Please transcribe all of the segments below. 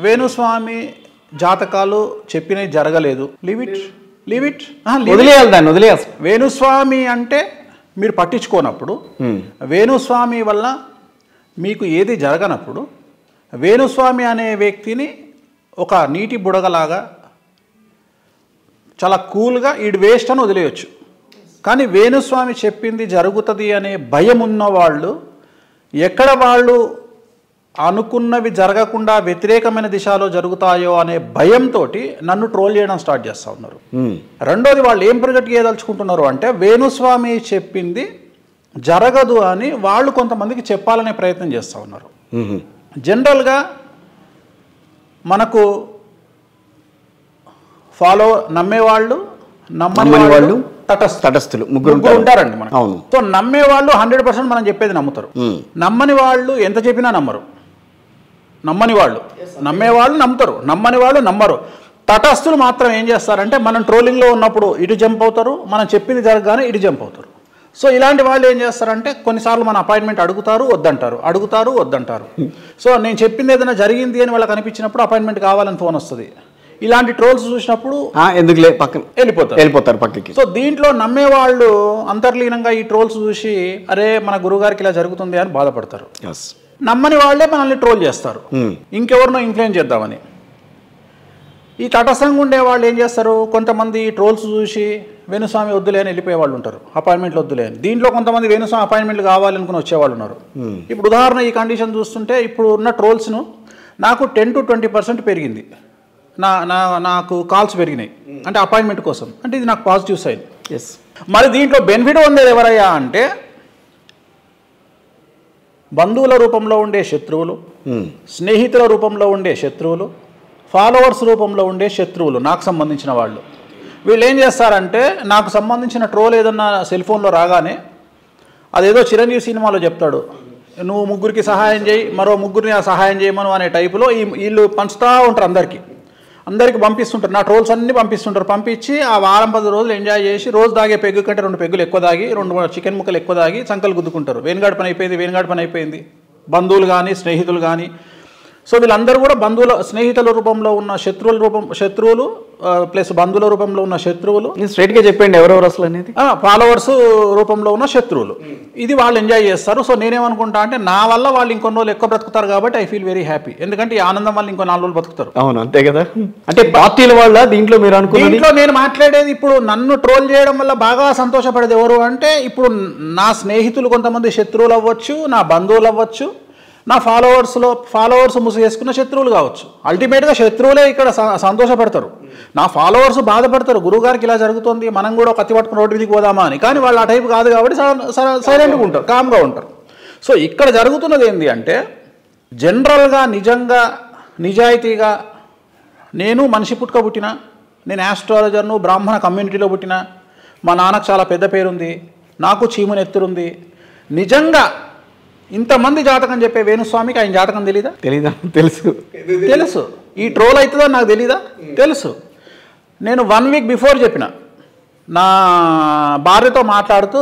వేణుస్వామి జాతకాలు చెప్పినవి జరగలేదు, లీవ్ ఇట్ వదిలేయాలి, దాన్ని వదిలేయాలి. వేణుస్వామి అంటే మీరు పట్టించుకోనప్పుడు, వేణుస్వామి వల్ల మీకు ఏది జరగనప్పుడు వేణుస్వామి అనే వ్యక్తిని ఒక నీటి బుడగలాగా చాలా కూల్గా ఈడు వేస్ట్ అని వదిలేయచ్చు. కానీ వేణుస్వామి చెప్పింది జరుగుతుంది అనే భయం ఉన్నవాళ్ళు ఎక్కడ వాళ్ళు అనుకున్నవి జరగకుండా వ్యతిరేకమైన దిశలో జరుగుతాయో అనే భయంతో నన్ను ట్రోల్ చేయడం స్టార్ట్ చేస్తూ ఉన్నారు. రెండోది వాళ్ళు ఏం ప్రొజెక్ట్ చేయదలుచుకుంటున్నారు అంటే వేణుస్వామి చెప్పింది జరగదు అని వాళ్ళు కొంతమందికి చెప్పాలనే ప్రయత్నం చేస్తూ ఉన్నారు. జనరల్గా మనకు నమ్మేవాళ్ళు, నమ్మని వాళ్ళు, తటస్థులు ముగ్గురు ఉంటారండి మనకు. సో నమ్మేవాళ్ళు 100% మనం చెప్పేది నమ్ముతారు. నమ్మని వాళ్ళు ఎంత చెప్పినా నమ్మరు. నమ్మేవాళ్ళు నమ్ముతారు, నమ్మని వాళ్ళు నమ్మరు. తటస్థులు మాత్రం ఏం చేస్తారంటే మనం ట్రోలింగ్లో ఉన్నప్పుడు ఇటు జంప్ అవుతారు, మనం చెప్పింది జరగగానే ఇటు జంప్ అవుతారు. సో ఇలాంటి వాళ్ళు ఏం చేస్తారంటే కొన్నిసార్లు మన అపాయింట్మెంట్ అడుగుతారు వద్దంటారు. సో నేను చెప్పింది ఏదైనా జరిగింది అని వాళ్ళకి అనిపించినప్పుడు అపాయింట్మెంట్ కావాలని ఫోన్ వస్తుంది. ఇలాంటి ట్రోల్స్ చూసినప్పుడు ఎందుకులే పక్కన వెళ్ళిపోతారు పక్కకి. సో దీంట్లో నమ్మేవాళ్ళు అంతర్లీనంగా ఈ ట్రోల్స్ చూసి అరే మన గురుగారికి ఇలా జరుగుతుంది అని బాధపడతారు. నమ్మని వాళ్ళే మనల్ని ట్రోల్ చేస్తారు ఇంకెవరినో ఇన్ఫ్లుయెన్స్ చేద్దామని. ఈ తటస్థంగా ఉండే వాళ్ళు ఏం చేస్తారు, కొంతమంది ట్రోల్స్ చూసి వేణుస్వామి వద్దులే అని వెళ్ళిపోయే వాళ్ళు ఉంటారు, అపాయింట్మెంట్లు వద్దులే అని. దీంట్లో కొంతమంది వేణుస్వామి అపాయింట్మెంట్లు కావాలనుకుని వచ్చేవాళ్ళు ఉన్నారు. ఇప్పుడు ఉదాహరణ ఈ కండిషన్ చూస్తుంటే ఇప్పుడు ఉన్న ట్రోల్స్ను నాకు 10 to 20% పెరిగింది. నాకు కాల్స్ పెరిగినాయి అంటే అపాయింట్మెంట్ కోసం. అంటే ఇది నాకు పాజిటివ్ సైడ్. మరి దీంట్లో బెనిఫిట్ పొందేది ఎవరయ్యా అంటే బంధువుల రూపంలో ఉండే శత్రువులు, స్నేహితుల రూపంలో ఉండే శత్రువులు, ఫాలోవర్స్ రూపంలో ఉండే శత్రువులు, నాకు సంబంధించిన వాళ్ళు. వీళ్ళు ఏం చేస్తారంటే నాకు సంబంధించిన ట్రోల్ ఏదన్నా సెల్ ఫోన్లో రాగానే అదేదో చిరంజీవి సినిమాలో చెప్తాడు, నువ్వు ముగ్గురికి సహాయం చేయి, మరో ముగ్గురిని సహాయం చేయమను అనే టైపులో వీళ్ళు పంచుతూ ఉంటారు. అందరికి పంపిస్తుంటారు, నా ట్రోల్స్ అన్నీ పంపిస్తుంటారు. పంపించి ఆ వారం 10 రోజులు ఎంజాయ్ చేసి రోజు దాగే పెగ్గు కంటే 2 పెగ్గులు ఎక్కువ దాగి 2 చికెన్ ముక్కలు ఎక్కువ దాగి సంకలు గుద్దుకుంటారు. వేణుగాడి పని అయిపోయింది. బంధువులు కానీ స్నేహితులు కానీ. సో వీళ్ళందరూ కూడా స్నేహితుల రూపంలో ఉన్న శత్రువులు ప్లస్ బంధువుల రూపంలో ఉన్న శత్రువులు. స్ట్రైట్గా చెప్పండి ఎవరెవరు అసలు అనేది. ఫాలోవర్స్ రూపంలో ఉన్న శత్రువులు. ఇది వాళ్ళు ఎంజాయ్ చేస్తారు. సో నేనేమనుకుంటా అంటే నా వల్ల వాళ్ళు ఇంకొన్ని రోజులు ఎక్కువ బ్రతుకుతారు కాబట్టి ఐ ఫీల్ వెరీ హ్యాపీ. ఎందుకంటే ఈ ఆనందం వల్ల ఇంకో 4 రోజులు బతుకుతారు. అవును, అంతే కదా. అంటే పార్టీల వల్ల దీంట్లో మీరు అనుకున్న దీంట్లో నేను మాట్లాడేది ఇప్పుడు నన్ను ట్రోల్ చేయడం వల్ల బాగా సంతోషపడేది ఎవరు అంటే ఇప్పుడు నా స్నేహితులు కొంతమంది శత్రువులు అవ్వచ్చు, నా బంధువులు అవ్వచ్చు, నా ఫాలోవర్స్ ముసుగేసుకున్న శత్రువులు కావచ్చు. అల్టిమేట్గా శత్రువులే ఇక్కడ సంతోషపడతారు, నా ఫాలోవర్స్ బాధపడతారు. గురువుగారికి ఇలా జరుగుతుంది, మనం కూడా కత్తి పట్టుకుని రోడ్డు మీదకి పోదామా అని. కానీ వాళ్ళు ఆ టైపు కాదు కాబట్టి సైలెంట్గా ఉంటారు, కామ్గా ఉంటారు. సో ఇక్కడ జరుగుతున్నది ఏంటి అంటే జనరల్గా నిజంగా నిజాయితీగా నేను మనిషి పుట్టిన, నేను ఆస్ట్రాలజర్ను, బ్రాహ్మణ కమ్యూనిటీలో పుట్టిన, మా నాన్నకు చాలా పెద్ద పేరుంది, నాకు చీముని ఎత్తురుంది. నిజంగా ఇంతమంది జాతకం చెప్పే వేణుస్వామికి ఆయన జాతకం తెలీదా? తెలుసు. ఈ ట్రోల్ అవుతుందో నాకు తెలీదా? తెలుసు. నేను 1 week బిఫోర్ చెప్పిన, నా భార్యతో మాట్లాడుతూ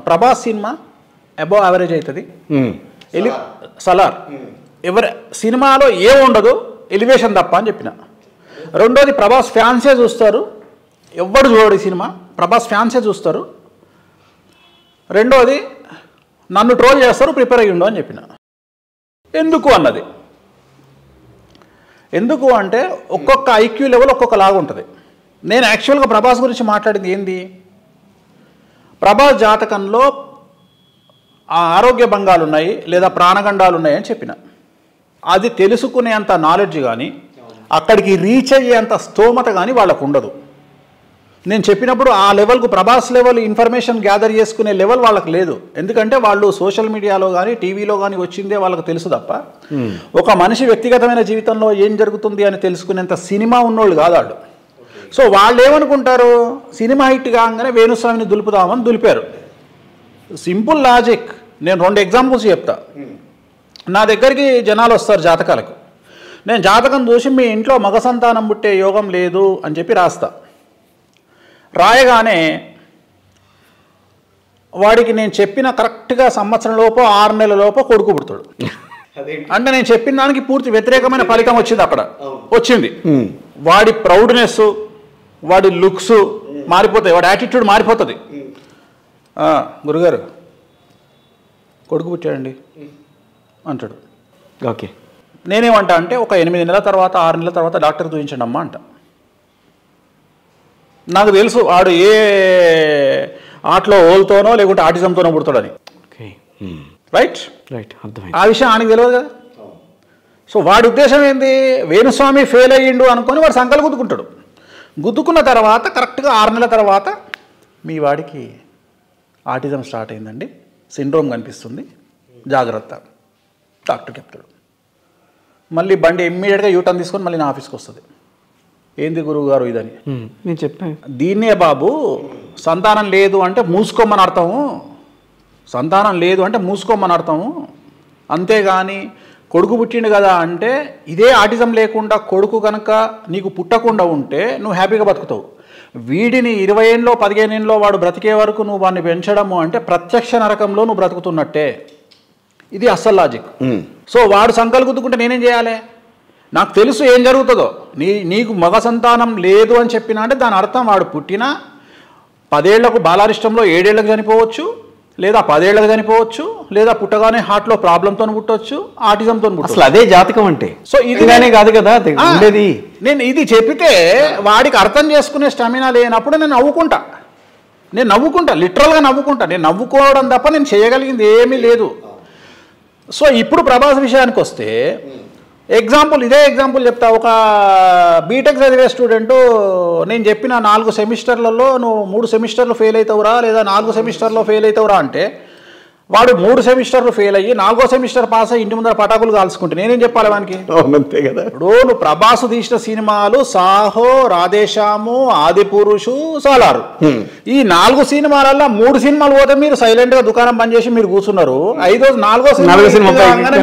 ప్రభాస్ సినిమా అబోవ్ యావరేజ్ అవుతుంది, సలార్ సినిమాలో ఏముండదు ఎలివేషన్ తప్ప అని చెప్పిన. రెండోది ప్రభాస్ ఫ్యాన్సే చూస్తారు, ఎవ్వడు చూడడు ఈ సినిమా, ప్రభాస్ ఫ్యాన్సే చూస్తారు. రెండోది నన్ను ట్రోల్ చేస్తారు, ప్రిపేర్ అయ్యి ఉండు అని చెప్పిన. ఎందుకు అన్నది, ఎందుకు అంటే ఒక్కొక్క ఐక్యూ లెవెల్ ఒక్కొక్కలాగా ఉంటుంది. నేను యాక్చువల్గా ప్రభాస్ గురించి మాట్లాడింది ఏంది, ప్రభాస్ జాతకంలో ఆరోగ్య భంగాలు ఉన్నాయి లేదా ప్రాణగండాలు ఉన్నాయి అని చెప్పిన. అది తెలుసుకునేంత నాలెడ్జ్ కానీ అక్కడికి రీచ్ అయ్యేంత స్తోమత కానీ వాళ్ళకు ఉండదు. నేను చెప్పినప్పుడు ఆ లెవెల్కు ప్రభాస్ లెవెల్ ఇన్ఫర్మేషన్ గ్యాదర్ చేసుకునే లెవెల్ వాళ్ళకి లేదు. ఎందుకంటే వాళ్ళు సోషల్ మీడియాలో కానీ టీవీలో కానీ వచ్చిందే వాళ్ళకి తెలుసు తప్ప ఒక మనిషి వ్యక్తిగతమైన జీవితంలో ఏం జరుగుతుంది అని తెలుసుకునేంత సినిమా ఉన్నోళ్ళు కాదు వాళ్ళు. సో వాళ్ళు ఏమనుకుంటారు, సినిమా హిట్ కాగానే వేణుస్వామిని దులుపుదామని దులిపారు. Simple logic. నేను 2 ఎగ్జాంపుల్స్ చెప్తా. నా దగ్గరికి జనాలు వస్తారు జాతకాలకు, నేను జాతకం చూసి మీ ఇంట్లో మగ సంతానం పుట్టే యోగం లేదు అని చెప్పి రాస్తా. రాయగానే వాడికి నేను చెప్పిన కరెక్ట్గా సంవత్సరం లోపో 6 నెలల లోపో కొడుకు పుడతాడు. అంటే నేను చెప్పిన దానికి పూర్తి వ్యతిరేకమైన ఫలితం వచ్చింది అక్కడ వచ్చింది. వాడి ప్రౌడ్నెస్, వాడి లుక్స్ మారిపోతాయి, వాడి యాటిట్యూడ్ మారిపోతుంది. గురుగారు కొడుకు పుట్టాడండి అంటాడు. ఓకే, నేనేమంటా అంటే ఒక 8 నెలల తర్వాత 6 నెలల తర్వాత డాక్టర్ చూపించండి అమ్మా అంట. నాకు తెలుసు వాడు ఏ ఆటలో ఓల్తోనో లేకుంటే ఆటిజంతోనో పుడతాడని. రైట్ రైట్, అర్థమైంది. ఆ విషయం ఆయనకు తెలియదు కదా. సో వాడి ఉద్దేశం ఏంది, వేణుస్వామి ఫెయిల్ అయ్యిండు అనుకొని వాడు సంకలు గుద్దుకుంటాడు. గుద్దుకున్న తర్వాత కరెక్ట్గా 6 నెలల తర్వాత మీ వాడికి ఆటిజం స్టార్ట్ అయిందండి, సిండ్రోమ్ కనిపిస్తుంది, జాగ్రత్త డాక్టర్ చెప్తాడు. మళ్ళీ బండి ఇమ్మీడియట్గా యూటర్న్ తీసుకొని మళ్ళీ నా ఆఫీస్కి వస్తుంది. ఏంది గురువు గారు ఇదని నేను చెప్పాను. దీన్నే బాబు సంతానం లేదు అంటే మూసుకోమని అర్థము, సంతానం లేదు అంటే మూసుకోమని అర్థము. అంతేగాని కొడుకు పుట్టిండు కదా అంటే ఇదే ఆటిజం లేకుండా కొడుకు కనుక నీకు పుట్టకుండా ఉంటే నువ్వు హ్యాపీగా బతుకుతావు. వీడిని 20 ఏళ్ళలో 15 ఏళ్ళలో వాడు బ్రతికే వరకు నువ్వు వాడిని పెంచడము అంటే ప్రత్యక్ష నరకంలో నువ్వు బ్రతుకుతున్నట్టే. ఇది అస్సలు లాజిక్. సో వాడు సంకలు గుద్దుకుంటే నేనేం చేయాలి? నాకు తెలుసు ఏం జరుగుతుందో. నీకు మగ సంతానం లేదు అని చెప్పినా అంటే దాని అర్థం వాడు పుట్టిన 10 ఏళ్లకు బాలారిష్టంలో 7 ఏళ్లకు చనిపోవచ్చు, లేదా 10 ఏళ్లకు చనిపోవచ్చు, లేదా పుట్టగానే హార్ట్లో ప్రాబ్లంతో పుట్టవచ్చు, ఆటిజంతో పుట్టవచ్చు. అసలు అదే జాతకం అంటే. సో ఇది కాదు కదా ఉండేది. నేను ఇది చెప్పితే వాడికి అర్థం చేసుకునే స్టామినా లేనప్పుడు నేను నవ్వుకుంటా, లిటరల్గా నవ్వుకుంటా. నేను నవ్వుకోవడం తప్ప నేను చేయగలిగింది ఏమీ లేదు. సో ఇప్పుడు ప్రభాస్ విషయానికి వస్తే ఇదే ఎగ్జాంపుల్ చెప్తా. ఒక బీటెక్ చదివే స్టూడెంటు నేను చెప్పిన 4 సెమిస్టర్లలో నువ్వు 3 సెమిస్టర్లు ఫెయిల్ అవుతావురా, లేదా 4 సెమిస్టర్లో ఫెయిల్ అవుతావురా అంటే వాడు 3 సెమిస్టర్లు ఫెయిల్ అయ్యి 4వ సెమిస్టర్ పాస్ అయ్యి ఇంటి ముందర పటాకులు కాల్చుకుంటే నేనేం చెప్పాలి వానికి? అంతే కదా. ఇప్పుడు నువ్వు ప్రభాస్ తీసిన సినిమాలు సాహో, రాధేశ్యాము, ఆదిపురుషు, సాలారు, ఈ 4 సినిమాలలో 3 సినిమాలు పోతే మీరు సైలెంట్ గా దుకాణం బంద్ చేసి మీరు కూర్చున్నారు. 4వ సినిమా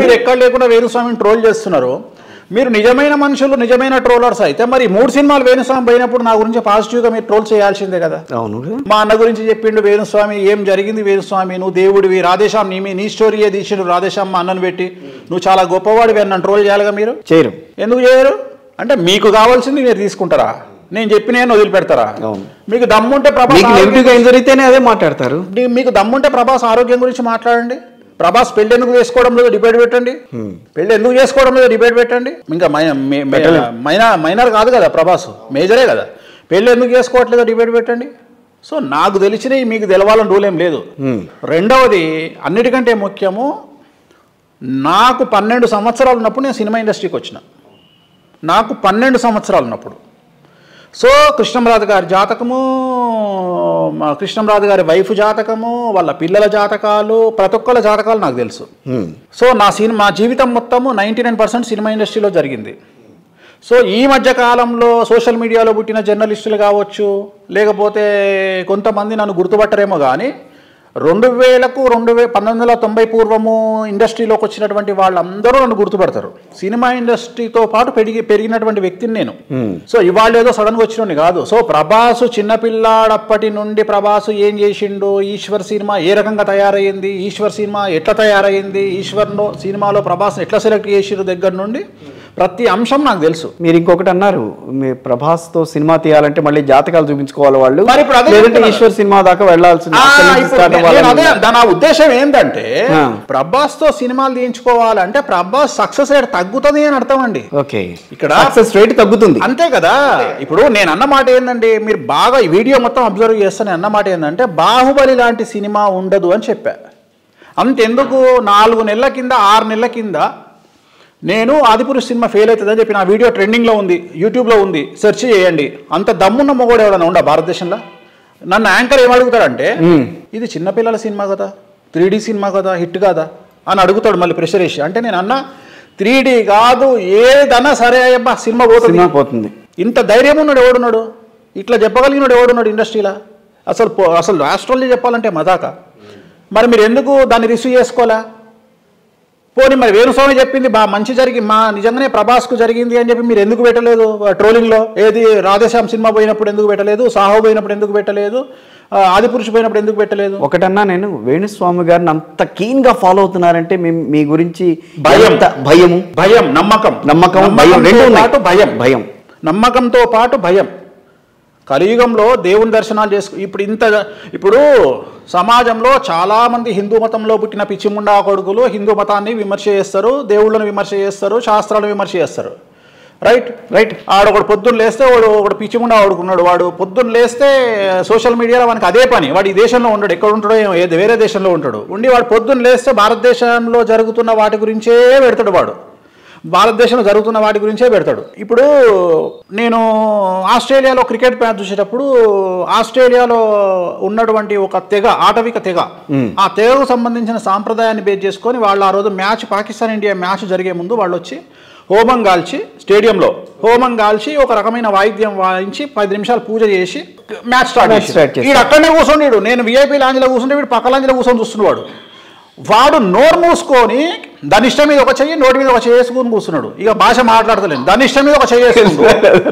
మీరు ఎక్కడ లేకుండా వేణుస్వామిని ట్రోల్ చేస్తున్నారు. మీరు నిజమైన మనుషులు, నిజమైన ట్రోలర్స్ అయితే మరి 3 సినిమాలు వేణుస్వామి పోయినప్పుడు నా గురించి పాజిటివ్గా మీరు ట్రోల్ చేయాల్సిందే కదా. అవును, మా అన్న గురించి చెప్పిండు వేణుస్వామి, ఏం జరిగింది వేణుస్వామి, నువ్వు దేవుడివి, రాధేశ్యామ్ నీ స్టోరీయే తీసిండు, రాధేశ్యామ్ మా అన్నను పెట్టి నువ్వు చాలా గొప్పవాడివి నన్ను ట్రోల్ చేయాలిగా. మీరు చేయరు. ఎందుకు చేయరు అంటే మీకు కావాల్సింది మీరు తీసుకుంటారా? నేను చెప్పిన వదిలిపెడతారా? మీకు దమ్ముంటే ప్రభాస్ జరిగితేనే అదే మాట్లాడతారు. మీకు దమ్ముంటే ప్రభాస్ ఆరోగ్యం గురించి మాట్లాడండి. ప్రభాస్ పెళ్లి ఎందుకు చేసుకోవడం లేదో డిబేట్ పెట్టండి. పెళ్లి ఎందుకు చేసుకోవడం లేదో డిబేట్ పెట్టండి. ఇంకా మైనర్ కాదు కదా ప్రభాస్, మేజరే కదా. పెళ్లి ఎందుకు చేసుకోవట్లేదో డిబేట్ పెట్టండి. సో నాకు తెలిసినవి మీకు తెలవాలని రూల్ ఏం లేదు. రెండవది అన్నిటికంటే ముఖ్యము, నాకు 12 సంవత్సరాలు ఉన్నప్పుడు నేను సినిమా ఇండస్ట్రీకి వచ్చిన. నాకు 12 సంవత్సరాలు ఉన్నప్పుడు సో కృష్ణంరాజు గారి జాతకము, కృష్ణంరాజు గారి వైఫ్ జాతకము, వాళ్ళ పిల్లల జాతకాలు, ప్రతి ఒక్కళ్ళ జాతకాలు నాకు తెలుసు. సో మా జీవితం మొత్తము 99% సినిమా ఇండస్ట్రీలో జరిగింది. సో ఈ మధ్య కాలంలో సోషల్ మీడియాలో పుట్టిన జర్నలిస్టులు కావచ్చు, లేకపోతే కొంతమంది నన్ను గుర్తుపట్టరేమో కానీ 1990 పూర్వము ఇండస్ట్రీలోకి వచ్చినటువంటి వాళ్ళందరూ నన్ను గుర్తుపడతారు. సినిమా ఇండస్ట్రీతో పాటు పెరిగినటువంటి వ్యక్తిని నేను. సో ఇవాళ ఏదో సడన్గా వచ్చినోని కాదు. సో ప్రభాస్ చిన్నపిల్లాడప్పటి నుండి ప్రభాస్ ఏం చేసిండు, ఈశ్వర్ సినిమా ఏ రకంగా తయారైంది, ఈశ్వర్ సినిమా ఎట్లా తయారైంది, ఈశ్వర్లో సినిమాలో ప్రభాస్ని ఎట్లా సెలెక్ట్ చేసిరు దగ్గర నుండి ప్రతి అంశం నాకు తెలుసు. మీరు ఇంకొకటి అన్నారు, మీ ప్రభాస్తో సినిమా తీయాలంటే మళ్ళీ జాతకాలు చూపించుకోవాలి వాళ్ళు, ఈశ్వర్ సినిమా దాకా వెళ్ళాల్సింది. నా ఉద్దేశం ఏంటంటే ప్రభాస్తో సినిమాలు తీయించుకోవాలంటే ప్రభాస్ సక్సెస్ రేట్ తగ్గుతుంది అని అర్థం అండి. ఓకే, ఇక్కడ సక్సెస్ రేట్ తగ్గుతుంది అంతే కదా. ఇప్పుడు నేను అన్నమాట ఏంటంటే, మీరు బాగా ఈ వీడియో మొత్తం అబ్జర్వ్ చేస్తే నేను అన్నమాట ఏంటంటే బాహుబలి లాంటి సినిమా ఉండదు అని చెప్పా. అంతెందుకు 4 నెలల కింద 6 నెలల కింద నేను ఆదిపురుష్ సినిమా ఫెయిల్ అవుతుందని చెప్పి నా వీడియో ట్రెండింగ్లో ఉంది, యూట్యూబ్లో ఉంది, సెర్చ్ చేయండి. అంత దమ్మున్న మొగోడు ఎవడన్నా ఉండా భారతదేశంలో? నన్ను యాంకర్ ఏమడుగుతాడంటే, ఇది చిన్నపిల్లల సినిమా కదా, 3D సినిమా కదా, హిట్ కాదా అని అడుగుతాడు మళ్ళీ ప్రెషర్ వేసి. అంటే నేను అన్న 3D కాదు ఏదన్నా సరే అయ్యబ్బా సినిమా పోతుంది. ఇంత ధైర్యం ఉన్నాడు ఎవడున్నాడు, ఇట్లా చెప్పగలిగినాడు ఎవడున్నాడు ఇండస్ట్రీలో? అసలు ఆస్ట్రాలజీ చెప్పాలంటే మజాక. మరి మీరు ఎందుకు దాన్ని రిసీవ్ చేసుకోవాలా? పోనీ మరి వేణుస్వామి చెప్పింది మంచి మా నిజంగానే ప్రభాస్కు జరిగింది అని చెప్పి మీరు ఎందుకు పెట్టలేదు ట్రోలింగ్లో? ఏది రాధేశ్యామ్ సినిమా పోయినప్పుడు ఎందుకు పెట్టలేదు? సాహో పోయినప్పుడు ఎందుకు పెట్టలేదు? ఆదిపురుషు పోయినప్పుడు ఎందుకు పెట్టలేదు? ఒకటన్నా నేను వేణుస్వామి గారిని అంత కీన్ గా ఫాలో అవుతున్నారంటే మీ గురించి భయం నమ్మకంతో పాటు భయం. కలియుగంలో దేవుని దర్శనాలు ఇప్పుడు సమాజంలో చాలామంది హిందూ మతంలో పుట్టిన పిచ్చిముండా కొడుకులు హిందూ మతాన్ని విమర్శ చేస్తారు, దేవుళ్ళను విమర్శ చేస్తారు, శాస్త్రాలను విమర్శ చేస్తారు. రైట్ ఆడొకడు పొద్దున్న లేస్తే ఒకడు పిచ్చిముండా ఆడుకున్నాడు. వాడు పొద్దున్న లేస్తే సోషల్ మీడియాలో మనకి అదే పని. వాడు ఈ దేశంలో ఉండడు, ఎక్కడ ఉంటాడో వేరే దేశంలో ఉంటాడు. వాడు పొద్దున్న లేస్తే భారతదేశంలో జరుగుతున్న వాటి గురించే పెడతాడు. భారతదేశంలో జరుగుతున్న వాటి గురించే పెడతాడు. ఇప్పుడు నేను ఆస్ట్రేలియాలో క్రికెట్ మ్యాచ్ చూసేటప్పుడు ఆస్ట్రేలియాలో ఉన్నటువంటి ఒక ఆటవిక తెగ, ఆ తెగకు సంబంధించిన సాంప్రదాయాన్ని బేస్ చేసుకొని వాళ్ళు ఆ రోజు పాకిస్తాన్ ఇండియా మ్యాచ్ జరిగే ముందు వాళ్ళు వచ్చి స్టేడియంలో హోమం గాల్చి ఒక రకమైన వాయిద్యం వాయించి 10 నిమిషాలు పూజ చేసి మ్యాచ్ స్టార్ట్ చేసి వీడు అక్కడనే కూర్చోండి. నేను VIP లాంజ్లో కూర్చుంటే వీడు పక్క లాంజ్లో కూర్చొని చూస్తున్నాడు. వాడు నోరు మూసుకొని దాని ఇష్టం మీద ఒక చెయ్యి నోటి మీద ఒక చేసుకుని కూర్చున్నాడు. ఇక భాష మాట్లాడతలేను. దాని ఇష్టం మీద ఒక చెయ్యేసుకుంటూ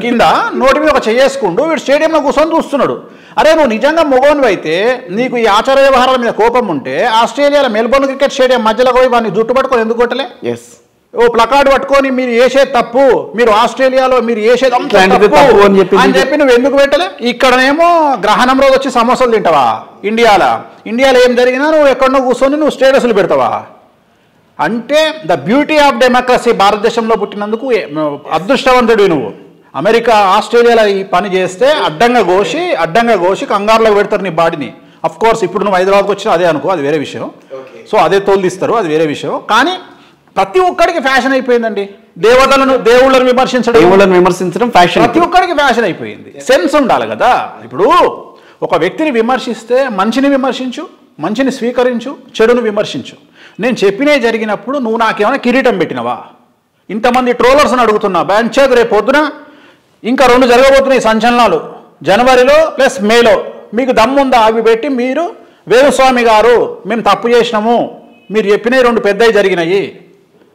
కింద నోటి మీద ఒక చెయ్యేసుకుంటూ వీడు స్టేడియంలో కూర్చొని చూస్తున్నాడు. అరే నువ్వు నిజంగా మొగోనివి అయితే నీకు ఈ ఆచార వ్యవహారాల మీద కోపం ఉంటే ఆస్ట్రేలియాలో మెల్బోర్న్ క్రికెట్ స్టేడియం మధ్యలో పోయి వాడిని జుట్టు పట్టుకొని ఎందుకు కొట్టలే? ఓ ప్లకార్డ్ పట్టుకొని మీరు వేసేది తప్పు, మీరు ఆస్ట్రేలియాలో మీరు వేసేది అని చెప్పి నువ్వు ఎందుకు పెట్టలే? ఇక్కడనేమో గ్రహణం రోజు వచ్చి సమోసాలు తింటావా? ఇండియాలో ఏం జరిగినా నువ్వు ఎక్కడో కూర్చొని నువ్వు స్టేటస్లు పెడతావా? అంటే ద బ్యూటీ ఆఫ్ డెమోక్రసీ భారతదేశంలో పుట్టినందుకు అదృష్టవంతుడు నువ్వు. అమెరికా ఆస్ట్రేలియాలో ఈ పని చేస్తే అడ్డంగా కోసి కంగారులో పెడతారు నీ బాడీని. అఫ్ కోర్స్ ఇప్పుడు నువ్వు హైదరాబాద్కి వచ్చినా అదే అనుకో, అది వేరే విషయం. సో అదే తోలుదిస్తారు, అది వేరే విషయం. కానీ ప్రతి ఒక్కడికి ఫ్యాషన్ అయిపోయిందండి. దేవుళ్ళను విమర్శించడం ఫ్యాషన్ ప్రతి ఒక్కడికి ఫ్యాషన్ అయిపోయింది. సెన్స్ ఉండాలి కదా. ఇప్పుడు ఒక వ్యక్తిని విమర్శిస్తే మంచిని విమర్శించు, మంచిని స్వీకరించు, చెడును విమర్శించు. నేను చెప్పినే జరిగినప్పుడు నువ్వు నాకేమైనా కిరీటం పెట్టినవా? ఇంతమంది ట్రోలర్స్ని అడుగుతున్నా. బ్యాంచేది రేపు పొద్దున ఇంకా 2 జరగబోతున్నాయి సంచలనాలు, జనవరిలో ప్లస్ మేలో. మీకు దమ్ముందా అవి పెట్టి మీరు వేణుస్వామి గారు మేము తప్పు చేసినాము, మీరు చెప్పినవి 2 పెద్దవి జరిగినాయి,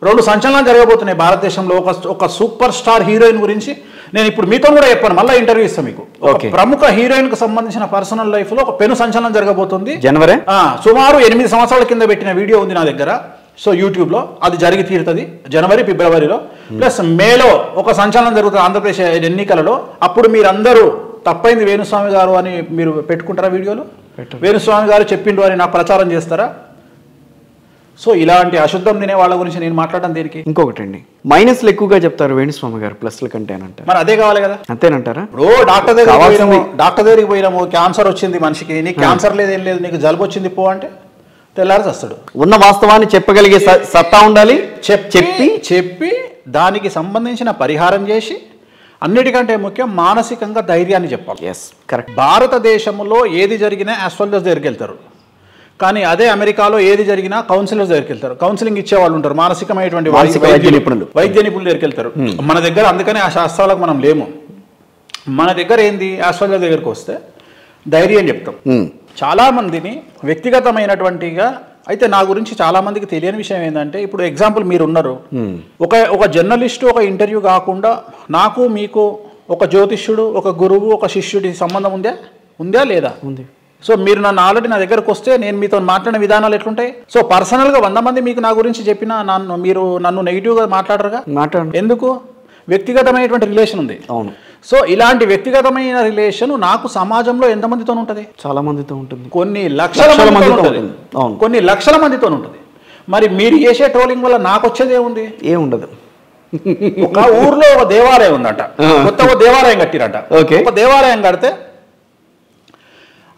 2 సంచలనాలు జరగబోతున్నాయి భారతదేశంలో. ఒక సూపర్ స్టార్ హీరోయిన్ గురించి నేను ఇప్పుడు మీతో కూడా చెప్పాను, మళ్ళీ ఇంటర్వ్యూ ఇస్తాను మీకు. ప్రముఖ హీరోయిన్ కు సంబంధించిన పర్సనల్ లైఫ్ లో ఒక పెను సంచలనం జరగబోతుంది. జనవరి సుమారు 8 సంవత్సరాల కింద పెట్టిన వీడియో ఉంది నా దగ్గర. సో యూట్యూబ్ లో అది జరిగి తీరుతుంది జనవరి ఫిబ్రవరిలో. ప్లస్ మేలో ఒక సంచలనం జరుగుతుంది ఆంధ్రప్రదేశ్ ఎన్నికలలో. అప్పుడు మీరందరూ తప్పైంది వేణుస్వామి గారు అని మీరు పెట్టుకుంటారా వీడియోలో? వేణుస్వామి గారు చెప్పిండు అని నాకు ప్రచారం చేస్తారా? సో ఇలాంటి అశుద్ధం తినే వాళ్ళ గురించి నేను మాట్లాడడం దేనికి? ఇంకొకటి అండి, మైనస్లు ఎక్కువగా చెప్తారు వేణుస్వామి గారు, ప్లస్ల కంటే అంటారు. మరి అదే కావాలి కదా, అంతేనంటారా? డాక్టర్ దగ్గరికి పోయినాము, క్యాన్సర్ వచ్చింది మనిషికి, నీకు క్యాన్సర్ లేదు ఏం లేదు, నీకు జలుబు వచ్చింది పో అంటే తెల్లారి వస్తాడు. ఉన్న వాస్తవాన్ని చెప్పగలిగే సత్తా ఉండాలి. చెప్పి దానికి సంబంధించిన పరిహారం చేసి, అన్నిటికంటే ముఖ్యం మానసికంగా ధైర్యాన్ని చెప్పాలి. కరెక్ట్. భారతదేశంలో ఏది జరిగినా ఆస్ట్రాలజర్స్ దగ్గరికి వెళ్తారు, కానీ అదే అమెరికాలో ఏది జరిగినా కౌన్సిలర్స్ దగ్గరికి వెళ్తారు. కౌన్సిలింగ్ ఇచ్చే వాళ్ళు ఉంటారు, మానసికమైనటువంటి వైద్య నిపుణుల దగ్గరికి వెళ్తారు. మన దగ్గర అందుకనే ఆ శాస్త్రాలకు మనం లేము. మన దగ్గర ఏంది, ఆస్ట్రాలజర్ దగ్గరికి వస్తే ధైర్యం చెప్తాం. చాలా మందిని వ్యక్తిగతమైనటువంటిగా అయితే నా గురించి చాలా మందికి తెలియని విషయం ఏంటంటే, ఇప్పుడు ఎగ్జాంపుల్ మీరు ఉన్నారు, ఒక జర్నలిస్టు ఒక ఇంటర్వ్యూ కాకుండా నాకు మీకు ఒక జ్యోతిష్యుడు, ఒక గురువు, ఒక శిష్యుడి సంబంధం ఉందా లేదా? ఉంది. సో మీరు నన్ను ఆల్రెడీ నా దగ్గరకు వస్తే నేను మీతో మాట్లాడిన విధానాలు ఎట్లుంటాయి? సో పర్సనల్గా 100 మంది మీకు నా గురించి చెప్పినా మీరు నన్ను నెగిటివ్గా మాట్లాడరుగా. ఎందుకు? వ్యక్తిగతమైనటువంటి రిలేషన్ ఉంది. అవును. సో ఇలాంటి వ్యక్తిగతమైన రిలేషన్ నాకు సమాజంలో ఎంతమందితో ఉంటుంది? చాలా మందితో ఉంటుంది. కొన్ని లక్షల మందితో ఉంటుంది. మరి మీరు చేసే ట్రోలింగ్ వల్ల నాకు వచ్చేది ఏముంది? ఏముండదు. ఒక ఊర్లో ఒక దేవాలయం ఉందట, కొత్తగా దేవాలయం కట్టిరట. ఒక దేవాలయం కడితే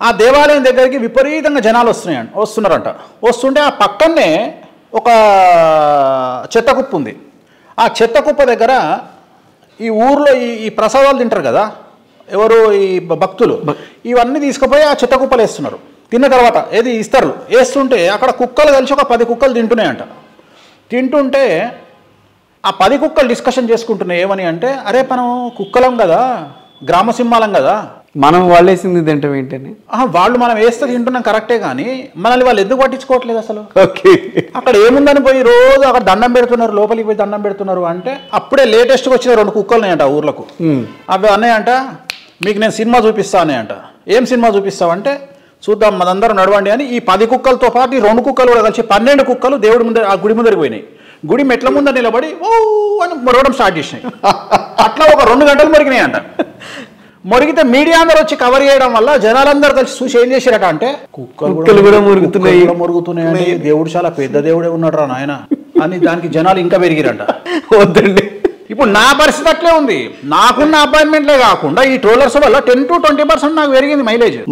ఆ దేవాలయం దగ్గరికి విపరీతంగా జనాలు వస్తున్నారంట. వస్తుంటే ఆ పక్కనే ఒక చెత్త కుప్ప ఉంది. ఆ చెత్త కుప్ప దగ్గర ఈ ఊర్లో ఈ ప్రసాదాలు తింటారు కదా ఎవరు, ఈ భక్తులు, ఇవన్నీ తీసుకుపోయి ఆ చెత్త కుప్పలు వేస్తున్నారు. తిన్న తర్వాత ఏది ఇస్తారు, వేస్తుంటే అక్కడ కుక్కలు కలిసి ఒక 10 కుక్కలు తింటున్నాయంట. తింటుంటే ఆ 10 కుక్కలు డిస్కషన్ చేసుకుంటున్నాయి ఏమని అంటే, అరే మనం కుక్కలం కదా, గ్రామసింహాలం కదా, మనం వాళ్ళు వేసింది తింటాం ఏంటని. వాళ్ళు మనం వేస్తే తింటున్నాం కరెక్టే, కానీ మనల్ని వాళ్ళు ఎందుకు పట్టించుకోవట్లేదు అసలు? ఓకే, అక్కడ ఏముందని పోయి రోజు అక్కడ దండం పెడుతున్నారు, లోపలికి పోయి దండం పెడుతున్నారు అంటే అప్పుడే లేటెస్ట్గా వచ్చిన 2 కుక్కలు ఉన్నాయంట ఊర్లకు. అవి అన్నాయంట, మీకు నేను సినిమా చూపిస్తా అన్నాయంట. ఏం సినిమా చూపిస్తావంటే, చూద్దాం మనందరం నడవండి అని ఈ 10 కుక్కలతో పాటు ఈ 2 కుక్కలు కూడా కలిసి 12 కుక్కలు దేవుడి ముందర ఆ గుడి ముందరికి పోయినాయి. గుడి మెట్ల ముందర నిలబడి ఓ అని మొరగడం స్టార్ట్ చేసినాయి. అట్లా ఒక 2 గంటలు మొరిగినాయి అంట. మొరిగితే మీడియా అందరూ వచ్చి కవర్ చేయడం వల్ల జనాలందరూ కలిసి చూసి ఏం చేశారట అంటే, కుక్కలు కూడా మొరుగుతున్నాయి, దేవుడు చాలా పెద్ద దేవుడే ఉన్నాడు రా నాయన అని దానికి జనాలు ఇంకా పెరిగిరంట. వద్దండి, ఇప్పుడు నా పరిస్థితి అట్లే ఉంది. నాకున్న అపాయింట్మెంట్లే కాకుండా ఈ ట్రోలర్స్ వల్ల 10 to 20% నాకు పెరిగింది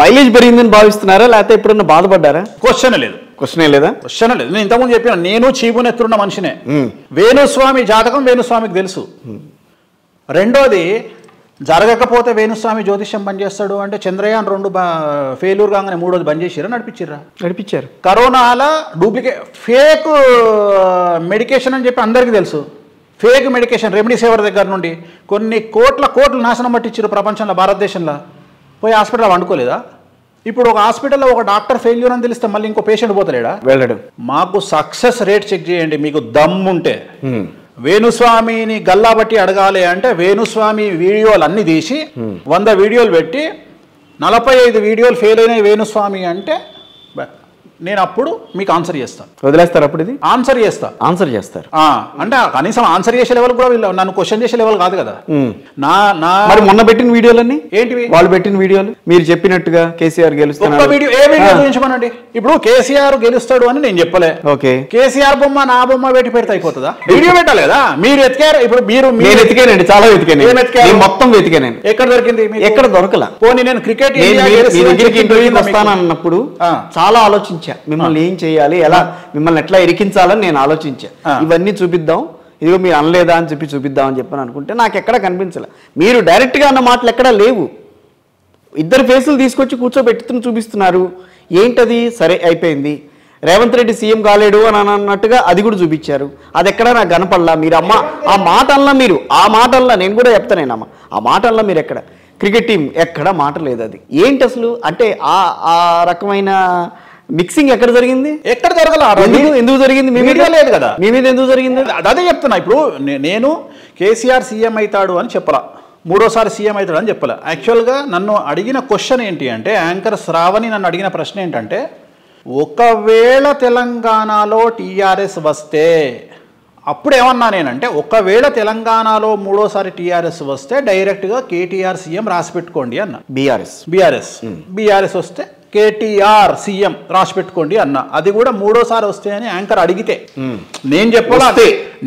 మైలేజ్ పెరిగిందని భావిస్తున్నారా, లేకపోతే ఎప్పుడన్నా బాధపడ్డారా? క్వశ్చన్ లేదు. నేను ఇంతకుముందు చెప్పిన, నేను చీపునెత్తున్న మనిషినే. వేణుస్వామి జాతకం వేణుస్వామికి తెలుసు. రెండోది, జరగకపోతే వేణుస్వామి జ్యోతిష్యం బంద్ చేస్తాడు అంటే చంద్రయాన్ 2 ఫెయిల్యూర్ కాగానే 3వది బంద్ చేసిరా, నడిపించారు. కరోనాలో డూప్లికేట్ ఫేక్ మెడికేషన్ అని చెప్పి అందరికీ తెలుసు. ఫేక్ మెడికేషన్ రెమ్డెసివిర్ దగ్గర నుండి కొన్ని కోట్లు నాశనం పట్టించారు ప్రపంచంలో, భారతదేశంలో. పోయి హాస్పిటల్ వండుకోలేదా? ఇప్పుడు ఒక హాస్పిటల్లో ఒక డాక్టర్ ఫెయిల్యూర్ అని తెలిస్తే మళ్ళీ ఇంకో పేషెంట్ పోతలేడా? వెళ్ళడు. మాకు సక్సెస్ రేట్ చెక్ చేయండి, మీకు దమ్ముంటే. వేణుస్వామిని గల్లా బట్టి అడగాలి అంటే వేణుస్వామి వీడియోలు అన్ని తీసి 100 వీడియోలు పెట్టి 45 వీడియోలు ఫెయిల్ అయినాయి వేణుస్వామి అంటే నేను అప్పుడు మీకు ఆన్సర్ చేస్తాను. వదిలేస్తారు అప్పుడు? ఇది ఆన్సర్ చేస్తారు అంటే కనీసం ఆన్సర్ చేసే లెవెల్ కూడా నన్ను క్వశ్చన్ చేసే లెవెల్ కాదు కదా. మరి మొన్న పెట్టిన వీడియోలన్నీ ఏంటివి? వాళ్ళు పెట్టిన వీడియోలు మీరు చెప్పినట్టుగా కేసీఆర్ గెలుస్తాడు వీడియో ఏ వీడియో చూపించమనండి. ఇప్పుడు కేసీఆర్ గెలుస్తాడు అని నేను చెప్పలే. ఓకే, కేసీఆర్ బొమ్మ నా బొమ్మ పెట్టి పెడితే అయిపోతుందా? వీడియో పెట్టాలి కదా. మీరు ఎతికారు. ఇప్పుడు మీరు ఎతికానండి, చాలా ఎతికాను, మొత్తం వెతికానండి. ఎక్కడ దొరికింది? ఎక్కడ దొరకలా. పోనీ నేను క్రికెట్ ఇంటర్వ్యూకి వస్తానన్నప్పుడు చాలా ఆలోచించాను, మిమ్మల్ని ఏం చేయాలి, ఎలా మిమ్మల్ని ఎట్లా ఇరికించాలని నేను ఆలోచించా. ఇవన్నీ చూపిద్దాం, ఇదిగో మీరు అనలేదా అని చెప్పి చూపిద్దాం అని చెప్పని అనుకుంటే నాకు ఎక్కడ కనిపించలే. మీరు డైరెక్ట్గా అన్న మాటలు ఎక్కడా లేవు. 2 ఫేసులు తీసుకొచ్చి కూర్చోబెట్టుకుని చూపిస్తున్నారు. ఏంటది? సరే అయిపోయింది, రేవంత్ రెడ్డి సీఎం కాలేడు అని అన్నట్టుగా అది కూడా చూపించారు. అది ఎక్కడ నాకు కనపడలా. మీరు అమ్మ ఆ మాటల్లో, మీరు ఆ మాటల్లో నేను కూడా చెప్తానేనమ్మా, ఆ మాటల్లో మీరు ఎక్కడ క్రికెట్ టీం ఎక్కడ మాట లేదు. అది ఏంటి అసలు అంటే ఆ రకమైన మిక్సింగ్ ఎక్కడ జరిగింది? ఎక్కడ జరగలేదు. ఎందుకు జరిగింది? మీ మీద లేదు కదా. మీ మీద ఎందుకు జరిగింది? అదే చెప్తున్నా. ఇప్పుడు నేను కేసీఆర్ సీఎం అవుతాడు అని చెప్పలా, 3వసారి సీఎం అవుతాడు అని చెప్పలా. యాక్చువల్గా నన్ను అడిగిన క్వశ్చన్ ఏంటి అంటే, యాంకర్ శ్రావణి నన్ను అడిగిన ప్రశ్న ఏంటంటే, ఒకవేళ తెలంగాణలో టీఆర్ఎస్ వస్తే, అప్పుడు ఏమన్నా నేనంటే, ఒకవేళ తెలంగాణలో 3వసారి టీఆర్ఎస్ వస్తే డైరెక్ట్గా కేటీఆర్ సీఎం రాసి పెట్టుకోండి అన్న. బీఆర్ఎస్ వస్తే కేటీఆర్ సీఎం రాసి పెట్టుకోండి అన్న. అది కూడా 3వసారి వస్తే అని యాంకర్ అడిగితే నేను చెప్పలా.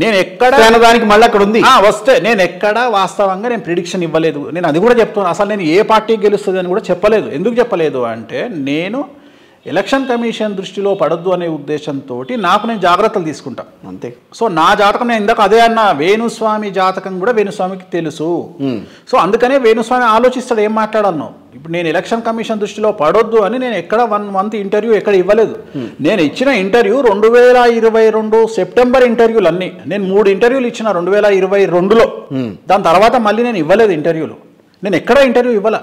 నేను ఎక్కడ దానికి మళ్ళీ అక్కడ ఉంది వస్తే నేను ఎక్కడ వాస్తవంగా నేను ప్రిడిక్షన్ ఇవ్వలేదు. నేను అది కూడా చెప్తున్నాను. అసలు నేను ఏ పార్టీకి గెలుస్తుంది అని కూడా చెప్పలేదు. ఎందుకు చెప్పలేదు అంటే, నేను ఎలక్షన్ కమిషన్ దృష్టిలో పడద్దు అనే ఉద్దేశంతో నేను జాగ్రత్తలు తీసుకుంటా అంతే. సో నా జాతకం నేను ఇందాక అదే అన్న, వేణుస్వామి జాతకం కూడా వేణుస్వామికి తెలుసు. సో అందుకనే వేణుస్వామి ఆలోచిస్తాడు ఏం మాట్లాడాలను. ఇప్పుడు నేను ఎలక్షన్ కమిషన్ దృష్టిలో పడొద్దు అని నేను ఎక్కడ 1 month ఇంటర్వ్యూ ఎక్కడ ఇవ్వలేదు. నేను ఇచ్చిన ఇంటర్వ్యూ 2022 సెప్టెంబర్ ఇంటర్వ్యూలు అన్నీ. నేను 3 ఇంటర్వ్యూలు ఇచ్చిన 2022లో. దాని తర్వాత మళ్ళీ నేను ఇవ్వలేదు ఇంటర్వ్యూలు. నేను ఎక్కడ ఇంటర్వ్యూ ఇవ్వాల.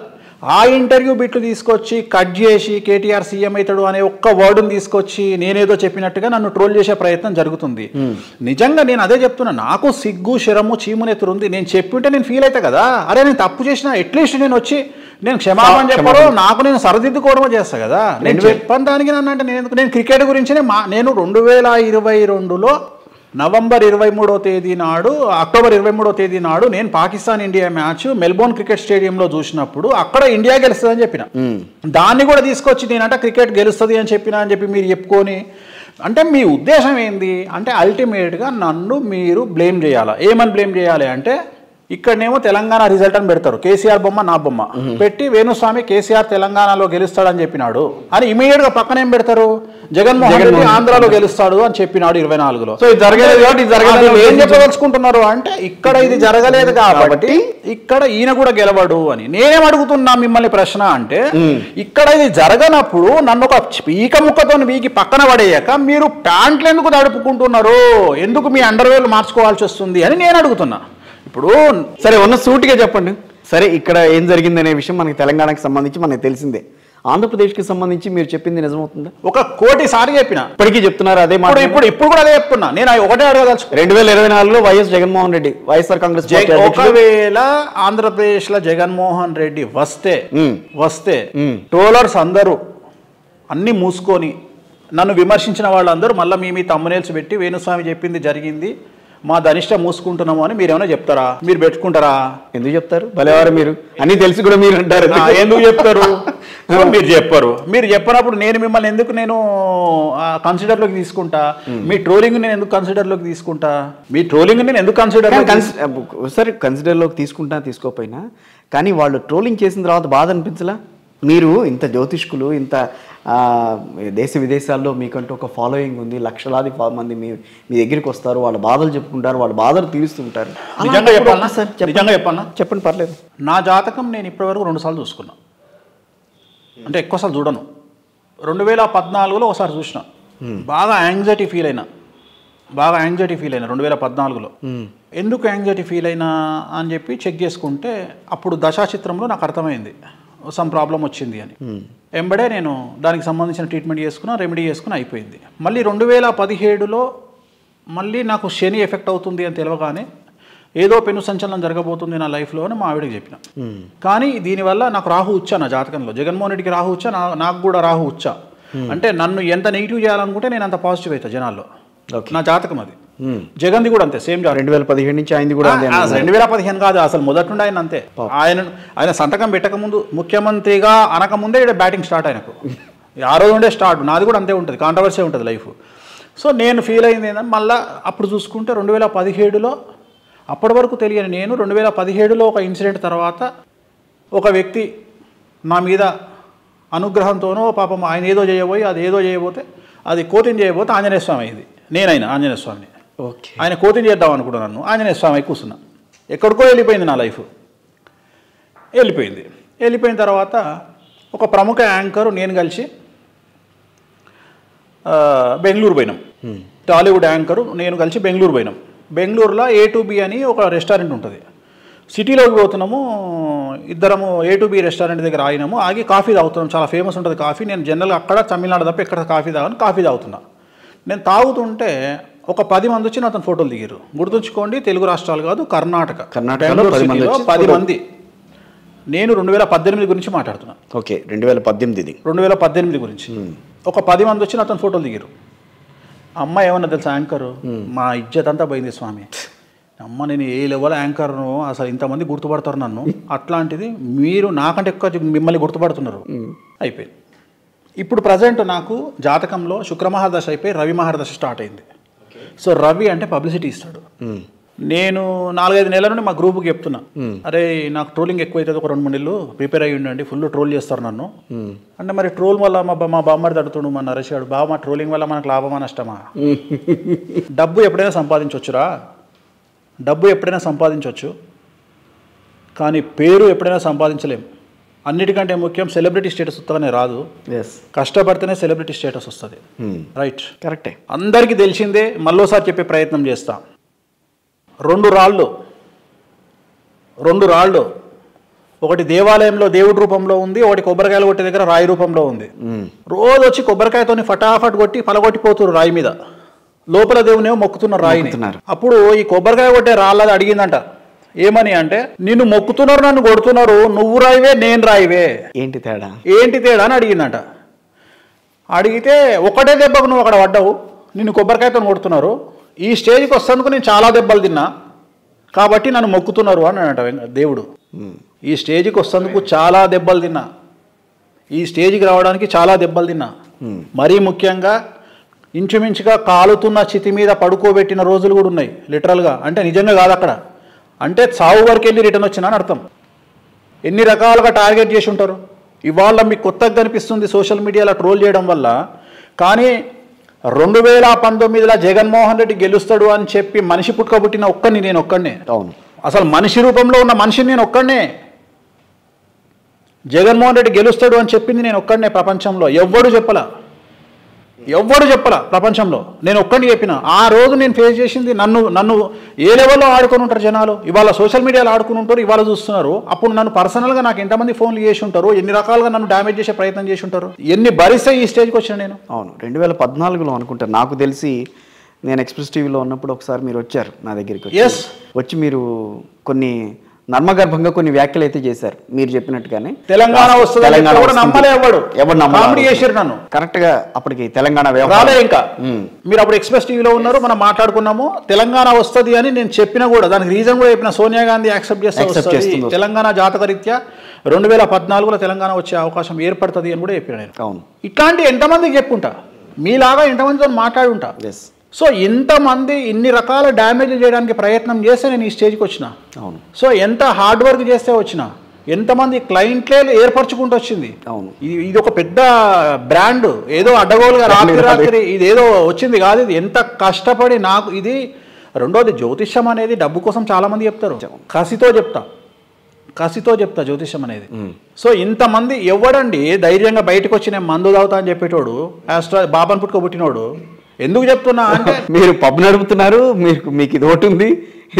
ఆ ఇంటర్వ్యూ బిట్లు తీసుకొచ్చి కట్ చేసి కేటీఆర్ సీఎం అవుతాడు అనే ఒక్క వర్డ్ని తీసుకొచ్చి నేనేదో చెప్పినట్టుగా నన్ను ట్రోల్ చేసే ప్రయత్నం జరుగుతుంది. నిజంగా నేను అదే చెప్తున్నా, నాకు సిగ్గు శరము చీమునెత్తురు ఉంది. నేను చెప్పింటే నేను ఫీల్ అవుతా కదా, అరే నేను తప్పు చేసిన అట్లీస్ట్ నేను వచ్చి నేను క్షమాపణ చెప్పారో నాకు నేను సరిదిద్దుకోవడమో చేస్తా కదా. నేను చెప్పాను దానికి నన్ను అంటే నేను క్రికెట్ గురించినే నేను 2022లో నవంబర్ 23వ తేదీ నాడు, అక్టోబర్ 23వ తేదీ నాడు నేను Pakistan India match Melbourne cricket స్టేడియంలో చూసినప్పుడు అక్కడ ఇండియా గెలుస్తుంది అని చెప్పిన. దాన్ని కూడా తీసుకొచ్చి నేనంట క్రికెట్ గెలుస్తుంది అని చెప్పినా అని చెప్పి మీరు చెప్పుకొని, అంటే మీ ఉద్దేశం ఏంది అంటే అల్టిమేట్గా నన్ను మీరు బ్లేమ్ చేయాలా. ఏమని బ్లేమ్ చేయాలి అంటే, ఇక్కడనేమో తెలంగాణ రిజల్ట్ అని పెడతారు, కేసీఆర్ బొమ్మ నా బొమ్మ పెట్టి వేణుస్వామి కేసీఆర్ తెలంగాణలో గెలుస్తాడని చెప్పినాడు అని ఇమీడియట్ గా పక్కన ఏం పెడతారు, జగన్మోహన్ రెడ్డి ఆంధ్రాలో గెలుస్తాడు అని చెప్పినాడు 24లో. సో ఇది జరగలేదు. ఏం చెప్పదలుచుకుంటున్నారు అంటే, ఇక్కడ ఇది జరగలేదు కాబట్టి ఇక్కడ ఈయన కూడా గెలవడు అని. నేనేం అడుగుతున్నా మిమ్మల్ని ప్రశ్న అంటే, ఇక్కడ ఇది జరగనప్పుడు నన్ను ఒక పీక ముక్కతో వీకి పక్కన పడేయక మీరు ప్యాంట్లు ఎందుకు తడుపుకుంటున్నారు, ఎందుకు మీ అండర్వేర్లు మార్చుకోవాల్సి వస్తుంది అని నేను అడుగుతున్నా. ఇప్పుడు సరే ఉన్న సూటిగా చెప్పండి, సరే, ఇక్కడ ఏం జరిగిందనే విషయం మనకి తెలంగాణకి సంబంధించి మనకు తెలిసిందే. ఆంధ్రప్రదేశ్కి సంబంధించి మీరు చెప్పింది నిజమవుతుందా? 1 కోటి సార్లు చెప్పిన, ఇప్పటికీ చెప్తున్నారు అదే మాట. ఇప్పుడు కూడా అదే చెప్తున్నా. నేను ఒకటే అడగదలుచు, 2024లో వైఎస్ జగన్మోహన్ రెడ్డి వైఎస్ఆర్ కాంగ్రెస్ ఒకవేళ ఆంధ్రప్రదేశ్ లో జగన్మోహన్ రెడ్డి వస్తే ట్రోలర్స్ అందరూ అన్ని మూసుకొని నన్ను విమర్శించిన వాళ్ళందరూ మళ్ళీ మీ తమ్మునేల్స్ పెట్టి వేణుస్వామి చెప్పింది జరిగింది, మా ధనిష్ట మూసుకుంటున్నాము అని మీరేమైనా చెప్తారా? మీరు పెట్టుకుంటారా? ఎందుకు చెప్తారు? భలేవారు మీరు, అన్ని తెలిసి కూడా మీరు అంటారు. ఎందుకు చెప్తారు? మీరు చెప్పరు. మీరు చెప్పినప్పుడు నేను మిమ్మల్ని ఎందుకు నేను కన్సిడర్లోకి తీసుకుంటా? మీ ట్రోలింగ్ నేను ఎందుకు కన్సిడర్లోకి తీసుకుంటా? మీ ట్రోలింగ్ నేను ఎందుకు సరే కన్సిడర్లోకి తీసుకోకపోయినా కానీ వాళ్ళు ట్రోలింగ్ చేసిన తర్వాత బాధ అనిపించలా? మీరు ఇంత జ్యోతిష్కులు, ఇంత దేశ విదేశాల్లో మీకంటూ ఒక ఫాలోయింగ్ ఉంది, లక్షలాది మంది మీ దగ్గరికి వస్తారు, వాళ్ళ బాధలు చెప్పుకుంటారు, వాళ్ళ బాధలు తీరుస్తుంటారు. నిజంగా చెప్పాలా సార్? నిజంగా చెప్పాలా? చెప్పండి, పర్లేదు. నా జాతకం నేను ఇప్పటివరకు 2 సార్లు చూసుకున్నా, అంటే ఎక్కువసార్లు చూడను. 2014లో ఒకసారి చూసిన, బాగా యాంగ్జైటీ ఫీల్ అయినా 2014లో. ఎందుకు యాంగ్జైటీ ఫీల్ అయినా అని చెప్పి చెక్ చేసుకుంటే అప్పుడు దశాచిత్రంలో నాకు అర్థమైంది సమ్ ప్రాబ్లం వచ్చింది అని. ఎంబడే నేను దానికి సంబంధించిన ట్రీట్మెంట్ చేసుకున్నా, రెమెడీ చేసుకుని అయిపోయింది. మళ్ళీ 2017లో మళ్ళీ నాకు శని ఎఫెక్ట్ అవుతుంది అని తెలియగానే ఏదో పెను సంచలనం జరగబోతుంది నా లైఫ్లో అని మా ఆవిడకి చెప్పిన. కానీ దీనివల్ల నాకు రాహు ఉచ్చా, నా జాతకంలో జగన్మోహన్ రెడ్డికి రాహు ఉచ్చా, నాకు కూడా రాహు ఉచ్చా. అంటే నన్ను ఎంత నెగిటివ్ చేయాలనుకుంటే నేను అంత పాజిటివ్ అవుతా జనాల్లో. నా జాతకం అది. జగన్ది కూడా అంతే, సేమ్ 2015 నుంచి ఆయనది కూడా 2015 కాదు, అసలు మొదటి నుండి ఆయన అంతే. ఆయన సంతకం పెట్టకముందు, ముఖ్యమంత్రిగా అనకముందే ఇక్కడ బ్యాటింగ్ స్టార్ట్ ఆయనకు. ఆ రోజు ఉండే స్టార్ట్. నాది కూడా అంతే ఉంటుంది, కాంట్రవర్సీ ఉంటుంది లైఫ్. సో నేను ఫీల్ అయింది ఏంటంటే మళ్ళీ అప్పుడు చూసుకుంటే 2017లో అప్పటి వరకు తెలియని నేను 2017లో ఒక ఇన్సిడెంట్ తర్వాత ఒక వ్యక్తి నా మీద అనుగ్రహంతోనో పాపం ఆయన ఏదో చేయబోయి అది ఏదో చేయబోతే అది కోతిని చేయబోతే ఆంజనేయ స్వామి అయింది. నేనైనా ఆంజనేయ స్వామిని, ఆయన కోతిని చేద్దాం అనుకున్నాను, నన్ను ఆంజనేయ స్వామి అయి కూర్చున్నా. ఎక్కడికో వెళ్ళిపోయింది నా లైఫ్, వెళ్ళిపోయిన తర్వాత ఒక ప్రముఖ యాంకరు నేను కలిసి బెంగళూరు పోయినాం. టాలీవుడ్ యాంకరు నేను కలిసి బెంగళూరు పోయినాం. బెంగళూరులో A2B అని ఒక రెస్టారెంట్ ఉంటుంది. సిటీలోకి పోతున్నాము, ఇద్దరము A2B రెస్టారెంట్ దగ్గర ఆగినాము. ఆగి కాఫీ తాగుతున్నాం, చాలా ఫేమస్ ఉంటుంది కాఫీ. నేను జనరల్గా అక్కడ తమిళనాడు తప్ప ఎక్కడ కాఫీ తాగుతున్నా. నేను తాగుతుంటే ఒక 10 మంది వచ్చి అతను ఫోటోలు దిగారు. గుర్తుంచుకోండి, తెలుగు రాష్ట్రాలు కాదు, కర్ణాటకలో 10 మంది. నేను 2018 గురించి మాట్లాడుతున్నా. ఓకే, 2018 గురించి ఒక 10 మంది వచ్చి అతను ఫోటోలు దిగారు. అమ్మ ఏమన్నా తెలుసా, యాంకరు మా ఇజ్జత్ అంతా పోయింది స్వామి. అమ్మ నేను ఏ లెవెల్ యాంకర్ను, అసలు ఇంతమంది గుర్తుపడతారు నన్ను, అట్లాంటిది మీరు నాకంటే ఎక్కువ మిమ్మల్ని గుర్తుపడుతున్నారు. అయిపోయింది. ఇప్పుడు ప్రజెంట్ నాకు జాతకంలో శుక్రమహాదశ అయిపోయి రవి మహాదశ స్టార్ట్ అయింది. సో రవి అంటే పబ్లిసిటీ ఇస్తాడు. నేను 4-5 నెలల నుండి మా గ్రూప్కి చెప్తున్నా, అరే నాకు ట్రోలింగ్ ఎక్కువ అవుతుంది, ఒక 2-3 నెలలు ప్రిపేర్ అయ్యి ఉండండి, ఫుల్ ట్రోల్ చేస్తారు నన్ను అంటే. మరి ట్రోల్ వల్ల మా బామ్మడి తడుతుండు, మా నరేషాడు, బావ మా ట్రోలింగ్ వల్ల మనకు లాభమా నష్టమా? డబ్బు ఎప్పుడైనా సంపాదించవచ్చు, కానీ పేరు ఎప్పుడైనా సంపాదించలేము. అన్నిటికంటే ముఖ్యం సెలబ్రిటీ స్టేటస్ వస్తేనే రాదు, కష్టపడితేనే సెలబ్రిటీ స్టేటస్ వస్తుంది. రైట్, కరెక్టే. అందరికీ తెలిసిందే, మళ్ళోసారి చెప్పే ప్రయత్నం చేస్తా. 2 రాళ్ళు, ఒకటి దేవాలయంలో దేవుడి రూపంలో ఉంది, ఒకటి కొబ్బరికాయలు కొట్టే దగ్గర రాయి రూపంలో ఉంది. రోజు వచ్చి కొబ్బరికాయతోని ఫటాఫట్ కొట్టి పలగొట్టిపోతున్నారు రాయి మీద, లోపల దేవునేమో మొక్కుతున్నారు రాయిని. అప్పుడు ఈ కొబ్బరికాయ కొట్టే రాళ్ళది అడిగిందంట, ఏమని అంటే, నిన్ను మొక్కుతున్నారు, నన్ను కొడుతున్నారు, నువ్వు రాయివే నేను రాయివే, ఏంటి తేడా అని అడిగిందంట. అడిగితే ఒకటే దెబ్బకు నువ్వు అక్కడ పడ్డావు, నిన్ను కొబ్బరికాయతో కొడుతున్నారు, ఈ స్టేజ్కి వస్తేందుకు నేను చాలా దెబ్బలు తిన్నా కాబట్టి నన్ను మొక్కుతున్నారు అని అంట దేవుడు. ఈ స్టేజ్కి వస్తేందుకు చాలా దెబ్బలు తిన్నా, ఈ స్టేజ్కి రావడానికి చాలా దెబ్బలు తిన్నా, మరీ ముఖ్యంగా ఇంచుమించుగా కాలుతున్న చితి మీద పడుకోబెట్టిన రోజులు కూడా ఉన్నాయి లిటరల్గా. అంటే నిజంగా కాదు అక్కడ, అంటే చావు వరకు వెళ్ళి రిటర్న్ వచ్చినా అని అర్థం. ఎన్ని రకాలుగా టార్గెట్ చేసి ఉంటారు. ఇవాళ మీకు కొత్తగా కనిపిస్తుంది సోషల్ మీడియాలో ట్రోల్ చేయడం వల్ల, కానీ 2019లో జగన్మోహన్ రెడ్డి గెలుస్తాడు అని చెప్పి మనిషి పుట్టుకబుట్టిన నేను ఒక్కడినే. అవును, అసలు మనిషి రూపంలో ఉన్న మనిషిని నేను ఒక్కడినే. జగన్మోహన్ రెడ్డి గెలుస్తాడు అని చెప్పింది నేను ఒక్కడినే, ప్రపంచంలో ఎవ్వడు చెప్పలా. ఎవ్వడు చెప్పలా ప్రపంచంలో, నేను ఒక్కడిని చెప్పిన. ఆ రోజు నేను ఫేస్ చేసింది, నన్ను ఏ లెవెల్లో ఆడుకొని ఉంటారు జనాలు. ఇవాళ సోషల్ మీడియాలో ఆడుకుని ఉంటారు, ఇవాళ చూస్తున్నారు. అప్పుడు నన్ను పర్సనల్గా నాకు ఎంతమంది ఫోన్లు చేసి ఉంటారు, ఎన్ని రకాలుగా నన్ను డ్యామేజ్ చేసే ప్రయత్నం చేసి ఉంటారు, ఎన్ని భరిస్తే ఈ స్టేజ్కి వచ్చిన నేను. అవును, 2014లో అనుకుంటాను నాకు తెలిసి. నేను ఎక్స్ప్రెస్ టీవీలో ఉన్నప్పుడు ఒకసారి మీరు వచ్చారు నా దగ్గరికి. వచ్చి మీరు కొన్ని నర్మగర్భంగా కొన్ని వ్యాఖ్యలు అయితే చేశారు. మీరు చెప్పినట్టుగానే తెలంగాణ వస్తుంది, నన్ను కరెక్ట్ గా అప్పటికి తెలంగాణ రాలే. ఇంకా మీరు అప్పుడు ఎక్స్ప్రెస్ టీవీలో ఉన్నారు, మనం మాట్లాడుకున్నాము. తెలంగాణ వస్తుంది అని నేను చెప్పినా కూడా దానికి రీజన్ కూడా చెప్పిన, సోనియా గాంధీ యాక్సెప్ట్ చేస్తుంది, తెలంగాణ జాతకరీత్యా 2014లో తెలంగాణ వచ్చే అవకాశం ఏర్పడుతుంది అని కూడా చెప్పిన నేను. అవును, ఇట్లాంటి ఎంతమందికి చెప్పుంటా, మీలాగా ఎంతమందితో మాట్లాడుంటా. సో ఇంతమంది ఇన్ని రకాల డ్యామేజ్ చేయడానికి ప్రయత్నం చేస్తే నేను ఈ స్టేజ్కి వచ్చిన. అవును, సో ఎంత హార్డ్ వర్క్ చేస్తే వచ్చిన, ఎంతమంది క్లయింట్లే ఏర్పరచుకుంటూ వచ్చింది. అవును, ఇది ఒక పెద్ద బ్రాండ్, ఏదో అడ్డగోలుగా రాత్రి ఇదేదో వచ్చింది కాదు. ఇది ఎంత కష్టపడి నాకు ఇది. రెండోది జ్యోతిష్యం అనేది డబ్బు కోసం చాలా మంది చెప్తారు, కసితో చెప్తా జ్యోతిష్యం అనేది. సో ఇంతమంది ఎవడండి ధైర్యంగా బయటకు వచ్చి నేను మందు తాగుతా అని చెప్పేటోడు, బాబాను పుట్టుకోబుట్టినోడు. ఎందుకు చెప్తున్నా అంటే, మీరు పబ్ నడుపుతున్నారు, మీకు ఇది ఒకటి ఉంది,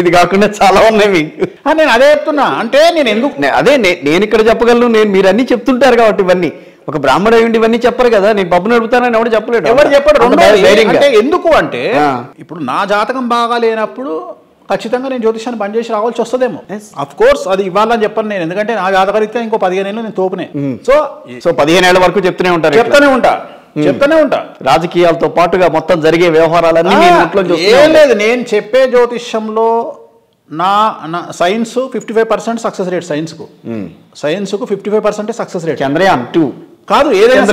ఇది కాకుండా చాలా ఉన్నాయి మీకు. నేను అదే చెప్తున్నా. అంటే నేను ఎందుకు నేను ఇక్కడ చెప్పగలను, మీరు అన్ని చెప్తుంటారు కాబట్టి ఇవన్నీ. ఒక బ్రాహ్మణ అయ్యండి ఇవన్నీ చెప్పరు కదా, నేను పబ్ నడుపుతానని ఎవరు చెప్పలేడు, ఎవరు చెప్పడు. అంటే ఎందుకు అంటే, ఇప్పుడు నా జాతకం బాగా లేనప్పుడు ఖచ్చితంగా నేను జ్యోతిషాన్ని బంద్ చేసి రావాల్సి వస్తుందేమో. అఫ్ కోర్స్ అది ఇవ్వాలని చెప్పను నేను, ఎందుకంటే నా జాతకరీత్యా ఇంకో 15 ఏళ్ళు నేను తోపునే. సో 15 ఏళ్ల వరకు చెప్తూనే ఉంటా. రాజకీయాలతో పాటుగా మొత్తం జరిగే వ్యవహారాలన్నీ ఏం లేదు. నేను చెప్పే జ్యోతిష్యంలో నా సైన్స్ 55% సక్సెస్ రేట్. సైన్స్కు 55% సక్సెస్ రేట్. చంద్రయాన్ 2 కాదు, ఏదైనా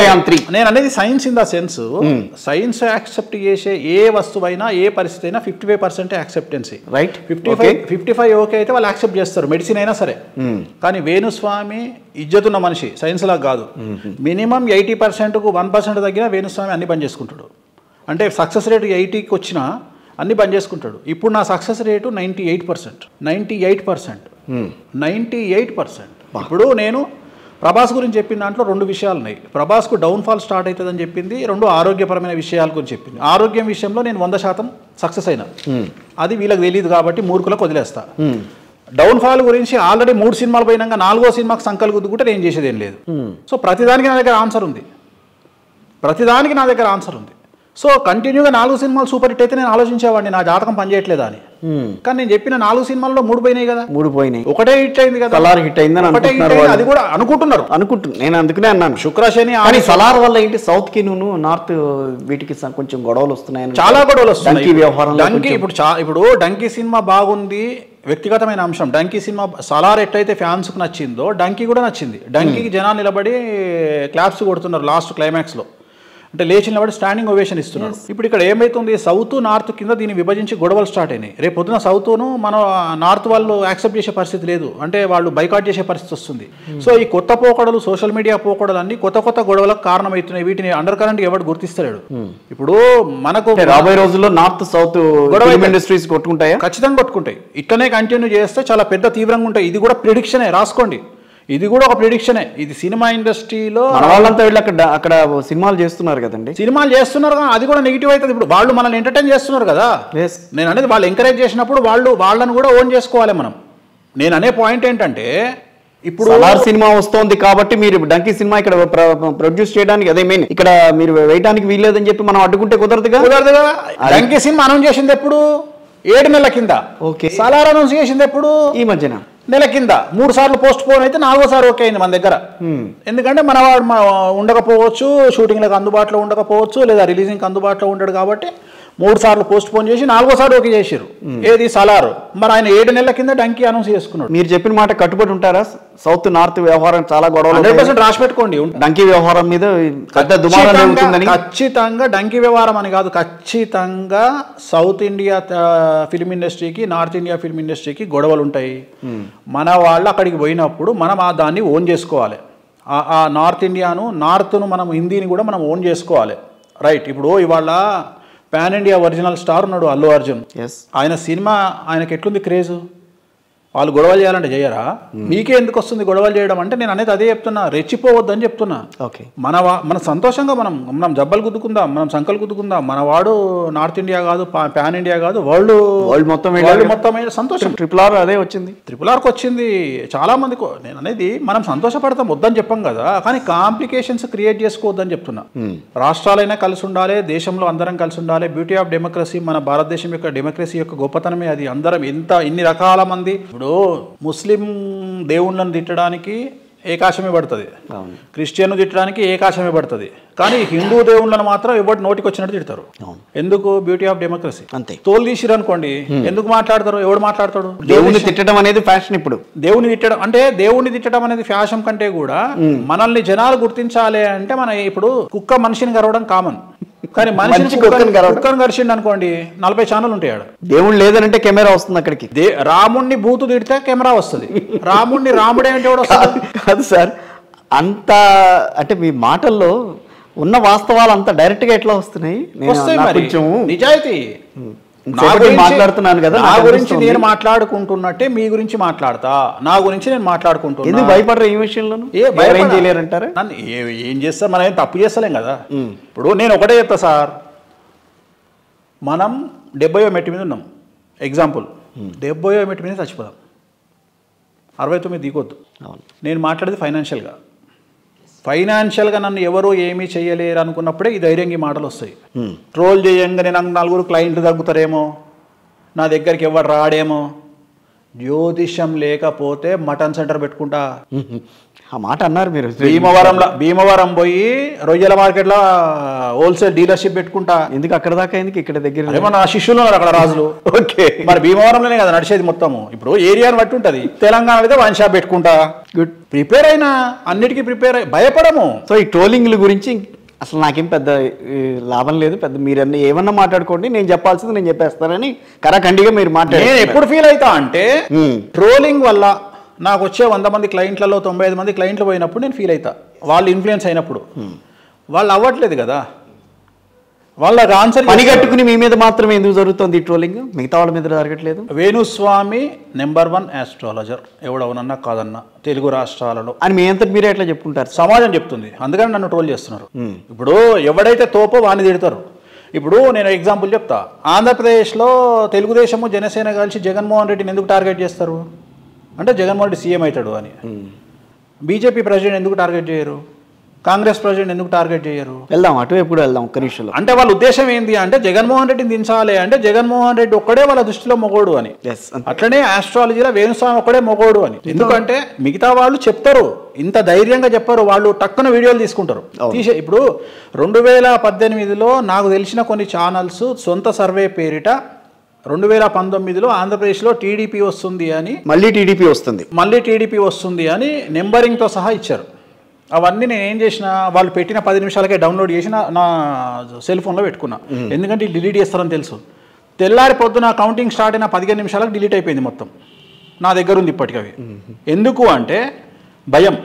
నేను అనేది science in the sense, science accept చేసే ఏ వస్తువైనా ఏ పరిస్థితి అయినా 55% యాక్సెప్టెన్సీ. రైట్, 55 ఓకే అయితే వాళ్ళు యాక్సెప్ట్ చేస్తారు, మెడిసిన్ అయినా సరే. కానీ వేణుస్వామి ఇజ్జతున్న మనిషి, సైన్స్ లాగా కాదు. మినిమం 80%కు 1% తగ్గినా వేణుస్వామి అన్ని పని చేసుకుంటాడు. అంటే సక్సెస్ రేటు 80కి వచ్చినా అన్ని పని చేసుకుంటాడు. ఇప్పుడు నా సక్సెస్ రేటు 98%. ఇప్పుడు నేను ప్రభాస్ గురించి చెప్పిన దాంట్లో 2 విషయాలు ఉన్నాయి. ప్రభాస్కు డౌన్ఫాల్ స్టార్ట్ అవుతుందని చెప్పింది, 2 ఆరోగ్యపరమైన విషయాల గురించి చెప్పింది. ఆరోగ్యం విషయంలో నేను 100% సక్సెస్ అయినా, అది వీళ్ళకి తెలియదు కాబట్టి మూర్ఖులకు వదిలేస్తా. డౌన్ఫాల్ గురించి ఆల్రెడీ 3 సినిమాలు పోయినాక 4వ సినిమాకి సంకలు గుద్దుకుంటే నేను చేసేది ఏం లేదు. సో ప్రతిదానికి నా దగ్గర ఆన్సర్ ఉంది. సో కంటిన్యూగా 4 సినిమాలు సూపర్ హిట్ అయితే నేను ఆలోచించేవాడిని నా జాతకం పనిచేయట్లేదా అని. కానీ నేను చెప్పిన 4 సినిమాల్లో 3 పోయినాయి కదా, 3 పోయినాయి, ఒకటే హిట్ అయింది కదా. సలార్ హిట్ అయిందని అది కూడా అనుకుంటున్నారు. నేను అందుకనే అన్నాను శుక్ర శని. సలార్ వల్ల ఏంటి సౌత్ కి నార్త్ వీటికి కొంచెం గొడవలు వస్తున్నాయి, చాలా గొడవలు వస్తున్నాయి. వ్యవహారం ఇప్పుడు డంకీ సినిమా బాగుంది, వ్యక్తిగతమైన అంశం. డంకీ సినిమా సలార్ ఎట్టయితే ఫ్యాన్స్కు నచ్చిందో డంకీ కూడా నచ్చింది. డంకీకి జనాలు నిలబడి క్లాప్స్ కొడుతున్నారు లాస్ట్ క్లైమాక్స్లో. అంటే లేచి నిలబడి స్టాండింగ్ ఓవేషన్ ఇస్తున్నారు. ఇప్పుడు ఇక్కడ ఏమైతుంది, సౌత్ నార్త్ కింద దీన్ని విభజించి గొడవలు స్టార్ట్ అయినాయి. రేపు పొద్దున సౌత్ను మన నార్త్ వాళ్ళు యాక్సెప్ట్ చేసే పరిస్థితి లేదు, అంటే వాళ్ళు బైకాట్ చేసే పరిస్థితి వస్తుంది. సో ఈ కొత్త పోకడలు, సోషల్ మీడియా పోకడలు అన్ని కొత్త గొడవలకు కారణమవుతున్నాయి. వీటిని అండర్ కరెంట్ ఎవరు గుర్తిస్తలేడు. ఇప్పుడు మనకు రాబోయే రోజుల్లో నార్త్ సౌత్ గొడవ ఇండస్ట్రీస్ కొట్టుకుంటాయా? ఖచ్చితంగా కొట్టుకుంటాయి. ఇక్కడనే కంటిన్యూ చేస్తే చాలా పెద్ద తీవ్రంగా ఉంటాయి. ఇది కూడా ప్రిడిక్షనే, రాసుకోండి. ఇది కూడా ఒక ప్రిడిక్షనే. ఇది సినిమా ఇండస్ట్రీలో మన వాళ్ళంతా వెళ్ళి అక్కడ సినిమాలు చేస్తున్నారు కదండి. సినిమాలు చేస్తున్నారు కానీ అది కూడా నెగిటివ్ అవుతుంది. ఇప్పుడు వాళ్ళు మనల్ని ఎంటర్టైన్ చేస్తున్నారు కదా. నేను అనేది వాళ్ళు ఎంకరేజ్ చేసినప్పుడు వాళ్ళని కూడా ఓన్ చేసుకోవాలి మనం. నేను అనే పాయింట్ ఏంటంటే, ఇప్పుడు సినిమా వస్తోంది కాబట్టి మీరు డంకీ సినిమా ఇక్కడ ప్రొడ్యూస్ చేయడానికి, అదే మెయిన్ ఇక్కడ మీరు వేయడానికి వీల్లేదని చెప్పి మనం అడ్డుకుంటే కుదరదుగా. డంకీ సినిమా అనౌన్స్ చేసింది ఎప్పుడు? 7 నెలల కింద. ఓకే. సలార్ అనౌన్స్ చేసింది ఎప్పుడు? ఈ మధ్యన నెల కింద. 3 సార్లు పోస్ట్ పోన్ అయితే 4వ సారి ఓకే అయింది మన దగ్గర. ఎందుకంటే మనవాడు ఉండకపోవచ్చు, షూటింగ్లకు అందుబాటులో ఉండకపోవచ్చు, లేదా రిలీజింగ్కి అందుబాటులో ఉండడు కాబట్టి 3 సార్లు పోస్ట్ పోన్ చేసి 4వ సారి ఓకే చేశారు. ఏది సలార్. మరి ఆయన 7 నెలల కింద డంకీ అనౌన్స్ చేసుకున్నాడు. మీరు చెప్పిన మాట కట్టుబడి ఉంటారా? సౌత్ నార్త్ వ్యవహారం చాలా గొడవలు 100% రాసి పెట్టుకోండి. డంకీ వ్యవహారం మీద ఖచ్చితంగా డంకీ వ్యవహారం అని కాదు, ఖచ్చితంగా సౌత్ ఇండియా ఫిల్మ్ ఇండస్ట్రీకి, నార్త్ ఇండియా ఫిల్మ్ ఇండస్ట్రీకి గొడవలు ఉంటాయి. మన వాళ్ళు అక్కడికి పోయినప్పుడు మనం దాన్ని ఓన్ చేసుకోవాలి. ఆ నార్త్ నార్త్ను మనం హిందీని కూడా మనం ఓన్ చేసుకోవాలి. రైట్. ఇప్పుడు ఇవాళ పాన్ ఇండియా ఒరిజినల్ స్టార్ ఉన్నాడు అల్లు అర్జున్. ఆయన సినిమా ఆయనకి ఎట్లుంది క్రేజ్? వాళ్ళు గొడవలు చేయాలంటే చేయరా? మీకే ఎందుకు వస్తుంది గొడవలు చేయడం అంటే? నేను అనేది అదే చెప్తున్నా, రెచ్చిపోవద్దని చెప్తున్నా. ఓకే, మన సంతోషంగా మనం జబ్బలు గుద్దుకుందాం, మనం సంకలు గుద్దుకుందాం. మన వాడు నార్త్ ఇండియా కాదు, పాన్ ఇండియా కాదు, వరల్డ్ మొత్తం సంతోషం. RRR అదే వచ్చింది, RRRకి వచ్చింది చాలా మందికి. నేను అనేది మనం సంతోషపడతాం, వద్దని చెప్పాం కదా, కానీ కాంప్లికేషన్స్ క్రియేట్ చేసుకోవద్దని చెప్తున్నా. రాష్ట్రాలైనా కలిసి ఉండాలి, దేశంలో అందరం కలిసి ఉండాలి. బ్యూటీ ఆఫ్ డెమోక్రసీ, మన భారతదేశం యొక్క డెమోక్రసీ యొక్క గొప్పతనమే అది. అందరం ఇన్ని రకాల మంది, ఇప్పుడు ముస్లిం దేవుళ్ళను తిట్టడానికి ఏకాశమే పడుతుంది, క్రిస్టియన్ తిట్టడానికి ఏకాశమే పడుతుంది, కానీ హిందూ దేవుళ్ళను మాత్రం ఎవరు నోటికి వచ్చినట్టు తిడతారు. ఎందుకు? Beauty of democracy. అంతే. తోలు తీసిరు అనుకోండి, ఎందుకు మాట్లాడతారు? ఎవడు మాట్లాడతాడు? దేవుని తిట్టడం అనేది ఫ్యాషన్. ఇప్పుడు దేవుని తిట్టడం అంటే, దేవుని తిట్టడం అనేది ఫ్యాషన్ కంటే కూడా మనల్ని జనాలు గుర్తించాలి అంటే, మన ఇప్పుడు కుక్క మనిషిని గరవడం కామన్, కానీ మనిషిని కుక్కను గరిచిండు అనుకోండి 40 ఛానల్ ఉంటాయి. దేవుడు లేదనంటే కెమెరా వస్తుంది అక్కడికి. రాముణ్ణి బూతు తిడితే కెమెరా వస్తుంది, రాముణ్ణి రాముడే అంటే కూడా వస్తుంది. కాదు సార్, అంత అంటే మీ మాటల్లో ఉన్న వాస్తవాలు అంత డైరెక్ట్ గా ఎట్లా వస్తున్నాయి? కొంచెం నిజాయితీ మాట్లాడుతున్నాను కదా, నా గురించి నేను మాట్లాడుకుంటున్నట్టే మీ గురించి మాట్లాడతా, నా గురించి నేను మాట్లాడుకుంటున్నా. ఎందుకు భయపడరు ఈ విషయంలో? ఏం చేయలేరంటారా? నన్ను ఏం చేస్తారు? మనం ఏం తప్పు చేస్తలేం కదా. ఇప్పుడు నేను ఒకటే చెప్తా సార్, మనం 70వ మెట్టు మీద ఉన్నాం, ఎగ్జాంపుల్ 70వ మెట్టు మీద చచ్చిపోదాం, 69 దిగొద్దు. నేను మాట్లాడేది ఫైనాన్షియల్గా నన్ను ఎవరో ఏమీ చేయలేరు అనుకున్నప్పుడే ఈ ధైర్యంగా ఈ మాటలు వస్తాయి. ట్రోల్ చేయంగానే నాకు 4 క్లయింట్లు తగ్గుతారేమో, నా దగ్గరికి ఎవరు రాడేమో, జ్యోతిష్యం లేకపోతే మటన్ సెంటర్ పెట్టుకుంటా. ఆ మాట అన్నారు మీరు. భీమవరం పోయి రొయ్యల మార్కెట్లో హోల్సేల్ డీలర్షిప్ పెట్టుకుంటా. ఎందుకు అక్కడ దాకా? ఎందుకు ఇక్కడ దగ్గర? మన శిష్యులు ఉన్నారు అక్కడ, రాజులు. ఓకే, మరి భీమవరంలోనే కదా నడిచేది మొత్తము. ఇప్పుడు ఏరియాని బట్టి ఉంటుంది. తెలంగాణ అయితే వైన్ షాప్ పెట్టుకుంటా. గుడ్, ప్రిపేర్ అయినా, అన్నిటికీ ప్రిపేర్ అయి భయపడము. సో ఈ ట్రోలింగ్ల గురించి అసలు నాకేం పెద్ద లాభం లేదు, పెద్ద మీరన్నీ ఏమన్నా మాట్లాడుకోండి, నేను చెప్పాల్సింది నేను చెప్పేస్తానని కరాఖండిగా మీరు మాట్లాడారు. నేను ఎప్పుడు ఫీల్ అవుతా అంటే, ట్రోలింగ్ వల్ల నాకు వచ్చే 100 మంది క్లయింట్లలో 95 మంది క్లయింట్లు పోయినప్పుడు నేను ఫీల్ అవుతా. వాళ్ళు ఇన్ఫ్లుయెన్స్ అయినప్పుడు వాళ్ళు అవ్వట్లేదు కదా, వాళ్ళకి ఆన్సర్ పనిగట్టుకుని మీ మీద మాత్రమే ఎందుకు జరుగుతుంది ఈ ట్రోలింగ్? మిగతా వాళ్ళ మీద జరగట్లేదు. వేణుస్వామి నెంబర్ 1 ఆస్ట్రాలజర్, ఎవడవునన్నా కాదన్నా తెలుగు రాష్ట్రాలలో అని మీ అంతటి మీరే ఎట్లా చెప్పుకుంటారు? సమాజం చెప్తుంది, అందుకని నన్ను ట్రోల్ చేస్తున్నారు. ఇప్పుడు ఎవడైతే తోపో వాడిని తిడతారు. ఇప్పుడు నేను ఎగ్జాంపుల్ చెప్తా. ఆంధ్రప్రదేశ్లో తెలుగుదేశము జనసేన కలిసి జగన్మోహన్ రెడ్డిని ఎందుకు టార్గెట్ చేస్తారు అంటే, జగన్మోహన్ రెడ్డి సీఎం అవుతాడు అని. బీజేపీ ప్రెసిడెంట్ ఎందుకు టార్గెట్ చేయరు? కాంగ్రెస్ ప్రెసిడెంట్ ఎందుకు టార్గెట్ చేయరు? వెళ్దాం అటు ఎప్పుడు వెళ్దాం ఒక్క నిమిషంలో. అంటే వాళ్ళ ఉద్దేశం ఏంటి అంటే, జగన్మోహన్ రెడ్డిని దించాలి అంటే జగన్మోహన్ రెడ్డి ఒక్కడే వాళ్ళ దృష్టిలో మొగోడు అని. అట్లనే ఆస్ట్రాలజీలో వేణుస్వామి ఒక్కడే మొగోడు అని. ఎందుకంటే మిగతా వాళ్ళు చెప్తారు, ఇంత ధైర్యంగా చెప్పారు, వాళ్ళు టక్కున వీడియోలు తీసుకుంటారు. ఇప్పుడు 2018లో నాకు తెలిసిన కొన్ని ఛానల్స్ సొంత సర్వే పేరిట 2019లో ఆంధ్రప్రదేశ్లో టీడీపీ వస్తుంది అని, మళ్ళీ టీడీపీ వస్తుంది అని నెంబరింగ్తో సహా ఇచ్చారు. అవన్నీ నేను ఏం చేసిన, వాళ్ళు పెట్టిన 10 నిమిషాలకే డౌన్లోడ్ చేసి నా సెల్ ఫోన్లో పెట్టుకున్నా. ఎందుకంటే డిలీట్ చేస్తారని తెలుసు. తెల్లారి పొద్దున కౌంటింగ్ స్టార్ట్ అయిన 15 నిమిషాలకు డిలీట్ అయిపోయింది మొత్తం. నా దగ్గర ఉంది ఇప్పటికీ అవి. ఎందుకు అంటే భయం.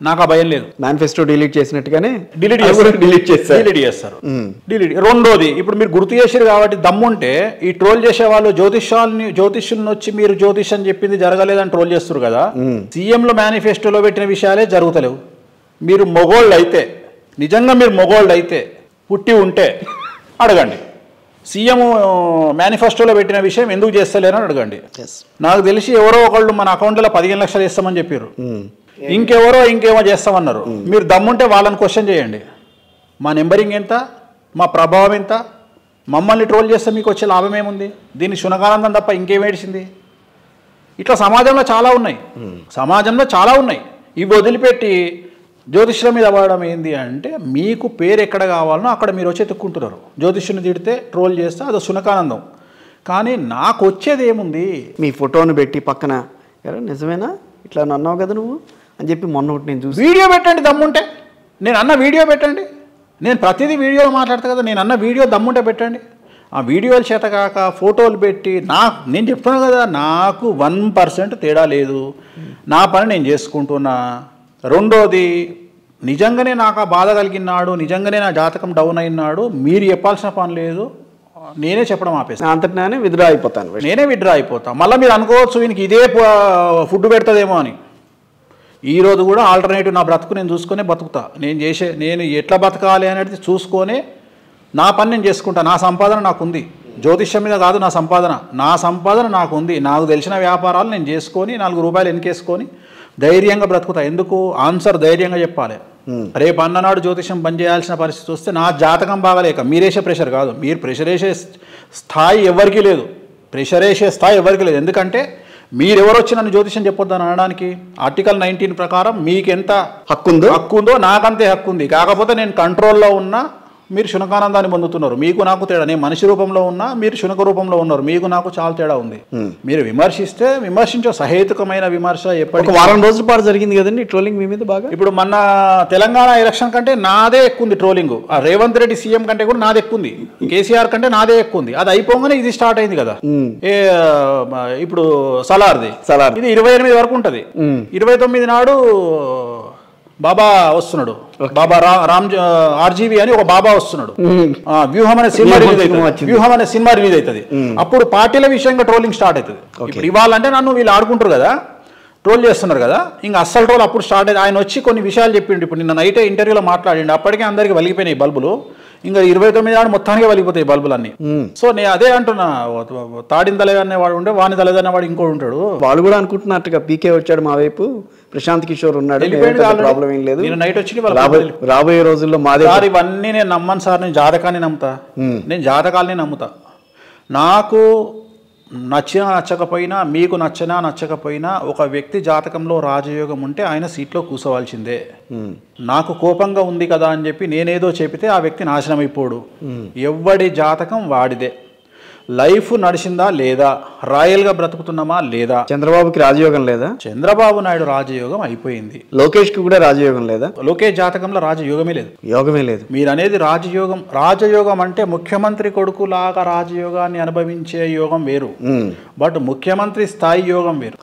నాకు ఆ భయం లేదు. మేనిఫెస్టో డిలీట్ చేసినట్టుగానే డిలీట్ చేస్తారు. రెండోది, ఇప్పుడు మీరు గుర్తు చేసారు కాబట్టి దమ్ముంటే ఈ ట్రోల్ చేసే వాళ్ళు జ్యోతిష్యుల్ని వచ్చి మీరు జ్యోతిష్యం చెప్పింది జరగలేదని ట్రోల్ చేస్తారు కదా. సీఎంలో మేనిఫెస్టోలో పెట్టిన విషయాలే జరుగుతలేవు. మీరు మొగోళ్ళు అయితే, నిజంగా మీరు మొగోళ్ళు అయితే, పుట్టి ఉంటే అడగండి. సీఎం మేనిఫెస్టోలో పెట్టిన విషయం ఎందుకు చేస్తలేరని అడగండి. నాకు తెలిసి ఎవరో ఒకళ్ళు మన అకౌంట్లో 15 లక్షలు ఇస్తామని చెప్పారు, ఇంకెవరో ఇంకేమో చేస్తామన్నారు. మీరు దమ్ముంటే వాళ్ళని క్వశ్చన్ చేయండి, మా నెంబరింగ్ ఎంత, మా ప్రభావం ఎంత, మమ్మల్ని ట్రోల్ చేస్తే మీకు వచ్చే లాభం ఏముంది? దీన్ని శునకానందం తప్ప ఇంకేమేడిచింది? ఇట్లా సమాజంలో చాలా ఉన్నాయి. ఇవి వదిలిపెట్టి జ్యోతిష్యం మీద అవ్వడం ఏంది అంటే, మీకు పేరు ఎక్కడ కావాలనో అక్కడ మీరు వచ్చి ఎత్తుక్కుంటున్నారు. జ్యోతిష్యుని తిడితే ట్రోల్ చేస్తే అదో శునకానందం. కానీ నాకు వచ్చేది ఏముంది? మీ ఫోటోను పెట్టి పక్కన నిజమేనా ఇట్లా అన్నావు కదా నువ్వు అని చెప్పి మొన్న ఒకటి నేను చూసి వీడియో పెట్టండి, దమ్ముంటే. నేను అన్న వీడియో పెట్టండి. నేను ప్రతిదీ వీడియోలో మాట్లాడతా కదా, నేను అన్న వీడియో దమ్ముంటే పెట్టండి. ఆ వీడియోలు చేత కాక ఫోటోలు పెట్టి నేను చెప్తున్నాను కదా, నాకు 1% తేడా లేదు. నా పని నేను చేసుకుంటున్నా. రెండోది, నిజంగానే నాకు ఆ బాధ కలిగినాడు, నిజంగానే నా జాతకం డౌన్ అయినాడు, మీరు చెప్పాల్సిన పని లేదు. నేనే చెప్పడం ఆపేస్తాను, అంతటినే విత్డ్రా అయిపోతాను, నేనే విత్డ్రా అయిపోతాను. మళ్ళీ మీరు అనుకోవచ్చు ఈయనకి ఇదే ఫుడ్ పెడతదేమో అని. ఈరోజు కూడా ఆల్టర్నేటివ్ నా బ్రతుకు నేను చూసుకునే బతుకుతా. నేను ఎట్లా బతకాలి అనేది చూసుకొని నా పని నేను చేసుకుంటా. నా సంపాదన నాకుంది, జ్యోతిష్యం మీద కాదు నా సంపాదన నాకుంది. నాకు తెలిసిన వ్యాపారాలు నేను చేసుకొని 4 రూపాయలు ఎన్కేసుకొని ధైర్యంగా బ్రతుకుతా. ఎందుకు? ఆన్సర్ ధైర్యంగా చెప్పాలి. రేపు అన్ననాడు జ్యోతిష్యం బంద్ చేయాల్సిన పరిస్థితి వస్తే నా జాతకం బాగలేక, మీరేసే ప్రెషర్ కాదు, మీరు ప్రెషర్ వేసే స్థాయి ఎవరికీ లేదు, ఎందుకంటే మీరెవరు వచ్చి నన్ను జ్యోతిష్యం చెప్పొద్దని అనడానికి ఆర్టికల్ 19 ప్రకారం మీకు ఎంత హక్కు ఉందో నాకంతే హక్కు ఉంది. కాకపోతే నేను కంట్రోల్లో ఉన్నా, మీరు శునకానందాన్ని పొందుతున్నారు. మీకు నాకు తేడా, నేను మనిషి రూపంలో ఉన్నా, మీరు శునక రూపంలో ఉన్నారు. మీకు నాకు చాలా తేడా ఉంది. మీరు విమర్శిస్తే విమర్శించే సహేతుకమైన విమర్శ ఎప్పటికీ. వారం రోజుల పాటు జరిగింది కదండి ట్రోలింగ్ మీ మీద బాగా. ఇప్పుడు మొన్న తెలంగాణ ఎలక్షన్ కంటే నాదే ఎక్కువ ఉంది ట్రోలింగ్. రేవంత్ రెడ్డి సీఎం కంటే కూడా నాదే ఎక్కువ ఉంది, కేసీఆర్ కంటే నాదే ఎక్కువ ఉంది. అది అయిపోగానే ఇది స్టార్ట్ అయింది కదా. ఇప్పుడు సలార్ది ఇది 28 వరకు ఉంటది. 29 నాడు బాబా వస్తున్నాడు, బాబా ఆర్జీవి అని ఒక బాబా వస్తున్నాడు. వ్యూహం అనే సినిమా రిలీజ్ అవుతుంది. అప్పుడు పార్టీల విషయంగా ట్రోలింగ్ స్టార్ట్ అవుతుంది. ఇప్పుడు ఇవ్వాలంటే నన్ను వీళ్ళు ఆడుకుంటారు కదా, ట్రోల్ చేస్తున్నారు కదా, ఇంకా అస్సలు ట్రోల్ అప్పుడు స్టార్ట్ అయ్యింది. ఆయన వచ్చి కొన్ని విషయాలు చెప్పిండు. ఇప్పుడు నిన్న నైటే ఇంటర్వ్యూలో మాట్లాడిండు. అప్పటికే అందరికి వలిగిపోయినాయి బల్బులు. ఇంకా 29 నాడు మొత్తానికి వలిగిపోతాయి బల్బులన్నీ. సో నేను అదే అంటున్నా, తాడిన తలేదనేవాడు ఉండే, వాని తలేదనేవాడు ఇంకోటి ఉంటాడు. వాళ్ళు కూడా అనుకుంటున్నట్టుగా పీకే వచ్చాడు మా వైపు, ప్రశాంత్ కిషోర్ ఉన్నాడు, ప్రాబ్లం ఏం లేదు. నేను నైట్ వచ్చి రాబోయే రోజుల్లో మాదే. సార్ ఇవన్నీ నేను నమ్మను సార్, నేను జాతకాన్ని నమ్ముతా, నేను జాతకాలని నమ్ముతా. నాకు నచ్చినా నచ్చకపోయినా, మీకు నచ్చకపోయినా ఒక వ్యక్తి జాతకంలో రాజయోగం ఉంటే ఆయన సీట్లో కూర్చోవాల్సిందే. నాకు కోపంగా ఉంది కదా అని చెప్పి నేనేదో చెబితే ఆ వ్యక్తి నాశనం అయిపోడు. ఎవడి జాతకం వాడిదే. లైఫ్ నడిచిందా లేదా, రాయల్గా బ్రతుకుతున్నామా లేదా. చంద్రబాబుకి రాజయోగం లేదా? చంద్రబాబు నాయుడు రాజయోగం అయిపోయింది. లోకేష్ కి కూడా రాజయోగం లేదా? లోకేష్ జాతకంలో రాజయోగమే లేదు. మీరు అనేది రాజయోగం అంటే ముఖ్యమంత్రి కొడుకులాగా రాజయోగాన్ని అనుభవించే యోగం వేరు, బట్ ముఖ్యమంత్రి స్థాయి యోగం వేరు.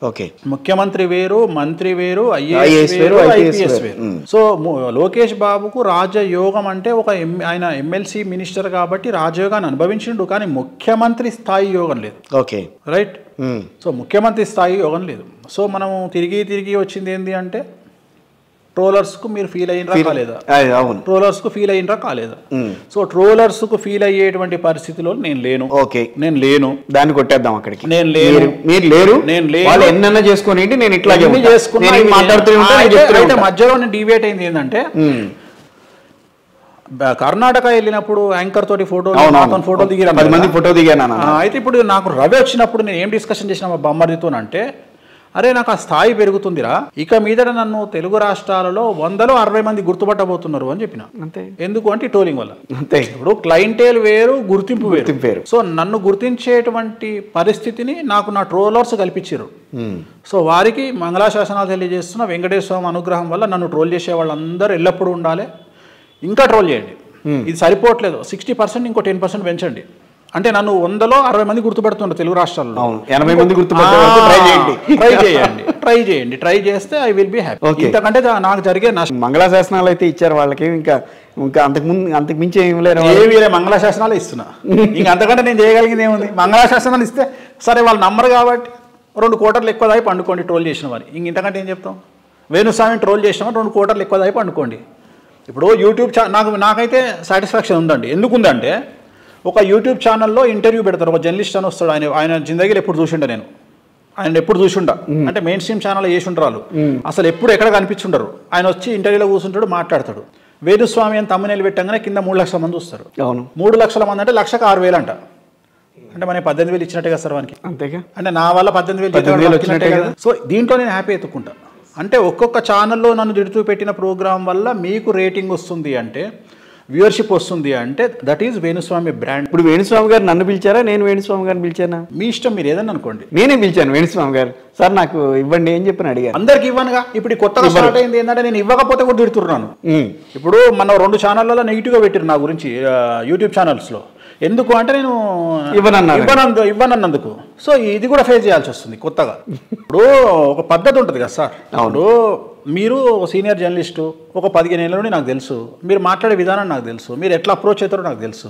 ముఖ్యమంత్రి వేరు, మంత్రి వేరు, ఐఏఎస్ వేరు, ఐపీఎస్ వేరు. సో లోకేష్ బాబుకు రాజయోగం అంటే ఆయన ఎమ్మెల్సీ మినిస్టర్ కాబట్టి రాజయోగాన్ని అనుభవించిండు, కానీ ముఖ్యమంత్రి స్థాయి యోగం లేదు. Okay, right. సో ముఖ్యమంత్రి స్థాయి యోగం లేదు. సో మనం తిరిగి వచ్చింది ఏంటి అంటే ట్రోలర్స్కు మీరు ఫీల్ అయినరా కాలేదా? ట్రోలర్స్కు ఫీల్ అయినరా కాలేదా? సో ట్రోలర్స్కు ఫీల్ అయ్యేటువంటి పరిస్థితిలో నేను లేను. ఓకే, నేను లేను. దాన్ని కొట్టేద్దాం అక్కడికి. నేను లేను, మీరు లేరు. వాళ్ళు ఎన్నన్నా చేసుకుని నేను ఇట్లా చేసుకున్నా. మధ్యలో నేను డివేట్ అయింది ఏంటంటే, కర్ణాటక వెళ్ళినప్పుడు యాంకర్ తోటి ఫోటో దిగిరా, 10 మంది ఫోటో దిగాను. అయితే ఇప్పుడు నాకు రవి వచ్చినప్పుడు నేను ఏం డిస్కషన్ చేసిన మా బొమ్మరితోనంటే, అరే నాకు ఆ స్థాయి పెరుగుతుందిరా, ఇక మీదట నన్ను తెలుగు రాష్ట్రాలలో 160 మంది గుర్తుపట్టబోతున్నారు అని చెప్పిన. అంతే. ఎందుకు అంటే ట్రోలింగ్ వల్ల. అంతే. ఇప్పుడు క్లయింటేల్ వేరు, గుర్తింపు వేరు. సో నన్ను గుర్తించేటువంటి పరిస్థితిని నాకు నా ట్రోలర్స్ కల్పించారు. సో వారికి మంగళాశాసనాలు తెలియజేస్తున్న వెంకటేశ్వర స్వామి అనుగ్రహం వల్ల నన్ను ట్రోల్ చేసే వాళ్ళందరూ ఎల్లప్పుడూ ఉండాలి. ఇంకా ట్రోల్ చేయండి, ఇది సరిపోవట్లేదు. 60% ఇంకో 10% పెంచండి. అంటే నన్ను 100లో 60 మంది గుర్తుపడుతుంటారు తెలుగు రాష్ట్రాల్లో. 80 మంది ట్రై చేయండి. ట్రై చేస్తే ఐ విల్ బి హ్యాపీ. ఇంతకంటే నాకు జరిగే నష్టం. మంగళాశాసనాలు అయితే ఇచ్చారు వాళ్ళకి, ఇంకా అంతకు మించి ఏమి వేరే మంగళాశాసనాలు ఇస్తున్నా. ఇంక అంతకంటే నేను చేయగలిగింది ఏముంది? మంగళాశాసనాలు ఇస్తే సరే, వాళ్ళు నమ్మరు కాబట్టి 2 కోటర్లు ఎక్కువ దాయి పండుకోండి ట్రోల్ చేసిన వారి. ఇంతకంటే ఏం చెప్తాం? వేణుస్వామిని ట్రోల్ చేసిన 2 కోటర్లు ఎక్కువ దాయి పండుకోండి. ఇప్పుడు యూట్యూబ్ నాకైతే సాటిస్ఫాక్షన్ ఉందండి. ఎందుకుందంటే, ఒక యూట్యూబ్ ఛానల్లో ఇంటర్వ్యూ పెడతారు, ఒక జర్నలిస్ట్ అని వస్తాడు. ఆయన జిందగీలో ఎప్పుడు చూసిండా, నేను ఆయన ఎప్పుడు చూసిండా అంటే మెయిన్ స్ట్రీమ్ ఛానల్ చేసి ఉంటారు, అసలు ఎప్పుడు ఎక్కడ కనిపించుండరు. ఆయన వచ్చి ఇంటర్వ్యూలో కూర్చుంటాడు, మాట్లాడతాడు. వేణుస్వామి అని తమ్మునేలు పెట్టగానే కింద 3 లక్షల మంది వస్తారు. 3 లక్షల మంది అంటే 1,06,000 అంట. అంటే మనకి 18,000 ఇచ్చినట్టే కదా సార్ వానికి. అంతేగా. అంటే నా వల్ల 18,000 వచ్చినట్టే కదా. సో దీంట్లో నేను హ్యాపీ ఎత్తుకుంటా. అంటే ఒక్కొక్క ఛానల్లో నన్ను తిడుతూ పెట్టిన ప్రోగ్రాం వల్ల మీకు రేటింగ్ వస్తుంది అంటే, వ్యూవర్షిప్ వస్తుంది అంటే, దట్ ఈజ్ వేణుస్వామి బ్రాండ్. ఇప్పుడు వేణుస్వామి గారు నన్ను పిలిచారా, నేను వేణుస్వామి గారిని పిలిచానా? మీ ఇష్టం, మీరు ఏదన్నా అనుకోండి. నేనే పిలిచాను వేణుస్వామి గారు, సార్ నాకు ఇవ్వండి ఏం చెప్పని అడిగాను. అందరికి ఇవ్వనుగా. ఇప్పుడు కొత్తగా స్టార్ట్ అయింది ఏంటంటే, నేను ఇవ్వకపోతే కూడా తిడుతున్నాను. ఇప్పుడు మన 2 ఛానళ్ళలో నెగిటివ్గా పెట్టారు నా గురించి యూట్యూబ్ ఛానల్స్లో. ఎందుకు అంటే నేను ఇవ్వనన్నందుకు. సో ఇది కూడా ఫేస్ చేయాల్సి వస్తుంది కొత్తగా. ఇప్పుడు ఒక పద్ధతి ఉంటుంది కదా సార్. ఇప్పుడు మీరు సీనియర్ జర్నలిస్టు, ఒక 15 ఏళ్ళ నుండి నాకు తెలుసు, మీరు మాట్లాడే విధానం నాకు తెలుసు, మీరు ఎట్లా అప్రోచ్ అవుతారో నాకు తెలుసు.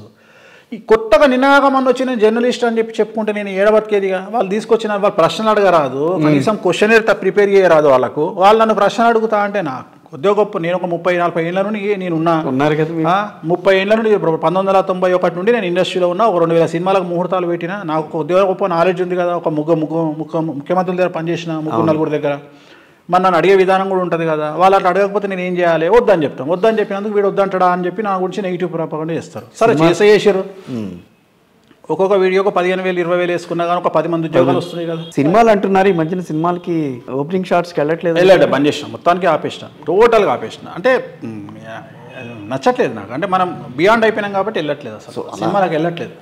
ఈ కొత్తగా నినాగమని వచ్చిన జర్నలిస్ట్ అని చెప్పి చెప్పుకుంటే నేను ఏడబతికేదిగా. వాళ్ళు తీసుకొచ్చిన వాళ్ళు ప్రశ్నలు అడగరాదు, కనీసం క్వశ్చన్ ప్రిపేర్ చేయరాదు వాళ్ళకు. వాళ్ళు నన్ను ప్రశ్న అడుగుతా అంటే నాకు కొద్దిగా గొప్ప. నేను ఒక 30-40 ఏళ్ళ నుండి నేను ఉన్నారు కదా, 30 ఏళ్ళ నుండి 1991 నుండి నేను ఇండస్ట్రీలో ఉన్నా. ఒక 2000 సినిమాలకు ముహూర్తాలు పెట్టినా. నాకు కొద్దిగా గొప్ప నాలెడ్జ్ ఉంది కదా. ఒక ముఖ్యమంత్రుల దగ్గర పనిచేసిన, 3-4 దగ్గర. మరి నన్ను అడిగే విధానం కూడా ఉంటుంది కదా. వాళ్ళు అట్లా అడగకపోతే నేను ఏం చేయాలి? వద్దని చెప్తాను. వద్దని చెప్పినందుకు వీడు వద్దంటాడా అని చెప్పి నా గురించి నెగిటివ్ ప్రాపగండా చేస్తారు. సరే చేసారు. ఒక్కొక్క వీడియోకి 15,000 20,000 వేసుకున్నా కానీ ఒక 10 మంది ఉద్యోగాలు వస్తున్నాయి కదా. సినిమాలు అంటున్నారు ఈ మధ్యన సినిమాలకి ఓపెనింగ్ షాట్స్కి వెళ్ళట్లేదు. వెళ్ళాడు, బంద్ చేసిన, మొత్తానికి ఆపేసిన, టోటల్గా ఆపేసిన. అంటే నచ్చట్లేదు నాకు. అంటే మనం బియాండ్ అయిపోయినాం కాబట్టి వెళ్ళట్లేదు, అసలు సినిమాలకు వెళ్ళట్లేదు.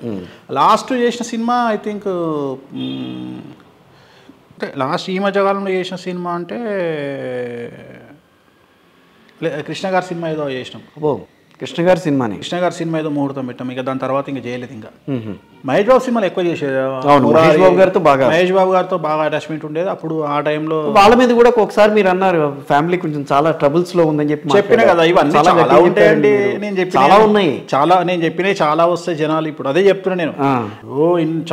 లాస్ట్ చేసిన సినిమా ఐ థింక్ అంటే లాస్ట్ ఈ మధ్యకాలంలో చేసిన సినిమా అంటే కృష్ణ గారి సినిమా ఏదో చేసినాం. కృష్ణ గారి సినిమా ఏదో ముహూర్తం పెట్టాం. ఇక దాని తర్వాత ఇంకా చేయలేదు. ఇంకా మహేష్ బాబు సినిమాలు ఎక్కువ చేసేది. మహేష్ బాబు గారితో బాగా అటాచ్మెంట్ ఉండేది అప్పుడు. ఆ టైంలో వాళ్ళ మీద కూడా ఒకసారి మీరు అన్నారు ఫ్యామిలీ కొంచెం చాలా ట్రబుల్స్ లో ఉందని చెప్పి చెప్పినా కదా. ఇవన్నీ చాలా ఉంటాయండి. నేను చెప్పి చాలా ఉన్నాయి, నేను చెప్పినవి చాలా వస్తాయి జనాలు. ఇప్పుడు అదే చెప్తున్నా నేను.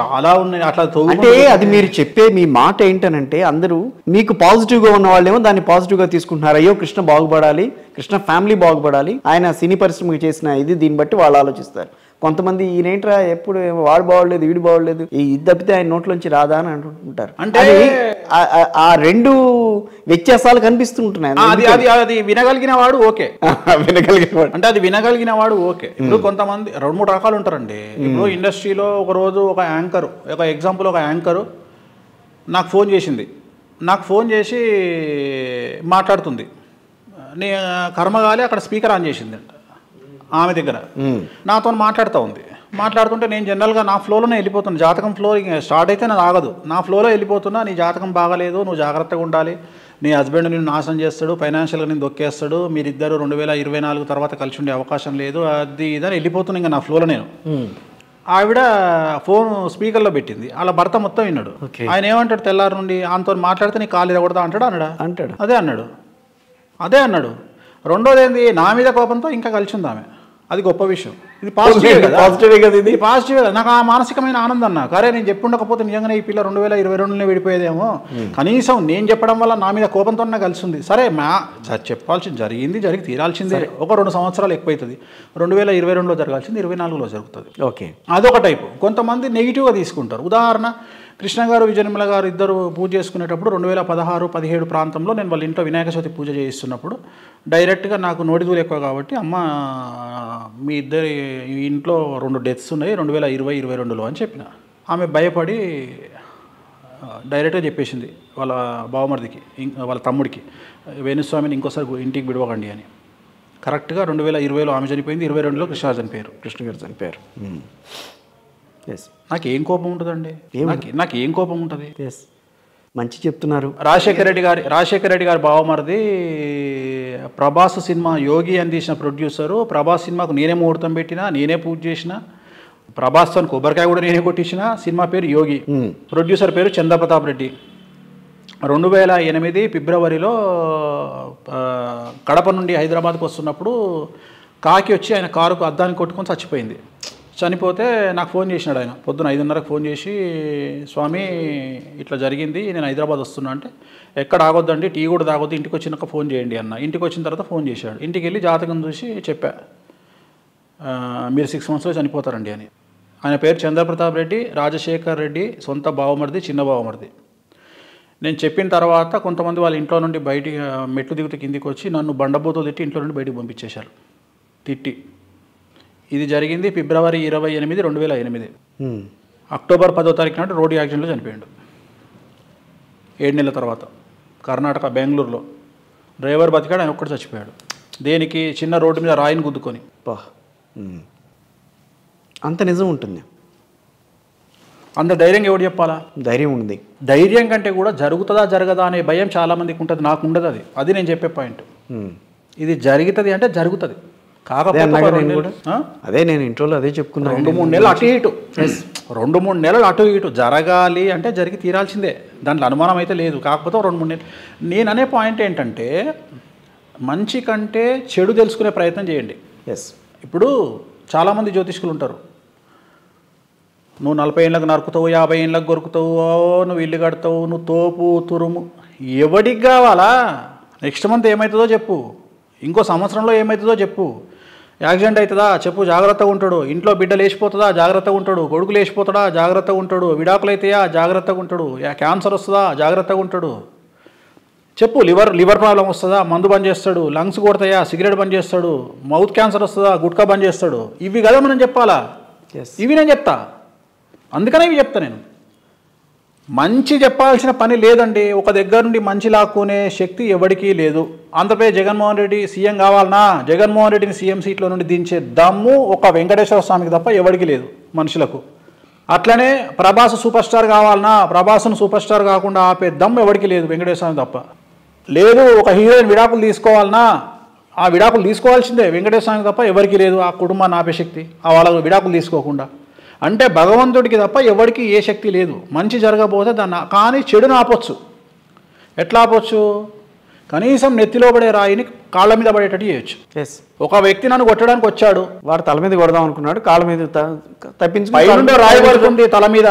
చాలా ఉన్నాయి అట్లా. అంటే అది మీరు చెప్పే మీ మాట ఏంటనంటే అందరూ మీకు పాజిటివ్ గా ఉన్న వాళ్ళేమో దాన్ని పాజిటివ్ గా తీసుకుంటున్నారు. అయ్యో కృష్ణ బాగుపడాలి, కృష్ణ ఫ్యామిలీ బాగుపడాలి, ఆయన సినీ పరిశ్రమకి చేసిన ఇది దీన్ని బట్టి వాళ్ళు ఆలోచిస్తారు. కొంతమంది ఈయనేంట్రా ఎప్పుడు వాడు బాగోలేదు వీడు బాగోలేదు, ఇది తప్పితే ఆయన నోట్లోంచి రాదా అని అంటుంటారు. అంటే ఆ రెండు వ్యత్యాసాలు కనిపిస్తుంటున్నాయి. అది వినగలిగిన వాడు ఓకే, వినగలిగిన వాడు అంటే అది వినగలిగిన వాడు ఓకే. ఇప్పుడు కొంతమంది 2-3 రకాలు ఉంటారండి. ఇప్పుడు ఇండస్ట్రీలో ఒక రోజు ఒక ఎగ్జాంపుల్ ఒక యాంకరు నాకు ఫోన్ చేసింది. నాకు ఫోన్ చేసి మాట్లాడుతుంది. నీ కర్మగాలి అక్కడ స్పీకర్ ఆన్ చేసింది అంట ఆమె దగ్గర. నాతో మాట్లాడుతూ ఉంది. మాట్లాడుతుంటే నేను జనరల్గా నా ఫ్లోలోనే వెళ్ళిపోతున్నా. జాతకం ఫ్లో స్టార్ట్ అయితే నాకు ఆగదు. నా ఫ్లోలో వెళ్ళిపోతున్నా. నీ జాతకం బాగాలేదు, నువ్వు జాగ్రత్తగా ఉండాలి, నీ హస్బెండ్ నిన్ను నాశనం చేస్తాడు, ఫైనాన్షియల్గా నేను దొక్కేస్తాడు, మీరిద్దరు 2024 తర్వాత కలిసి ఉండే అవకాశం లేదు, అది ఇదని వెళ్ళిపోతున్నా ఇంకా నా ఫ్లోలో నేను. ఆవిడ ఫోన్ స్పీకర్లో పెట్టింది. అలా భర్త మొత్తం విన్నాడు. ఆయన ఏమంటాడు తెల్లారి నుండి ఆమెతో మాట్లాడితే నీ కాలు ఇరగొడతా అంటాడు. అదే అన్నాడు. రెండోది ఏంది, నా మీద కోపంతో ఇంకా కలిసి ఉంది ఆమె. అది గొప్ప విషయం. ఇది పాజిటివ్ కదా. ఇది పాజిటివ్ కదా. నాకు ఆ మానసికమైన ఆనందం. నాకు అరే నేను చెప్పుండకపోతే నిజంగానే ఈ పిల్ల 2022లోనే విడిపోయేదేమో. కనీసం నేను చెప్పడం వల్ల నా మీద కోపంతో కలిసి ఉంది. సరే చెప్పాల్సింది జరిగి తీరాల్సిందే. ఒక 2 సంవత్సరాలు ఎక్కువైతుంది. 2022లో జరగాల్సింది 2024లో జరుగుతుంది. ఓకే, అదొక టైపు. కొంతమంది నెగిటివ్గా తీసుకుంటారు. ఉదాహరణ కృష్ణ గారు విజయనిర్మల గారు ఇద్దరు పూజ చేసుకునేటప్పుడు 2016-17 ప్రాంతంలో నేను వాళ్ళ ఇంట్లో వినాయక చవితి పూజ చేయిస్తున్నప్పుడు డైరెక్ట్గా నాకు నోటిదూరు ఎక్కువ కాబట్టి అమ్మ మీ ఇద్దరి ఇంట్లో 2 డెత్స్ ఉన్నాయి 2020-22లో అని చెప్పిన. ఆమె భయపడి డైరెక్ట్గా చెప్పేసింది వాళ్ళ బావమరిదికి, వాళ్ళ తమ్ముడికి, వేణుస్వామిని ఇంకోసారి ఇంటికి విడవకండి అని. కరెక్ట్గా 2020లో ఆమె చనిపోయింది, 2022లో కృష్ణ గారు చనిపోయారు. నాకేం కోపం ఉంటుందండి? నాకేం కోపం ఉంటుంది? మంచి చెప్తున్నారు. రాజశేఖర రెడ్డి గారి బావమరిది ప్రభాస్ సినిమా యోగి అని తీసిన ప్రొడ్యూసరు. ప్రభాస్ సినిమాకు నేనే ముహూర్తం పెట్టినా, నేనే పూజ చేసిన, ప్రభాస్ అని కొబ్బరికాయ కూడా నేనే కొట్టించిన. సినిమా పేరు యోగి, ప్రొడ్యూసర్ పేరు చంద్రప్రతాప్ రెడ్డి. 2008 ఫిబ్రవరిలో కడప నుండి హైదరాబాద్కి వస్తున్నప్పుడు కాకి వచ్చి ఆయన కారుకు అద్దాన్ని కొట్టుకొని చచ్చిపోయింది. చనిపోతే నాకు ఫోన్ చేసినాడు ఆయన. పొద్దున 5:30కు ఫోన్ చేసి, స్వామి ఇట్లా జరిగింది, నేను హైదరాబాద్ వస్తున్నా అంటే, ఎక్కడ ఆగొద్దండి, టీ కూడా తాగొద్దు, ఇంటికి వచ్చినాక ఫోన్ చేయండి అన్న. ఇంటికి వచ్చిన తర్వాత ఫోన్ చేశాడు. ఇంటికి వెళ్ళి జాతకం చూసి చెప్పా, మీరు 6 monthsలో చనిపోతారండి అని. ఆయన పేరు చంద్రప్రతాప్ రెడ్డి, రాజశేఖర్ రెడ్డి సొంత బావమరిది, చిన్న బావమరిది. నేను చెప్పిన తర్వాత కొంతమంది వాళ్ళ ఇంట్లో నుండి బయటికి మెట్లు దిగుతూ కిందికి వచ్చి నన్ను బండబూతులు తిట్టి ఇంట్లో నుండి బయటికి పంపించేశారు తిట్టి. ఇది జరిగింది ఫిబ్రవరి 28, 2008. అక్టోబర్ 10వ తారీఖు నాడు రోడ్డు యాక్సిడెంట్లో చనిపోయాడు. 7 నెలల తర్వాత కర్ణాటక బెంగళూరులో. డ్రైవర్ బతికాడు, ఆయన ఒక్కడు చచ్చిపోయాడు. దేనికి? చిన్న రోడ్డు మీద రాయిని గుద్దుకొని. అంత నిజం ఉంటుంది. అంత ధైర్యం ఎవడు చెప్పాలా? ధైర్యం ఉంది. ధైర్యం కంటే కూడా జరుగుతుందా జరగదా అనే భయం చాలామందికి ఉంటుంది. నాకు ఉండదు. అది నేను చెప్పే పాయింట్. ఇది జరుగుతుంది అంటే జరుగుతుంది. అదే నేను ఇంట్రోలో అదే చెప్పుకున్నాను. 2-3 నెలలు అటు ఇటు 2-3 నెలలు అటు ఇటు జరగాలి అంటే జరిగి తీరాల్సిందే. దాంట్లో అనుమానం అయితే లేదు. కాకపోతే 2-3 నెలలు. నేను అనే పాయింట్ ఏంటంటే మంచి కంటే చెడు తెలుసుకునే ప్రయత్నం చేయండి. ఇప్పుడు చాలామంది జ్యోతిష్కులు ఉంటారు. నువ్వు 40 ఏళ్ళకు నరుకుతావు, 50 ఏళ్ళకు కొరుకుతావు, నువ్వు ఇల్లు కడతావు, నువ్వు తోపు తురుము. ఎవడికి కావాలా? నెక్స్ట్ మంత్ ఏమవుతుందో చెప్పు, ఇంకో సంవత్సరంలో ఏమవుతుందో చెప్పు. యాక్సిడెంట్ అవుతుందా చెప్పు, జాగ్రత్తగా ఉంటాడు. ఇంట్లో బిడ్డ లేచిపోతుందా, జాగ్రత్తగా ఉంటాడు. కొడుకు లేచిపోతాడా, జాగ్రత్తగా ఉంటాడు. విడాకులు అయితాయా, జాగ్రత్తగా ఉంటాడు. క్యాన్సర్ వస్తుందా, జాగ్రత్తగా ఉంటాడు. చెప్పు. లివర్ ప్రాబ్లం వస్తుందా, మందు బంద్ చేస్తాడు. లంగ్స్ కొడతాయా, సిగరెట్ బంద్ చేస్తాడు. మౌత్ క్యాన్సర్ వస్తుందా, గుట్కా బంద్ చేస్తాడు. ఇవి కదా మనం చెప్పాలా? ఇవి నేను చెప్తా, అందుకనే ఇవి చెప్తా. నేను మంచి చెప్పాల్సిన పని లేదండి. ఒక దగ్గర నుండి మంచి లాక్కునే శక్తి ఎవరికీ లేదు. ఆంధ్రప్రదేశ్ జగన్మోహన్ రెడ్డి సీఎం కావాలన్నా, జగన్మోహన్ రెడ్డిని సీఎం సీట్లో నుండి దించే దమ్ము ఒక వెంకటేశ్వర స్వామికి తప్ప ఎవరికి లేదు మనుషులకు. అట్లనే ప్రభాస్ సూపర్ స్టార్ కావాలన్నా, ప్రభాస్ను సూపర్ స్టార్ కాకుండా ఆపే దమ్ము ఎవరికి లేదు, వెంకటేశ్వర స్వామి తప్ప. లేదు ఒక హీరోయిన్ విడాకులు తీసుకోవాలన్నా, ఆ విడాకులు తీసుకోవాల్సిందే వెంకటేశ్వర స్వామికి తప్ప ఎవరికి లేదు ఆ కుటుంబాన్ని ఆపే శక్తి, ఆ వాళ్ళకు విడాకులు తీసుకోకుండా. అంటే భగవంతుడికి తప్ప ఎవరికి ఏ శక్తి లేదు. మంచి జరగబోతే దాన్ని, కానీ చెడును ఆపొచ్చు. ఎట్లా ఆపొచ్చు? కనీసం నెత్తిలో పడే రాయిని కాళ్ళ మీద పడేటట్టు చేయొచ్చు. ఒక వ్యక్తి నన్ను కొట్టడానికి వచ్చాడు, వాడు తల మీద కొడదాం అనుకున్నాడు, కాళ్ళ మీద తప్పించి పైనుండే రాయి పడుతుంది తల మీద.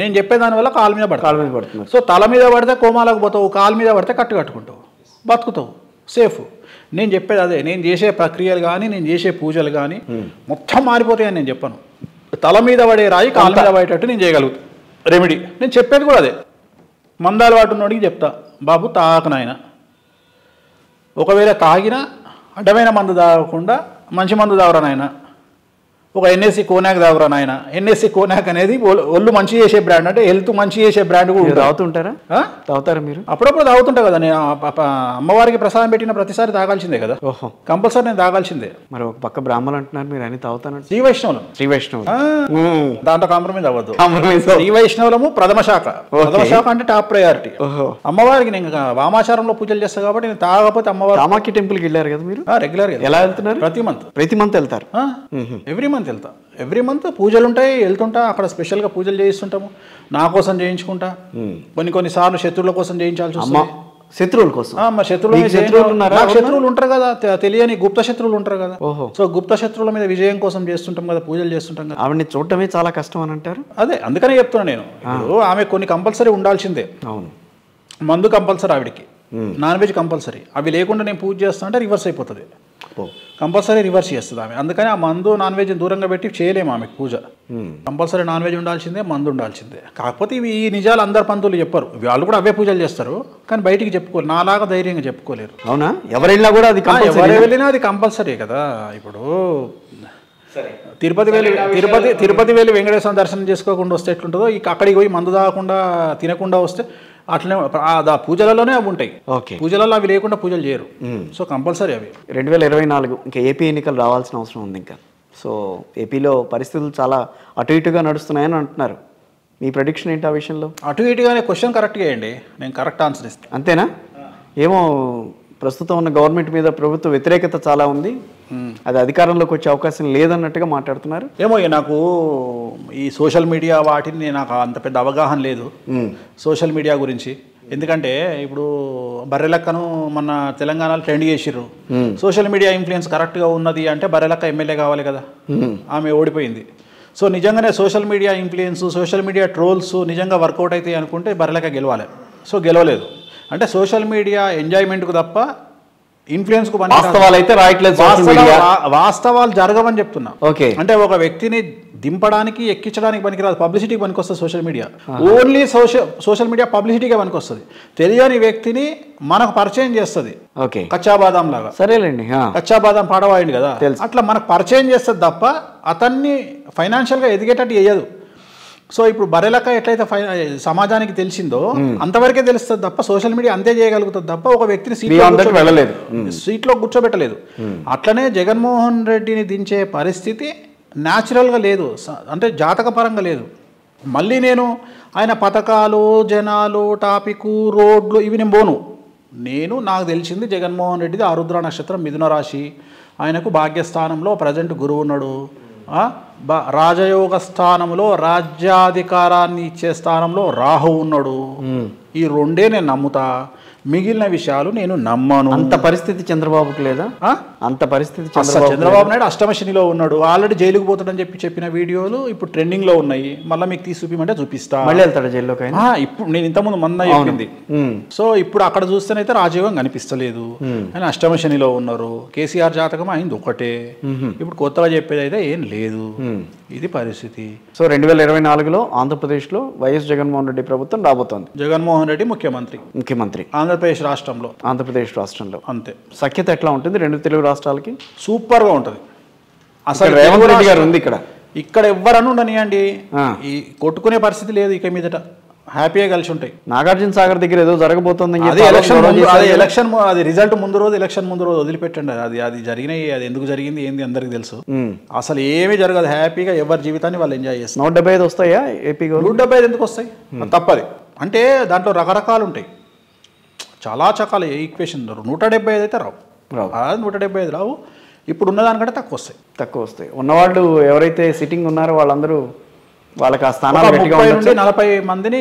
నేను చెప్పేదాని వల్ల కాళ్ళ మీద పడుతుంది. సో తల మీద పడితే కోమాలకు పోతావు, కాళ్ళ మీద పడితే కట్టు కట్టుకుంటావు, బతుకుతావు, సేఫ్. నేను చెప్పేది అదే. నేను చేసే ప్రక్రియలు కానీ, నేను చేసే పూజలు కానీ మొత్తం మారిపోతాయని నేను చెప్పను. తల మీద పడే రాయి కాళ్ళ మీద పడేటట్టు నేను చేయగలుగుతాను రెమెడీ. నేను చెప్పేది కూడా అదే. మందాలు వాటి ఉన్నోడికి చెప్తా, బాబు తాగకనాయన, ఒకవేళ తాగినా అడ్డమైన మందు తాగకుండా మంచి మందు తాగరా నాయన, ఒక ఎన్ఎస్సి కోనాక్ తాగురా నాయన. ఎన్ఎస్సి కోనాక్ అనేది ఒళ్ళు మంచి చేసే బ్రాండ్, అంటే హెల్త్ మంచి చేసే బ్రాండ్ కూడా. తాగుతుంటారా? తాగుతారా మీరు? అప్పుడప్పుడు తాగుతుంటా కదా. నేను అమ్మవారికి ప్రసాదం పెట్టిన ప్రతిసారి తాగాల్సిందే కదా. ఓహో, కంపల్సరీ నేను తాగాల్సిందే. మరి ఒక పక్క బ్రాహ్మణులు అంటున్నారు, మీరు అని తాగుతాను. శ్రీ వైష్ణవులం. శ్రీ వైష్ణవం దాంట్లో కాంప్రమైజ్ అవ్వద్దు. శ్రీ వైష్ణవులము ప్రథమ శాఖ. ప్రథమ శాఖ అంటే టాప్ ప్రయారిటీ. అమ్మవారికి నేను వామాచారంలో పూజలు చేస్తాను కాబట్టి నేను తాగకపోతే అమ్మవారు. కామాఖ్య టెంపుల్కి వెళ్ళారు కదా మీరు? రెగ్యులర్ గా. ఎలా వెళ్తున్నారు? ప్రతి మంత్ వెళ్తారు? ఎవ్రీ మంత్ పూజలు ఉంటాయి, వెళ్తుంటా. అక్కడ స్పెషల్గా పూజలు చేయిస్తుంటాము. నా కోసం చేయించుకుంటా, కొన్నిసార్లు శత్రువుల కోసం చేయించాల్సి వస్తుంది. శత్రువుల కోసం? మా శత్రువులు ఉంటారు కదా, తెలియని గుప్త శత్రువులు ఉంటారు కదా. సో గుప్త శత్రువుల మీద విజయం కోసం చేస్తుంటాం కదా, పూజలు చేస్తుంటాం కదా. ఆవిడని చూడటమే చాలా కష్టం అని అంటారు. అదే అందుకనే చెప్తున్నా నేను. ఆమె కొన్ని కంపల్సరీ ఉండాల్సిందే. అవును, మందు కంపల్సరీ ఆవిడికి, నాన్ వెజ్ కంపల్సరీ. అవి లేకుండా నేను పూజ చేస్తా అంటే రివర్స్ అయిపోతుంది. కంపల్సరీ రివర్స్ చేస్తుంది ఆమె. అందుకని ఆ మందు నాన్ వెజ్ దూరంగా పెట్టి చేయలేము ఆమెకు పూజ. కంపల్సరీ నాన్ వెజ్ ఉండాల్సిందే, మందు ఉండాల్సిందే. కాకపోతే ఇవి ఈ నిజాలు అందరు పంతులు చెప్పరు. వాళ్ళు కూడా అవే పూజలు చేస్తారు, కానీ బయటికి చెప్పుకోరు. నాలాగా ధైర్యంగా చెప్పుకోలేరు. అవునా? ఎవరు వెళ్ళినా కూడా అది, ఎవరు వెళ్ళినా అది కంపల్సరీ కదా. ఇప్పుడు తిరుపతి వెళ్ళి వెంకటేశ్వర దర్శనం చేసుకోకుండా వస్తే ఎట్లుంటుందో, అక్కడికి పోయి మందు తాగకుండా తినకుండా వస్తే అట్లనే పూజలలోనే అవి ఉంటాయి. పూజలలో అవి లేకుండా పూజలు చేయరు. సో కంపల్సరీ అవి. 2024 ఇంకా ఏపీ ఎన్నికలు రావాల్సిన అవసరం ఉంది ఇంకా. సో ఏపీలో పరిస్థితులు చాలా అటు ఇటుగా నడుస్తున్నాయని అంటున్నారు. మీ ప్రెడిక్షన్ ఏంటి ఆ విషయంలో? అటు ఇటుగానే క్వశ్చన్ కరెక్ట్గా వేయండి, నేను కరెక్ట్ ఆన్సర్ ఇస్తాను. అంతేనా? ఏమో ప్రస్తుతం ఉన్న గవర్నమెంట్ మీద ప్రభుత్వ వ్యతిరేకత చాలా ఉంది, అది అధికారంలోకి వచ్చే అవకాశం లేదన్నట్టుగా మాట్లాడుతున్నారు. ఏమో నాకు ఈ సోషల్ మీడియా వాటిని నాకు అంత పెద్ద అవగాహన లేదు సోషల్ మీడియా గురించి. ఎందుకంటే ఇప్పుడు బర్రెలక్కను మన తెలంగాణలో ట్రెండ్ చేసిర్రు. సోషల్ మీడియా ఇన్ఫ్లుయెన్స్ కరెక్ట్గా ఉన్నది అంటే బర్రెలక్క ఎమ్మెల్యే కావాలి కదా, ఆమె ఓడిపోయింది. సో నిజంగానే social media influence, social media trolls నిజంగా వర్కౌట్ అవుతాయి అనుకుంటే బర్రెలక్క గెలవాలి. సో గెలవలేదు. అంటే సోషల్ మీడియా ఎంజాయ్మెంట్కు తప్ప ఇన్ఫ్లుయెన్స్కు వాస్తవాలు అయితే రాయట్లేదు. వాస్తవాలు జరగవని చెప్తున్నా. అంటే ఒక వ్యక్తిని దింపడానికి ఎక్కించడానికి పనికిరాదు, పబ్లిసిటీకి పనికొస్తుంది social media. Only social media పబ్లిసిటీగా పనికొస్తుంది. తెలియని వ్యక్తిని మనకు పరిచయం చేస్తుంది, కచ్చాబాదం లాగా. సరేలేండి, కచ్చాబాదం పాడవాయండి కదా, అట్లా మనకు పరిచయం చేస్తుంది తప్ప అతన్ని ఫైనాన్షియల్గా ఎదిగేటట్టు చేయదు. సో ఇప్పుడు బర్రెలక్క ఎట్లయితే సమాజానికి తెలిసిందో అంతవరకే తెలుస్తుంది తప్ప సోషల్ మీడియా అంతే చేయగలుగుతుంది తప్ప ఒక వ్యక్తిని సీట్లో కూర్చోబెట్టలేదు. అట్లనే జగన్మోహన్ రెడ్డిని దించే పరిస్థితి న్యాచురల్గా లేదు, అంటే జాతకపరంగా లేదు. మళ్ళీ నేను ఆయన పథకాలు, జనాలు, టాపిక్, రోడ్లు ఇవి నేను పోను. నాకు తెలిసింది జగన్మోహన్ రెడ్డిది ఆరుద్ర నక్షత్రం, మిథున రాశి. ఆయనకు భాగ్యస్థానంలో ప్రజెంట్ గురువు ఉన్నాడు. రాజయోగ స్థానంలో రాజ్యాధికారాన్ని ఇచ్చే స్థానంలో రాహు ఉన్నాడు. ఈ రెండే నేను నమ్ముతా, మిగిలిన విషయాలు నేను నమ్మను. అంత పరిస్థితి చంద్రబాబుకి లేదా? అంత పరిస్థితి చంద్రబాబు నాయుడు అష్టమ శనిలో ఉన్నాడు, ఆల్రెడీ జైలుకు పోతాడని చెప్పిన వీడియోలు ఇప్పుడు ట్రెండింగ్ లో ఉన్నాయి. మళ్ళీ మీకు తీసి చూపిమంటే చూపిస్తా. మళ్ళీ వెళ్తాడు జైల్లోకి? ఇప్పుడు నేను ఇంతకుముందు మొన్న చెప్పింది. సో ఇప్పుడు అక్కడ చూస్తేనైతే రాజయోగం కనిపిస్తలేదు, ఆయన అష్టమ శనిలో ఉన్నారు. కేసీఆర్ జాతకం అయింది ఒకటే, ఇప్పుడు కొత్తగా చెప్పేది అయితే ఏం లేదు. ఇది పరిస్థితి. సో 2024లో ఆంధ్రప్రదేశ్లో వైఎస్ జగన్మోహన్ రెడ్డి ప్రభుత్వం రాబోతోంది. జగన్మోహన్ రెడ్డి ముఖ్యమంత్రి ఆంధ్రప్రదేశ్ రాష్ట్రంలో. అంతే. సఖ్యత ఎట్లా ఉంటుంది రెండు తెలుగు రాష్ట్రాలకి? సూపర్ గా ఉంటుంది. అసలు రేవంత్ రెడ్డి గారు ఉంది ఇక్కడ ఎవ్వరని ఉండనియండి, ఈ కొట్టుకునే పరిస్థితి లేదు. ఇక మీదట హ్యాపీగా కలిసి ఉంటాయి. నాగార్జున సాగర్ దగ్గర ఏదో జరగబోతుంది, అది రిజల్ట్ ముందు రోజు, ఎలక్షన్ ముందు రోజు వదిలిపెట్టండి. అది జరిగినాయి, అది ఎందుకు జరిగింది ఏంది అందరికి తెలుసు. అసలు ఏమీ జరగదు, హ్యాపీగా ఎవరి జీవితాన్ని వాళ్ళు ఎంజాయ్ చేస్తారు. 175 వస్తాయా ఏపీకి? 175 ఎందుకు వస్తాయి? తప్పది. అంటే దాంట్లో రకరకాలు ఉంటాయి, చాలా చకాల ఈక్వేషన్. 175 అయితే రావు, 175 రావు. ఇప్పుడు ఉన్నదానికంటే తక్కువ వస్తాయి. ఉన్నవాళ్ళు ఎవరైతే సిట్టింగ్ ఉన్నారో వాళ్ళందరూ వాళ్ళకి ఆ స్థానాలు 30 నుండి 40 మందిని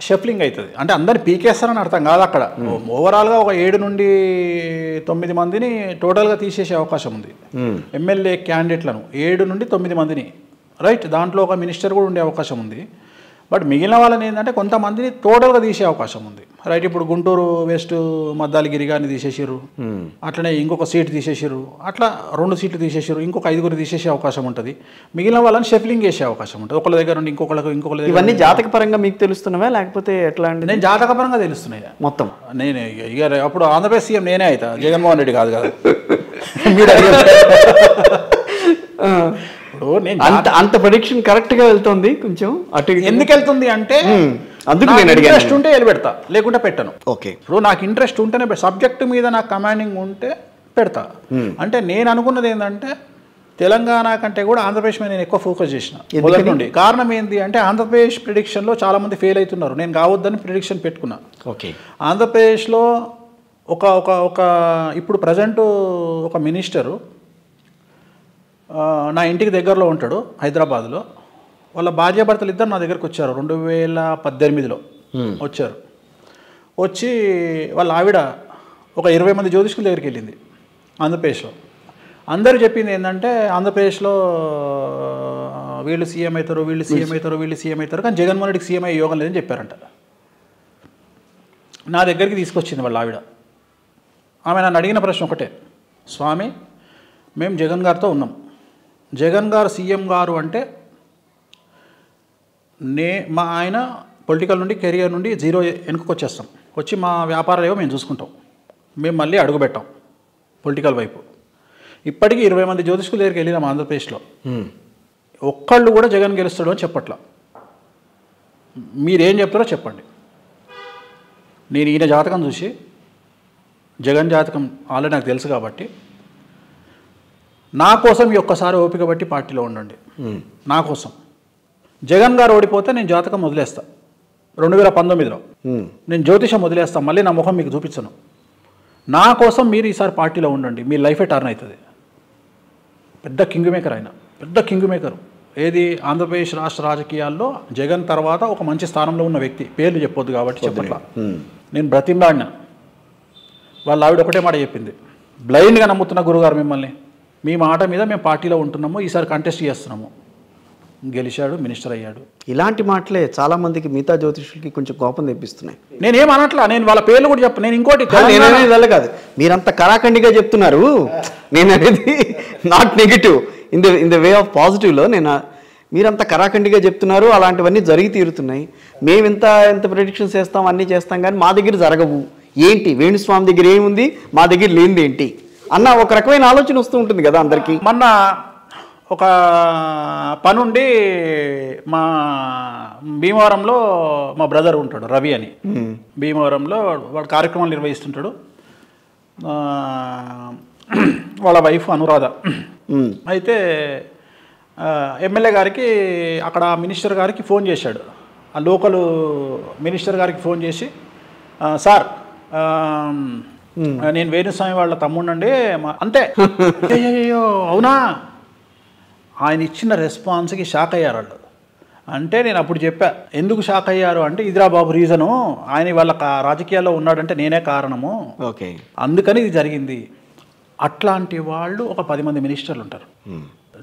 షఫ్లింగ్ అవుతుంది. అంటే అందరిని పీకేస్తారని అర్థం కాదు. అక్కడ ఓవరాల్గా ఒక 7 నుండి 9 మందిని టోటల్గా తీసేసే అవకాశం ఉంది. ఎమ్మెల్యే క్యాండిడేట్లను 7 నుండి 9 మందిని, రైట్. దాంట్లో ఒక మినిస్టర్ కూడా ఉండే అవకాశం ఉంది. బట్ మిగిలిన వాళ్ళని ఏంటంటే కొంతమందిని టోటల్గా తీసే అవకాశం ఉంది, రైట్. ఇప్పుడు గుంటూరు వెస్ట్ మద్దాలగిరి గారిని తీసేసారు, అట్లనే ఇంకొక సీట్ తీసేసారు, అట్లా 2 సీట్లు తీసేసారు, ఇంకొక 5గురు తీసేసే అవకాశం ఉంటుంది. మిగిలిన వాళ్ళని షఫ్లింగ్ చేసే అవకాశం ఉంటుంది, ఒకళ్ళ దగ్గర నుండి ఇంకొకళ్ళ దగ్గర. ఇవన్నీ జాతక పరంగా మీకు తెలుస్తున్నావా లేకపోతే ఎట్లా అండి? నేను జాతక పరంగా తెలుస్తున్నాయి మొత్తం. నేను ఇక అప్పుడు ఆంధ్రప్రదేశ్ సీఎం నేనే అవుతా, జగన్మోహన్ రెడ్డి కాదు కదా. అంత ప్రెడిక్షన్ కరెక్ట్ గా వెళ్తుంది కొంచెం అటు. ఎందుకు వెళ్తుంది అంటే ఇంట్రెస్ట్ ఉంటే పెడతా, లేకుంటే పెట్టను. ఓకే. ఇప్పుడు నాకు ఇంట్రెస్ట్ ఉంటేనే, సబ్జెక్ట్ మీద నాకు కమాండింగ్ ఉంటే పెడతా. అంటే నేను అనుకున్నది ఏంటంటే తెలంగాణ కంటే కూడా ఆంధ్రప్రదేశ్ మీద నేను ఎక్కువ ఫోకస్ చేసిన మొదటి నుండి. కారణం ఏంటి అంటే ఆంధ్రప్రదేశ్ ప్రిడిక్షన్లో చాలా మంది ఫెయిల్ అవుతున్నారు, నేను కావద్దని ప్రిడిక్షన్ పెట్టుకున్నా. ఓకే. ఆంధ్రప్రదేశ్లో ఒక ఇప్పుడు ప్రజెంట్ ఒక మినిస్టరు నా ఇంటికి దగ్గరలో ఉంటాడు హైదరాబాద్లో. వాళ్ళ భార్యాభర్తలు ఇద్దరు నా దగ్గరకు వచ్చారు 2018లో వచ్చారు. వచ్చి వాళ్ళ ఆవిడ ఒక 20 మంది జ్యోతిష్కుల దగ్గరికి వెళ్ళింది ఆంధ్రప్రదేశ్లో. అందరూ చెప్పింది ఏంటంటే ఆంధ్రప్రదేశ్లో వీళ్ళు సీఎం అవుతారు, కానీ జగన్మోహన్ రెడ్డికి సీఎం అయ్యే యోగం లేదని చెప్పారంట. నా దగ్గరికి తీసుకొచ్చింది వాళ్ళ ఆవిడ. ఆమె నన్ను అడిగిన ప్రశ్న ఒకటే, స్వామి మేము జగన్ గారితో ఉన్నాం, జగన్ గారు సీఎం గారు అంటే మా ఆయన పొలిటికల్ నుండి కెరియర్ నుండి 0 వెనుకకు వచ్చేస్తాం, వచ్చి మా వ్యాపారాలు ఏవో మేము చూసుకుంటాం, మేము మళ్ళీ అడుగుపెట్టాం పొలిటికల్ వైపు. ఇప్పటికీ 20 మంది జ్యోతిష్కుల దగ్గరికి వెళ్ళినాం ఆంధ్రప్రదేశ్లో, ఒక్కళ్ళు కూడా జగన్ గెలుస్తాడు అని చెప్పట్లా. మీరేం చెప్తారో చెప్పండి. నేను ఈయన జాతకం చూసి, జగన్ జాతకం ఆల్రెడీ నాకు తెలుసు కాబట్టి, నా కోసం ఈ ఒక్కసారి ఓపిక బట్టి పార్టీలో ఉండండి. నా కోసం జగన్ గారు ఓడిపోతే నేను జాతకం వదిలేస్తా. 2019లో నేను జ్యోతిషం వదిలేస్తాను, మళ్ళీ నా ముఖం మీకు చూపించను. నా కోసం మీరు ఈసారి పార్టీలో ఉండండి, మీ లైఫే టర్న్ అవుతుంది. పెద్ద కింగ్ మేకర్ ఆయన, పెద్ద కింగ్ మేకర్. ఏది ఆంధ్రప్రదేశ్ రాష్ట్ర రాజకీయాల్లో జగన్ తర్వాత ఒక మంచి స్థానంలో ఉన్న వ్యక్తి. పేర్లు చెప్పొద్దు కాబట్టి చెప్పట్లా. నేను బ్రతిమలాడినా. వాళ్ళ ఆవిడ ఒకటే మాట చెప్పింది, బ్లైండ్గా నమ్ముతున్న గురుగారు మిమ్మల్ని, మీ మాట మీద మేము పార్టీలో ఉంటున్నాము, ఈసారి కంటెస్ట్ చేస్తున్నాము. గెలిచాడు, మినిస్టర్ అయ్యాడు. ఇలాంటి మాటలే చాలా మందికి మిగతా జ్యోతిష్యులకి కొంచెం కోపం తెప్పిస్తున్నాయి. నేనేం అనట్లా, నేను వాళ్ళ పేర్లు కూడా చెప్పను. నేను ఇంకోటి కాదు, మీరంత కరాఖండిగా చెప్తున్నారు. నేను అనేది not negative, in the way of పాజిటివ్లో నేను, మీరంతా కరాఖండిగా చెప్తున్నారు, అలాంటివన్నీ జరిగి తీరుతున్నాయి. మేము ఎంత ప్రెడిక్షన్స్ చేస్తాం, అన్నీ చేస్తాం, కానీ మా దగ్గర జరగవు. ఏంటి వేణుస్వామి దగ్గర ఏముంది, మా దగ్గర లేనిది ఏంటి అన్న ఒక రకమైన ఆలోచన వస్తూ ఉంటుంది కదా అందరికీ. మొన్న ఒక పనుండి మా భీమవరంలో మా బ్రదర్ ఉంటాడు రవి అని, భీమవరంలో వాడు కార్యక్రమాలు నిర్వహిస్తుంటాడు. వాళ్ళ వైఫ్ అనురాధ. అయితే ఎమ్మెల్యే గారికి అక్కడ మినిస్టర్ గారికి ఫోన్ చేశాడు, ఆ లోకల్ మినిస్టర్ గారికి ఫోన్ చేసి, సార్ నేను వేణుస్వామి వాళ్ళ తమ్ముడండి అంతే. అయ్యో అవునా? ఆయన ఇచ్చిన రెస్పాన్స్కి షాక్ అయ్యారు వాళ్ళు. అంటే నేను అప్పుడు చెప్పా, ఎందుకు షాక్ అయ్యారు అంటే, ఇదిరా బాబు రీజను, ఆయన వాళ్ళ రాజకీయాల్లో ఉన్నాడంటే నేనే కారణము, ఓకే, అందుకని ఇది జరిగింది. అట్లాంటి వాళ్ళు ఒక 10 మంది మినిస్టర్లు ఉంటారు.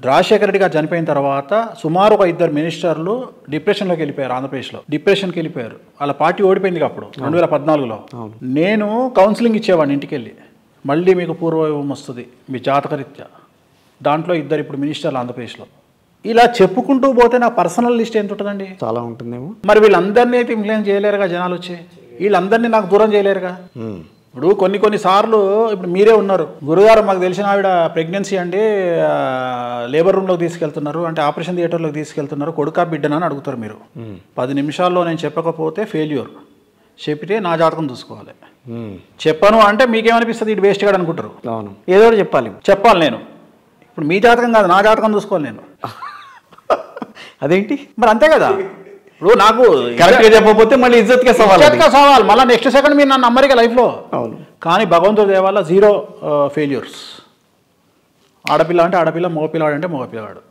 రాజశేఖర రెడ్డి గారు చనిపోయిన తర్వాత సుమారు ఒక 2 మినిస్టర్లు డిప్రెషన్లోకి వెళ్ళిపోయారు. ఆంధ్రప్రదేశ్లో డిప్రెషన్కి వెళ్ళిపోయారు. వాళ్ళ పార్టీ ఓడిపోయింది అప్పుడు 2014లో. నేను కౌన్సిలింగ్ ఇచ్చేవాడిని ఇంటికి వెళ్ళి, మళ్ళీ మీకు పూర్వవైభవం వస్తుంది మీ జాతకరీత్యా. దాంట్లో 2 ఇప్పుడు మినిస్టర్లు ఆంధ్రప్రదేశ్లో. ఇలా చెప్పుకుంటూ పోతే నా పర్సనల్ లిస్ట్ ఎంత ఉంటుందండి? చాలా ఉంటుందేమో. మరి వీళ్ళందరినీ అయితే ఇన్ఫ్లుయెన్స్ చేయలేరుగా జనాలు వచ్చి, వీళ్ళందరినీ నాకు దూరం చేయలేరుగా. ఇప్పుడు కొన్ని సార్లు ఇప్పుడు మీరే ఉన్నారు, గురుగారు మాకు తెలిసిన ఆవిడ ప్రెగ్నెన్సీ అండి, లేబర్ రూమ్లోకి తీసుకెళ్తున్నారు అంటే ఆపరేషన్ థియేటర్లోకి తీసుకెళ్తున్నారు, కొడుకా బిడ్డనా అని అడుగుతారు మీరు. 10 నిమిషాల్లో నేను చెప్పకపోతే ఫెయిల్యూర్, చెప్పితే నా జాతకం చూసుకోవాలి. చెప్పను అంటే మీకేమనిపిస్తుంది, ఇటు వేస్ట్ కాడు అనుకుంటారు. అవును, ఏదో చెప్పాలి నేను. ఇప్పుడు మీ జాతకం కాదు, నా జాతకం చూసుకోవాలి నేను. అదేంటి మరి? అంతే కదా. ఇప్పుడు నాకు కరెక్ట్గా చెప్పకపోతే మళ్ళీ ఇజ్జత్గా సవాల్, మళ్ళీ నెక్స్ట్ సెకండ్ మీరు నన్ను నమ్మరిగా లైఫ్లో. అవును, కానీ భగవంతుడి దయ వల్ల 0 ఫెయిల్యూర్స్. ఆడపిల్ల అంటే ఆడపిల్ల, మగపిల్లాడు అంటే మగపిల్లవాడు.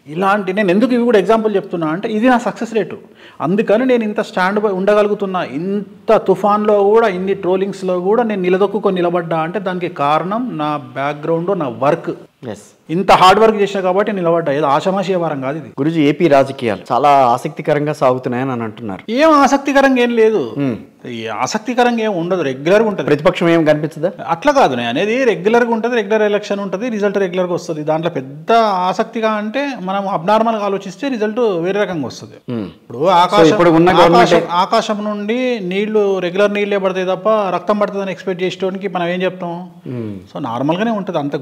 ఇలాంటి నేను ఎందుకు ఇవి కూడా ఎగ్జాంపుల్ చెప్తున్నా అంటే, ఇది నా సక్సెస్ రేటు. అందుకని నేను ఇంత స్టాండ్ బై ఉండగలుగుతున్నా. ఇంత తుఫాన్లో కూడా, ఇన్ని ట్రోలింగ్స్లో కూడా నేను నిలదొక్కుని నిలబడ్డా అంటే దానికి కారణం నా బ్యాక్గ్రౌండ్, నా వర్క్. ఇంత హార్డ్ వర్క్ చేసినా కాబట్టి నిలబడ్డా. ఏదో ఆషామాషి వ్యవహారం కాదు ఇది. గురుజీ, ఏపీ రాజకీయాలు చాలా ఆసక్తికరంగా సాగుతున్నాయని అని అంటున్నారు. ఏం ఆసక్తికరంగా ఏం లేదు, ఆసక్తికరంగా ఏం ఉండదు, రెగ్యులర్గా ఉంటుంది. ప్రతిపక్షం ఏం కనిపించదా? అట్లా కాదు నేను అనేది, రెగ్యులర్గా ఉంటుంది, రెగ్యులర్ ఎలక్షన్ ఉంటుంది, రిజల్ట్ రెగ్యులర్గా వస్తుంది. దాంట్లో పెద్ద ఆసక్తిగా అంటే మనం అబ్నార్మల్గా ఆలోచిస్తే రిజల్ట్ వేరే రకంగా వస్తుంది. ఇప్పుడు ఆకాశం నుండి నీళ్లు రెగ్యులర్ నీళ్ళే పడతాయి తప్ప రక్తం పడుతుందని ఎక్స్పెక్ట్ చేసేటోనికి మనం ఏం చెప్తాం? సో నార్మల్గానే ఉంటుంది, అంత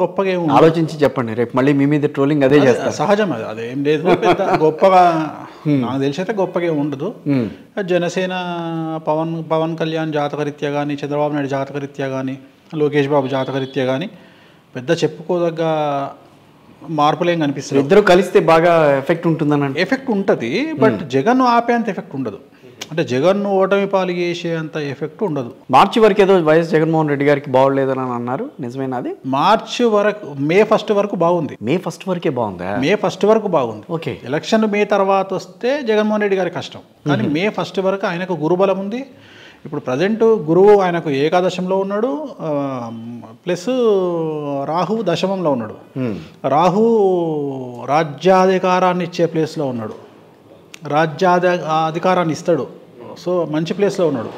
గొప్పగా ఏమి. ఆలోచించి చెప్పండి, రేపు మళ్ళీ మీ మీద ట్రోలింగ్ అదే చేస్తారు. సహజం, అదేం లేదు పెద్ద గొప్పగా. నాకు తెలిసి అయితే గొప్పగా ఏమి ఉండదు. జనసేన పవన్ కళ్యాణ్ జాతకరీత్యా కానీ, చంద్రబాబు నాయుడు జాతకరీత్యా కానీ, లోకేష్ బాబు జాతకరీత్యా కానీ పెద్ద చెప్పుకోదగ్గ మార్పులేం కనిపిస్తుంది. ఇద్దరు కలిస్తే బాగా ఎఫెక్ట్ ఉంటుందని. ఎఫెక్ట్ ఉంటుంది, బట్ జగన్ ఆపేంత ఎఫెక్ట్ ఉండదు. అంటే జగన్ ఓటమి పాలు చేసేంత ఎఫెక్ట్ ఉండదు. మార్చి వరకు ఏదో వైఎస్ జగన్మోహన్ రెడ్డి గారికి బాగోలేదని అన్నారు, నిజమేనా అది? మార్చి వరకు, మే 1 వరకు బాగుంది. మే 1 వరకే బాగుందా? మే 1 వరకు బాగుంది. ఓకే, ఎలక్షన్ మే తర్వాత వస్తే జగన్మోహన్ రెడ్డి గారి కష్టం. కానీ మే 1 వరకు ఆయనకు గురుబలం ఉంది. ఇప్పుడు ప్రజెంట్ గురువు ఆయనకు ఏకాదశంలో ఉన్నాడు, ప్లస్ రాహు దశమంలో ఉన్నాడు. రాహు రాజ్యాధికారాన్ని ఇచ్చే ప్లేస్లో ఉన్నాడు, అధికారాన్ని ఇస్తాడు. సో మంచి ప్లేస్లో ఉన్నాడు.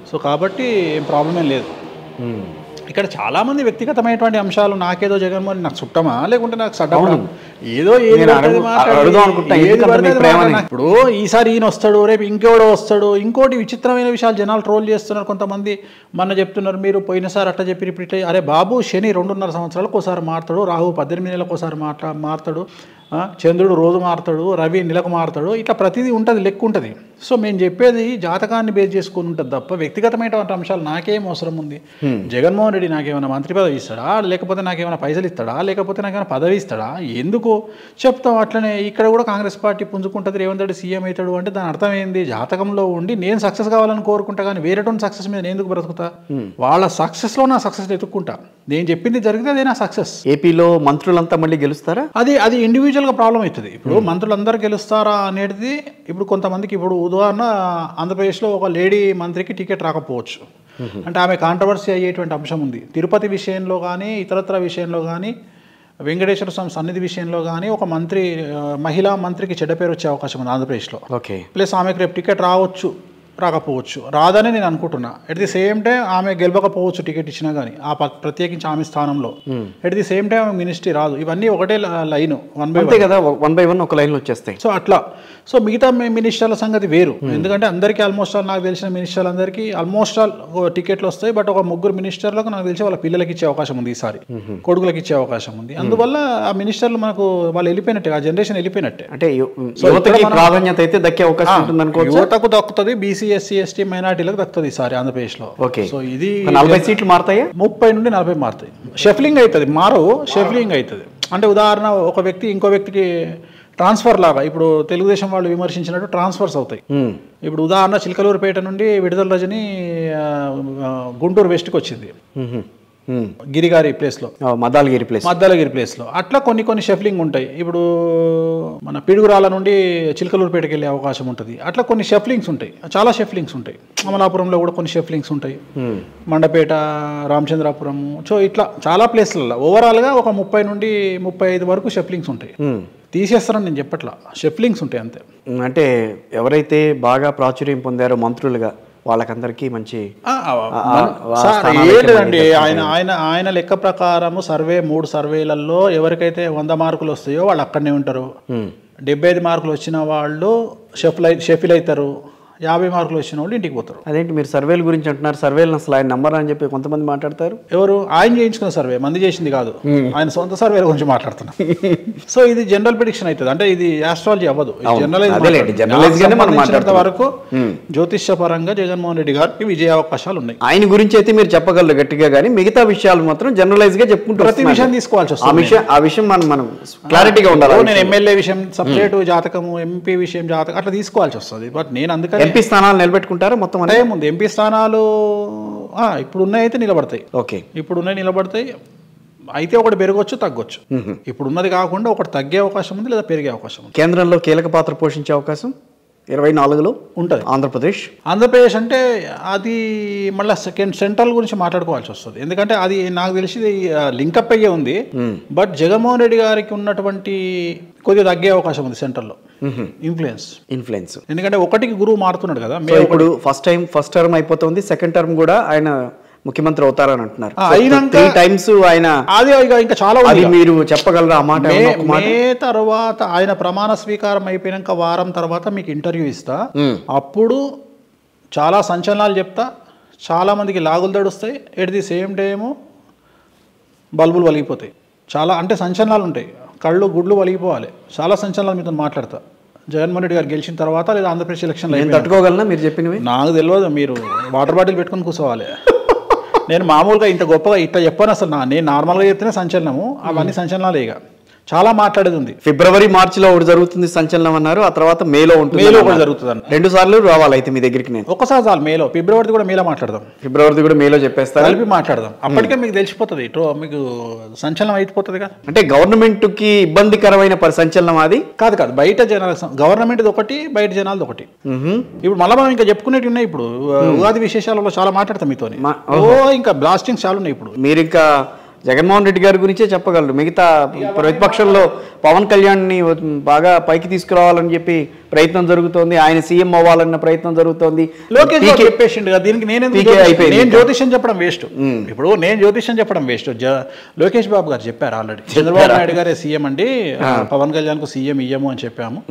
సో కాబట్టి ఏం ప్రాబ్లం ఏం లేదు. ఇక్కడ చాలామంది వ్యక్తిగతమైనటువంటి అంశాలు, నాకేదో జగన్మోహన్ నాకు చుట్టమా లేకుంటే నాకు సడ్డమా, ఏదో ఇప్పుడు ఈసారి ఈయన వస్తాడు, రేపు ఇంకెవడో వస్తాడు. ఇంకోటి విచిత్రమైన విషయాలు జనాలు ట్రోల్ చేస్తున్నారు కొంతమంది. మొన్న చెప్తున్నారు మీరు పోయినసారి అట్లా చెప్పి ఇప్పుడు ఇట్లా. అరే బాబు, శని 2.5 సంవత్సరాలకు ఒకసారి మారుతాడు, రాహు 18 నెలలకు ఒకసారి మారుతాడు, చంద్రుడు రోజు మారుతాడు, రవి నెలకు మారుతాడు. ఇట్లా ప్రతిదీ ఉంటుంది, లెక్క ఉంటుంది. సో మేము చెప్పేది జాతకాన్ని బేస్ చేసుకుని ఉంటుంది తప్ప వ్యక్తిగతమైనటువంటి అంశాలు నాకేం అవసరం ఉంది? జగన్మోహన్ రెడ్డి నాకేమైనా మంత్రి పదవి ఇస్తాడా, లేకపోతే నాకేమైనా పైసలు ఇస్తాడా, లేకపోతే నాకేమైనా పదవి ఇస్తాడా? ఎందుకు చెప్తాం? అట్లనే ఇక్కడ కూడా కాంగ్రెస్ పార్టీ పుంజుకుంటుంది, రేవంత్ రెడ్డి సీఎం అవుతాడు అంటే దాని అర్థం ఏంది? జాతకంలో ఉండి నేను సక్సెస్ కావాలని కోరుకుంటా, కానీ వేరేటువంటి సక్సెస్ మీద నేను ఎందుకు బ్రతుకుతా? వాళ్ళ సక్సెస్లో నా సక్సెస్ ఎత్తుక్కుంటా. నేను చెప్పింది జరిగితే అదే నా సక్సెస్. ఏపీలో మంత్రులంతా మళ్ళీ గెలుస్తారా? అది ఇండివిజువల్గా ప్రాబ్లం అవుతుంది. ఇప్పుడు మంత్రులందరూ గెలుస్తారా అనేది, ఇప్పుడు కొంతమందికి, ఇప్పుడు ఉదాహరణ ఆంధ్రప్రదేశ్లో ఒక లేడీ మంత్రికి టికెట్ రాకపోవచ్చు, అంటే ఆమె కాంట్రవర్సీ అయ్యేటువంటి అంశం ఉంది. తిరుపతి విషయంలో కానీ, ఇతరత్ర విషయంలో కానీ, వెంకటేశ్వర స్వామి సన్నిధి విషయంలో కానీ ఒక మంత్రి, మహిళా మంత్రికి చెడ్డ పేరు వచ్చే అవకాశం ఉంది ఆంధ్రప్రదేశ్లో. ఓకే, ప్లస్ ఆమెకు రేపు టికెట్ రావచ్చు, రాకపోవచ్చు, రాదని నేను అనుకుంటున్నా. ఎట్ ది సేమ్ టైం ఆమె గెలవకపోవచ్చు టికెట్ ఇచ్చినా కానీ, ప్రత్యేకించి ఆమె స్థానంలో. ఎట్ ది సేమ్ టైం ఆమె మినిస్ట్రీ రాదు. ఇవన్నీ ఒకటే లైన్, 1 by 1 కదా, 1 by 1 ఒక లైన్లో వచ్చేస్తాయి. సో అట్లా. సో మిగతా మినిస్టర్ల సంగతి వేరు, ఎందుకంటే అందరికీ ఆల్మోస్ట్ ఆల్, నాకు తెలిసిన మినిస్టర్లు అందరికీ ఆల్మోస్ట్ ఆల్ టికెట్లు వస్తాయి. బట్ ఒక 3 మినిస్టర్లకు నాకు తెలిసి వాళ్ళ పిల్లలకి ఇచ్చే అవకాశం ఉంది, ఈసారి కొడుకులకు ఇచ్చే అవకాశం ఉంది. అందువల్ల ఆ మినిస్టర్లు మనకు వాళ్ళు వెళ్ళిపోయినట్టే, ఆ జనరేషన్ వెళ్ళిపోయినట్టే. అంటే యువతకి ప్రాధాన్యత అయితే దక్కే అవకాశం ఉంటుంది అనుకోవచ్చు. యువతకు దక్కుతుంది, బీసీ ఎస్సీ ఎస్టీ మైనార్టీలకు దక్కుతుంది ఈసారి ఆంధ్రప్రదేశ్లో. ఓకే, సో ఇది 40 సీట్లు మారుతాయి, 30 నుండి 40 మారుతాయి. షఫ్లింగ్ అవుతుంది, షఫ్లింగ్ అవుతుంది. అంటే ఉదాహరణ, ఒక వ్యక్తి ఇంకో వ్యక్తికి ట్రాన్స్ఫర్ లాగా, ఇప్పుడు తెలుగుదేశం వాళ్ళు విమర్శించినట్టు ట్రాన్స్ఫర్స్ అవుతాయి. ఇప్పుడు ఉదాహరణ, చిలకలూరుపేట నుండి విడుదల రజని గుంటూరు వెస్ట్కి వచ్చింది. గిరిగారి ప్లేస్లో, మద్దాలగిరి ప్లేస్లో అట్లా కొన్ని షఫ్లింగ్ ఉంటాయి. ఇప్పుడు మన పిడుగురాల నుండి చిలకలూరుపేటకి వెళ్ళే అవకాశం ఉంటుంది. అట్లా కొన్ని షఫ్లింగ్స్ ఉంటాయి, చాలా షఫ్లింగ్స్ ఉంటాయి. అమలాపురంలో కూడా కొన్ని షఫ్లింగ్స్ ఉంటాయి, మండపేట, రామచంద్రాపురం. సో ఇట్లా చాలా ప్లేస్లలో ఓవరాల్గా ఒక 30 నుండి 35 వరకు షఫ్లింగ్స్ ఉంటాయి. తీసేస్తారని నేను చెప్పట్లా, షఫ్లింగ్స్ ఉంటాయి అంతే. అంటే ఎవరైతే బాగా ప్రాచుర్యం పొందారో మంత్రులుగా వాళ్ళకందరికీ మంచి ఏంటండి ఆయన లెక్క ప్రకారము 3 సర్వేలలో ఎవరికైతే 100 మార్కులు వస్తాయో వాళ్ళు అక్కడనే ఉంటారు. 75 మార్కులు వచ్చిన వాళ్ళు షెఫిల్ అవుతారు, 50 మార్కులు వచ్చిన వాళ్ళు ఇంటికి పోతారు. అదేంటి మీరు సర్వేల గురించి అంటున్నారు? సర్వేలు అసలు ఆయన నంబర్ అని చెప్పి కొంతమంది మాట్లాడతారు. ఎవరు? ఆయన చేయించుకున్న సర్వే, మంది చేసింది కాదు, ఆయన సొంత సర్వేల గురించి మాట్లాడుతున్నారు. సో ఇది జనరల్ ప్రిడిక్షన్ అవుతుంది, అంటే ఇది ఆస్ట్రాలజీ అవ్వదు. జనరలైజ్ వరకు జ్యోతిష్య పరంగా జగన్మోహన్ రెడ్డి గారికి విజయ అవకాశాలు ఉన్నాయి. ఆయన గురించి అయితే మీరు చెప్పగలరు గట్టిగా, కానీ మిగతా విషయాలు మాత్రం జనరలైజ్ గా చెప్పుకుంటారు. ప్రతి విషయం తీసుకోవాల్సి వస్తుంది. ఆ విషయం మనం క్లారిటీగా ఉండాలి. నేను ఎమ్మెల్యే విషయం సపరేట్ జాతకము, ఎంపీ విషయం జాతకం అట్లా తీసుకోవాల్సి వస్తుంది. బట్ నేను అందుకని ఎంపీ స్థానాలు నిలబెట్టుకుంటారా మొత్తం? అదే ముందు ఎంపీ స్థానాలు ఇప్పుడు ఉన్నాయితే నిలబడతాయి. ఓకే, ఇప్పుడు ఉన్నాయి నిలబడతాయి. అయితే ఒకటి పెరగొచ్చు, తగ్గొచ్చు. ఇప్పుడు ఉన్నది కాకుండా ఒకటి తగ్గే అవకాశం ఉంది, లేదా పెరిగే అవకాశం ఉంది. కేంద్రంలో కీలక పాత్ర పోషించే అవకాశం 24లో ఉంటుంది. ఆంధ్రప్రదేశ్ అంటే అది మళ్ళీ సెంట్రల్ గురించి మాట్లాడుకోవాల్సి వస్తుంది. ఎందుకంటే అది నాకు తెలిసి లింకప్ అయ్యే ఉంది. బట్ జగన్మోహన్ రెడ్డి గారికి ఉన్నటువంటి కొద్దిగా తగ్గే అవకాశం ఉంది సెంట్రల్లో ఇన్ఫ్లుయెన్స్. ఎందుకంటే ఒకటికి గురువు మారుతున్నాడు కదా. ఇప్పుడు ఫస్ట్ టర్మ్ అయిపోతుంది, సెకండ్ టర్మ్ కూడా ఆయన ముఖ్యమంత్రి అవుతారని అంటున్నారు. 3 times ఆయన అది ఇంకా చాలా మీరు చెప్పగలరా ఆ మాట? మే తర్వాత ఆయన ప్రమాణ స్వీకారం అయిపోయినాక వారం తర్వాత మీకు ఇంటర్వ్యూ ఇస్తా, అప్పుడు చాలా సంచలనాలు చెప్తా, చాలా మందికి లాగులు తడుస్తాయి, ఎట్ ది సేమ్ టైమ్ బల్బులు వలిగిపోతాయి. చాలా అంటే సంచలనాలు ఉంటాయి, కళ్ళు గుడ్లు వలిగిపోవాలి. చాలా సంచలనాలు మీతో మాట్లాడతా. జగన్మోహన్ రెడ్డి గారు గెలిచిన తర్వాత లేదా ఆంధ్రప్రదేశ్ ఎలక్షన్లో తట్టుకోగలనా? మీరు చెప్పినవి నాకు తెలియదు, మీరు వాటర్ బాటిల్ పెట్టుకొని కూర్చోవాలి. నేను మామూలుగా ఇంత గొప్పగా ఇట్లా చెప్పాను అసలు. నేను నార్మల్గా చెప్తేనే సంచలనము, అవన్నీ సంచలనాలు. ఇక చాలా మాట్లాడేది ఉంది. ఫిబ్రవరి మార్చిలో ఒకటి జరుగుతుంది సంచలనం అన్నారు, ఆ తర్వాత మేలో ఉంటుంది. మేలో కూడా జరుగుతుంది అన్న. 2 సార్లు రావాలి అయితే మీ దగ్గరికి. నేను ఒక్కసారి చాలు, మేలో. ఫిబ్రవరిది కూడా మేలో మాట్లాడదాం. ఫిబ్రవరిది కూడా మేలో చెప్పేస్తారు, కలిపి మాట్లాడదాం. అప్పటికే మీకు తెలిసిపోతుంది, మీకు సంచలనం అయిపోతుంది కదా. అంటే గవర్నమెంట్ కి ఇబ్బందికరమైన సంచలనం అది కాదు. బయట జనాల గవర్నమెంట్ ఒకటి, బయట జనాలది ఒకటి. ఇప్పుడు మళ్ళీ మనం ఇంకా చెప్పుకునేవి ఉన్నాయి. ఇప్పుడు ఉగాది విశేషాలలో చాలా మాట్లాడతాం మీతో. ఇంకా బ్లాస్టింగ్స్ చాలా ఉన్నాయి. ఇప్పుడు మీరు ఇంకా జగన్మోహన్ రెడ్డి గారి గురించే చెప్పగలరు. మిగతా ప్రతిపక్షంలో పవన్ కళ్యాణ్ ని బాగా పైకి తీసుకురావాలని చెప్పి ప్రయత్నం జరుగుతోంది, ఆయన సీఎం అవ్వాలన్న ప్రయత్నం జరుగుతోంది. లోకేష్ చెప్పేసిండు కదా, దీనికి నేను జ్యోతిష్యం చెప్పడం వేస్ట్. ఇప్పుడు నేను జ్యోతిష్యం చెప్పడం వేస్ట్. లోకేష్ బాబు గారు చెప్పారు ఆల్రెడీ, చంద్రబాబు నాయుడు గారే సీఎం అండి, పవన్ కళ్యాణ్ కు సీఎం ఇయ్యము అని చెప్పాము.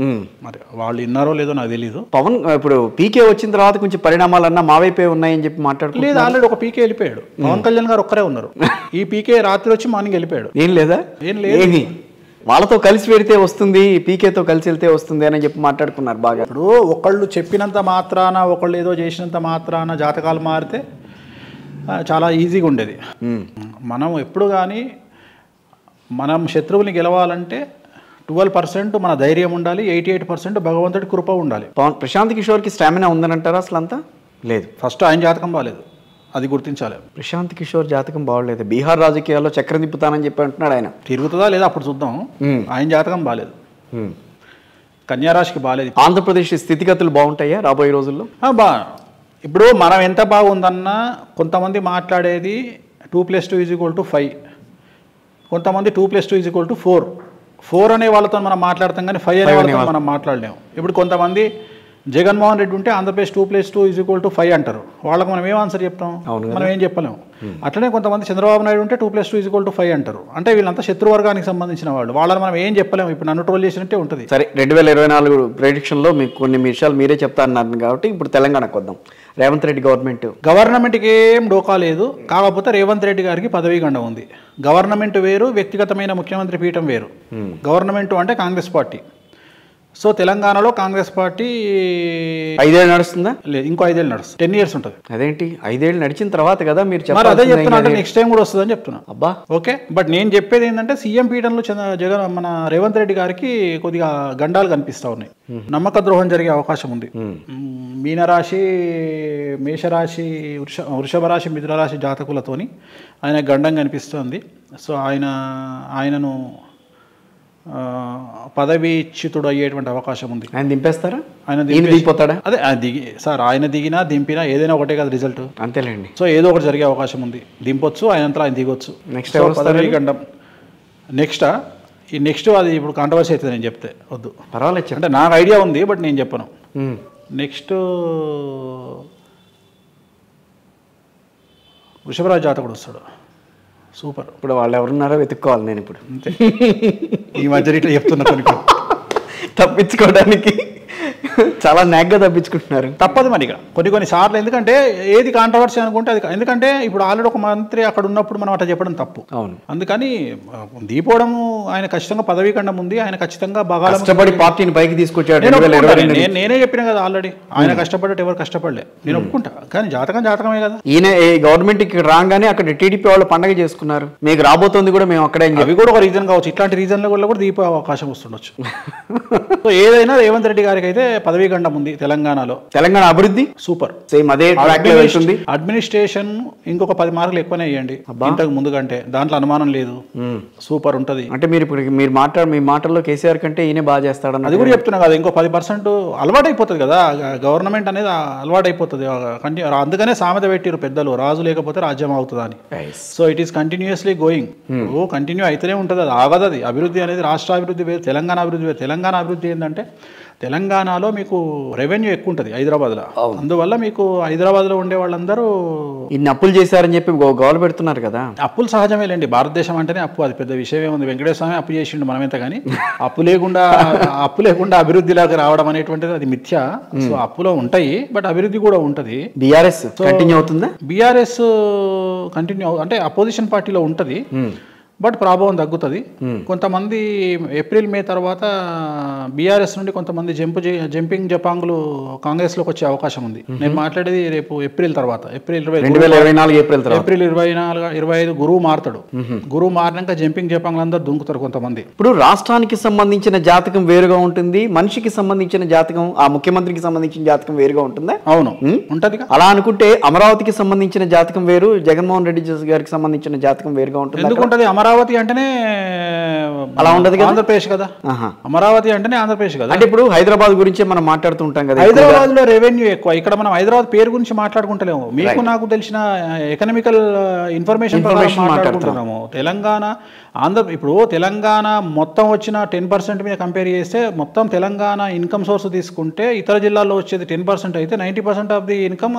మరి వాళ్ళు విన్నారో లేదో నాకు తెలీదు. పవన్ ఇప్పుడు పీకే వచ్చిన తర్వాత కొంచెం పరిణామాలన్నా మా వైపే ఉన్నాయని చెప్పి మాట్లాడుతున్నారు. లేదు, ఆల్రెడీ ఒక పీకే వెళ్ళిపోయాడు. పవన్ కళ్యాణ్ గారు ఒక్కరే ఉన్నారు. ఈ పీకే రాత్రి వచ్చి మార్నింగ్ వెళ్ళిపోయాడు. ఏం లేదా? ఏం లేదు, వాళ్ళతో కలిసి పెడితే వస్తుంది, పీకేతో కలిసి వెళ్తే వస్తుంది అని చెప్పి మాట్లాడుకున్నారు బాగా. ఇప్పుడు ఒకళ్ళు చెప్పినంత మాత్రాన, ఒకళ్ళు ఏదో చేసినంత మాత్రాన జాతకాలు మారితే చాలా ఈజీగా ఉండేది. మనం ఎప్పుడు కానీ మనం శత్రువుని గెలవాలంటే 12% మన ధైర్యం ఉండాలి, 88% భగవంతుడి కృప ఉండాలి. ప్రశాంత్ కిషోర్కి స్టామినా ఉందని అంటారా? అసలు అంతా లేదు. ఫస్ట్ ఆయన జాతకం బాగాలేదు, అది గుర్తించాలి. ప్రశాంత్ కిషోర్ జాతకం బాగలేదు. బీహార్ రాజకీయాల్లో చక్రం తిప్పుతానని చెప్పి అంటున్నాడు ఆయన. తిరుగుతుందా లేదా అప్పుడు చూద్దాం. ఆయన జాతకం బాగాలేదు, కన్యారాశికి బాగాలేదు. ఆంధ్రప్రదేశ్ స్థితిగతులు బాగుంటాయా రాబోయే రోజుల్లో? ఇప్పుడు మనం ఎంత బాగుందన్నా కొంతమంది మాట్లాడేది 2+2 = 5, కొంతమంది 2+2 = 4. 4 అనే వాళ్ళతో మనం మాట్లాడతాం కానీ 5 అనే వాళ్ళతో మనం మాట్లాడలేము. ఇప్పుడు కొంతమంది జగన్మోహన్ రెడ్డి ఉంటే ఆంధ్రప్రదేశ్ 2+2 = 5 అంటారు. వాళ్ళకి మనం ఏం ఆన్సర్ చెప్తాం? మనం ఏం చెప్పలేము. అట్లనే కొంతమంది చంద్రబాబు నాయుడు ఉంటే 2+2 = 5 అంటారు. అంటే వీళ్ళంతా శత్రువర్గానికి సంబంధించిన వాళ్ళు, వాళ్ళని మనం ఏం చెప్పలేము. ఇప్పుడు నన్ను ట్రోల్ చేసినట్టే ఉంటుంది. సరే, 2024 ప్రెడిక్షన్లో మీకు కొన్ని విషయాలు మీరే చెప్తా అన్నారు కాబట్టి ఇప్పుడు తెలంగాణకు వద్దాం. రేవంత్ రెడ్డి గవర్నమెంట్కి ఏం డోకా లేదు. కాకపోతే రేవంత్ రెడ్డి గారికి పదవీ గండం ఉంది. గవర్నమెంట్ వేరు, వ్యక్తిగతమైన ముఖ్యమంత్రి పీఠం వేరు. గవర్నమెంట్ అంటే కాంగ్రెస్ పార్టీ, సో తెలంగాణలో కాంగ్రెస్ పార్టీ 5 ఏళ్ళు నడుస్తుందా? లేదు, ఇంకో 5 ఏళ్ళు నడుస్తుంది. 10 years ఉంటుంది. అదేంటి 5 ఏళ్ళు నడిచిన తర్వాత కదా మీరు మరి అదే చెప్తున్నా, నెక్స్ట్ టైం కూడా వస్తుందని చెప్తున్నా. అబ్బా ఓకే, బట్ నేను చెప్పేది ఏంటంటే సీఎం పీఠంలో జగన్ మన రేవంత్ రెడ్డి గారికి కొద్దిగా గండాలు కనిపిస్తూ ఉన్నాయి. నమ్మక ద్రోహం జరిగే అవకాశం ఉంది. మీనరాశి, మేషరాశి, వృషభ రాశి, మిథున రాశి జాతకులతోని ఆయన గండం కనిపిస్తుంది. సో ఆయనను పదవీచ్యుతుడు అయ్యేటువంటి అవకాశం ఉంది. ఆయన దింపేస్తారా? ఆయన దిగిపోతాడా? అదే సార్, ఆయన దిగినా దింపినా ఏదైనా ఒకటే కదా రిజల్ట్. అంతేలేండి. సో ఏదో ఒకటి జరిగే అవకాశం ఉంది. దింపొచ్చు, ఆయనంతా ఆయన దిగొచ్చు. నెక్స్ట్ పదవీ గండం నెక్స్ట్ అది ఇప్పుడు కాంట్రవర్సీ అవుతుంది. నేను చెప్తే వద్దు, పర్వాలేదు. అంటే నాకు ఐడియా ఉంది, బట్ నేను చెప్పను. నెక్స్ట్ వృషభరాజు జాతకుడు వస్తాడు. సూపర్. ఇప్పుడు వాళ్ళు ఎవరున్నారో వెతుక్కోవాలి నేను ఇప్పుడు. అంతే, ఈ మధ్య ఇట్లా చెప్తున్నా కొన్ని తప్పించుకోవడానికి చాలా నాగ్గా తప్పించుకుంటున్నారు. తప్పదు మరి కొన్ని సార్లు. ఎందుకంటే ఏది కాంట్రవర్సీ అనుకుంటే అది, ఎందుకంటే ఇప్పుడు ఆల్రెడీ ఒక మంత్రి అక్కడ ఉన్నప్పుడు మనం అట్లా చెప్పడం తప్పు. అవును. అందుకని దీపోవడము, ఆయన ఖచ్చితంగా పదవీ ఖండం ఉంది, ఆయన ఖచ్చితంగా బాగా కష్టపడి పార్టీని పైకి తీసుకొచ్చాడు. నేనే చెప్పిన కదా ఆల్రెడీ, ఆయన కష్టపడ్డట్టు ఎవరు కష్టపడలే, నేను ఒప్పుకుంటా. కానీ జాతకమే కదా. ఈయన గవర్నమెంట్ కి రాగానే అక్కడ టీడీపీ వాళ్ళు పండగ చేసుకున్నారు. మీకు రాబోతుంది కూడా మేము అక్కడే. అవి కూడా ఒక రీజన్ కావచ్చు. ఇట్లాంటి రీజన్ల వల్ల కూడా దీప అవకాశం వస్తుండొచ్చు. సో ఏదైనా రేవంత్ రెడ్డి గారికి అయితే పదవీ గండం ఉంది తెలంగాణలో. తెలంగాణ అభివృద్ధి సూపర్, సేమ్ అదే ట్రాక్ లో వెళ్తుంది. అడ్మినిస్ట్రేషన్ ఇంకొక 10 మార్కులు ఎక్కువనే వేయండి ఇంతకు ముందు కంటే, దాంట్లో అనుమానం లేదు. సూపర్ ఉంటది. అంటే మీరు ఇప్పుడు మీ మాటల్లో కేసీఆర్ కంటే ఈయన బాగా చేస్తాడని అది కూడా చెప్తున్నా కదా. ఇంకో 10% అలవాటు అయిపోతుంది కదా, గవర్నమెంట్ అనేది అలవాటు అయిపోతుంది. అందుకనే సామెత పెట్టిరు పెద్దలు, రాజు లేకపోతే రాజ్యం అవుతుంది అని. So it is continuously going. Continue అయితేనే ఉంటుంది, అది ఆగదు. అది అభివృద్ధి అనేది రాష్ట్ర అభివృద్ధి వేరు, తెలంగాణ అభివృద్ధి వేరు. తెలంగాణ అభివృద్ధి ఏంటంటే తెలంగాణలో మీకు రెవెన్యూ ఎక్కువ ఉంటుంది హైదరాబాద్లో. అందువల్ల మీకు హైదరాబాద్లో ఉండే వాళ్ళందరూ ఇన్ని అప్పులు చేశారని చెప్పి గోలు పెడుతున్నారు కదా. అప్పులు సహజమేలేండి, భారతదేశం అంటేనే అప్పు, అది పెద్ద విషయం ఏముంది. వెంకటేశ్వర స్వామి అప్పు చేసిండు, మనమెంత. కానీ అప్పు లేకుండా అభివృద్ధిలాగా రావడం అనేటువంటిది అది మిథ్య. సో అప్పులో ఉంటాయి, బట్ అభివృద్ధి కూడా ఉంటుంది. బీఆర్ఎస్ కంటిన్యూ అవుతుందా? బీఆర్ఎస్ కంటిన్యూ అంటే అపోజిషన్ పార్టీలో ఉంటుంది, బట్ ప్రభావం తగ్గుతుంది. కొంతమంది ఏప్రిల్ మే తర్వాత బీఆర్ఎస్ నుండి కొంతమంది జంపింగ్ జపాంగులు కాంగ్రెస్లోకి వచ్చే అవకాశం ఉంది. నేను మాట్లాడేది రేపు ఏప్రిల్ తర్వాత, ఏప్రిల్ 25 గురువు మారుతాడు. గురువు మారినాక జంపింగ్ జపాంగులు అందరూ దుంకుతారు కొంతమంది. ఇప్పుడు రాష్ట్రానికి సంబంధించిన జాతకం వేరుగా ఉంటుంది, మనిషికి సంబంధించిన జాతకం, ఆ ముఖ్యమంత్రికి సంబంధించిన జాతకం వేరుగా ఉంటుందా? అవును, ఉంటది. అలా అనుకుంటే అమరావతికి సంబంధించిన జాతకం వేరు, జగన్మోహన్ రెడ్డి గారికి సంబంధించిన జాతకం వేరుగా ఉంటుంది. ఎందుకుంటది? అమరావతి అంటేనే అలా ఉండదు కదా, ఆంధ్రప్రదేశ్ కదా. అమరావతి అంటేనే ఆంధ్రప్రదేశ్ కదా. అంటే ఇప్పుడు హైదరాబాద్ గురించి మనం మాట్లాడుతుంటాం కదా, హైదరాబాద్ లో రెవెన్యూ ఎక్కువ. ఇక్కడ మనం హైదరాబాద్ పేరు గురించి మాట్లాడుకుంటలేము, మీకు నాకు తెలిసిన ఎకనామికల్ ఇన్ఫర్మేషన్ మాట్లాడుకుంటున్నాము. తెలంగాణ ఇప్పుడు తెలంగాణ మొత్తం వచ్చిన 10% మీద కంపేర్ చేస్తే, మొత్తం తెలంగాణ ఇన్కమ్ సోర్స్ తీసుకుంటే ఇతర జిల్లాల్లో వచ్చేది 10% అయితే 90% ఆఫ్ ది ఇన్కమ్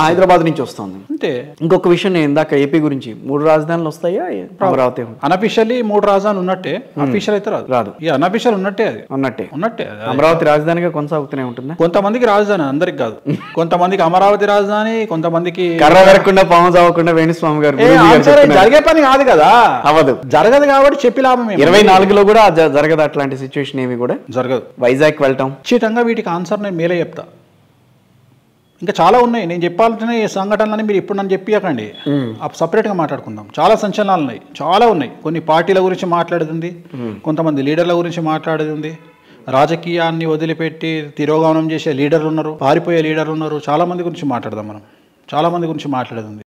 హైదరాబాద్ నుంచి వస్తుంది. అంతే. ఇంకొక విషయం, నేను ఇందాక ఏపీ గురించి 3 రాజధానులు వస్తాయా? అమరావతి అనఫిషియల్లీ 3 రాజధానులు ఉన్నట్టే, అఫీషియల్ అయితే రాదు. ఈ అనఫిషియల్ ఉన్నట్టే, అది ఉన్నట్టే. అమరావతి రాజధానిగా కొనసాగుతూనే ఉంటుంది. కొంతమందికి రాజధాని, అందరికి కాదు. కొంతమందికి అమరావతి రాజధాని, కొంతమందికి కర్ర జరగకుండా పాము చావకుండా వేణుస్వామి గారు జరిగే పని కాదు కదా, అవదు, జరగదు కాబట్టి చెప్పి లాభం. 24లో కూడా జరగదు అట్లాంటి సిచ్యువేషన్, ఏమి కూడా జరగదు. వైజాగ్ వెళ్ళటం ఖచ్చితంగా వీటికి ఆన్సర్ నేను మేలే చెప్తా. ఇంకా చాలా ఉన్నాయి నేను చెప్పాలంటే, ఈ సంఘటనలని మీరు ఇప్పుడు నన్ను చెప్పియకండి, సపరేట్గా మాట్లాడుకుందాం. చాలా సంచలనాలు ఉన్నాయి, చాలా ఉన్నాయి. కొన్ని పార్టీల గురించి మాట్లాడుతుంది, కొంతమంది లీడర్ల గురించి మాట్లాడుతుంది, రాజకీయాన్ని వదిలిపెట్టి తిరోగమనం చేసే లీడర్లు ఉన్నారు, పారిపోయే లీడర్లు ఉన్నారు. చాలా మంది గురించి మాట్లాడదాం మనం, చాలా మంది గురించి మాట్లాడుతుంది.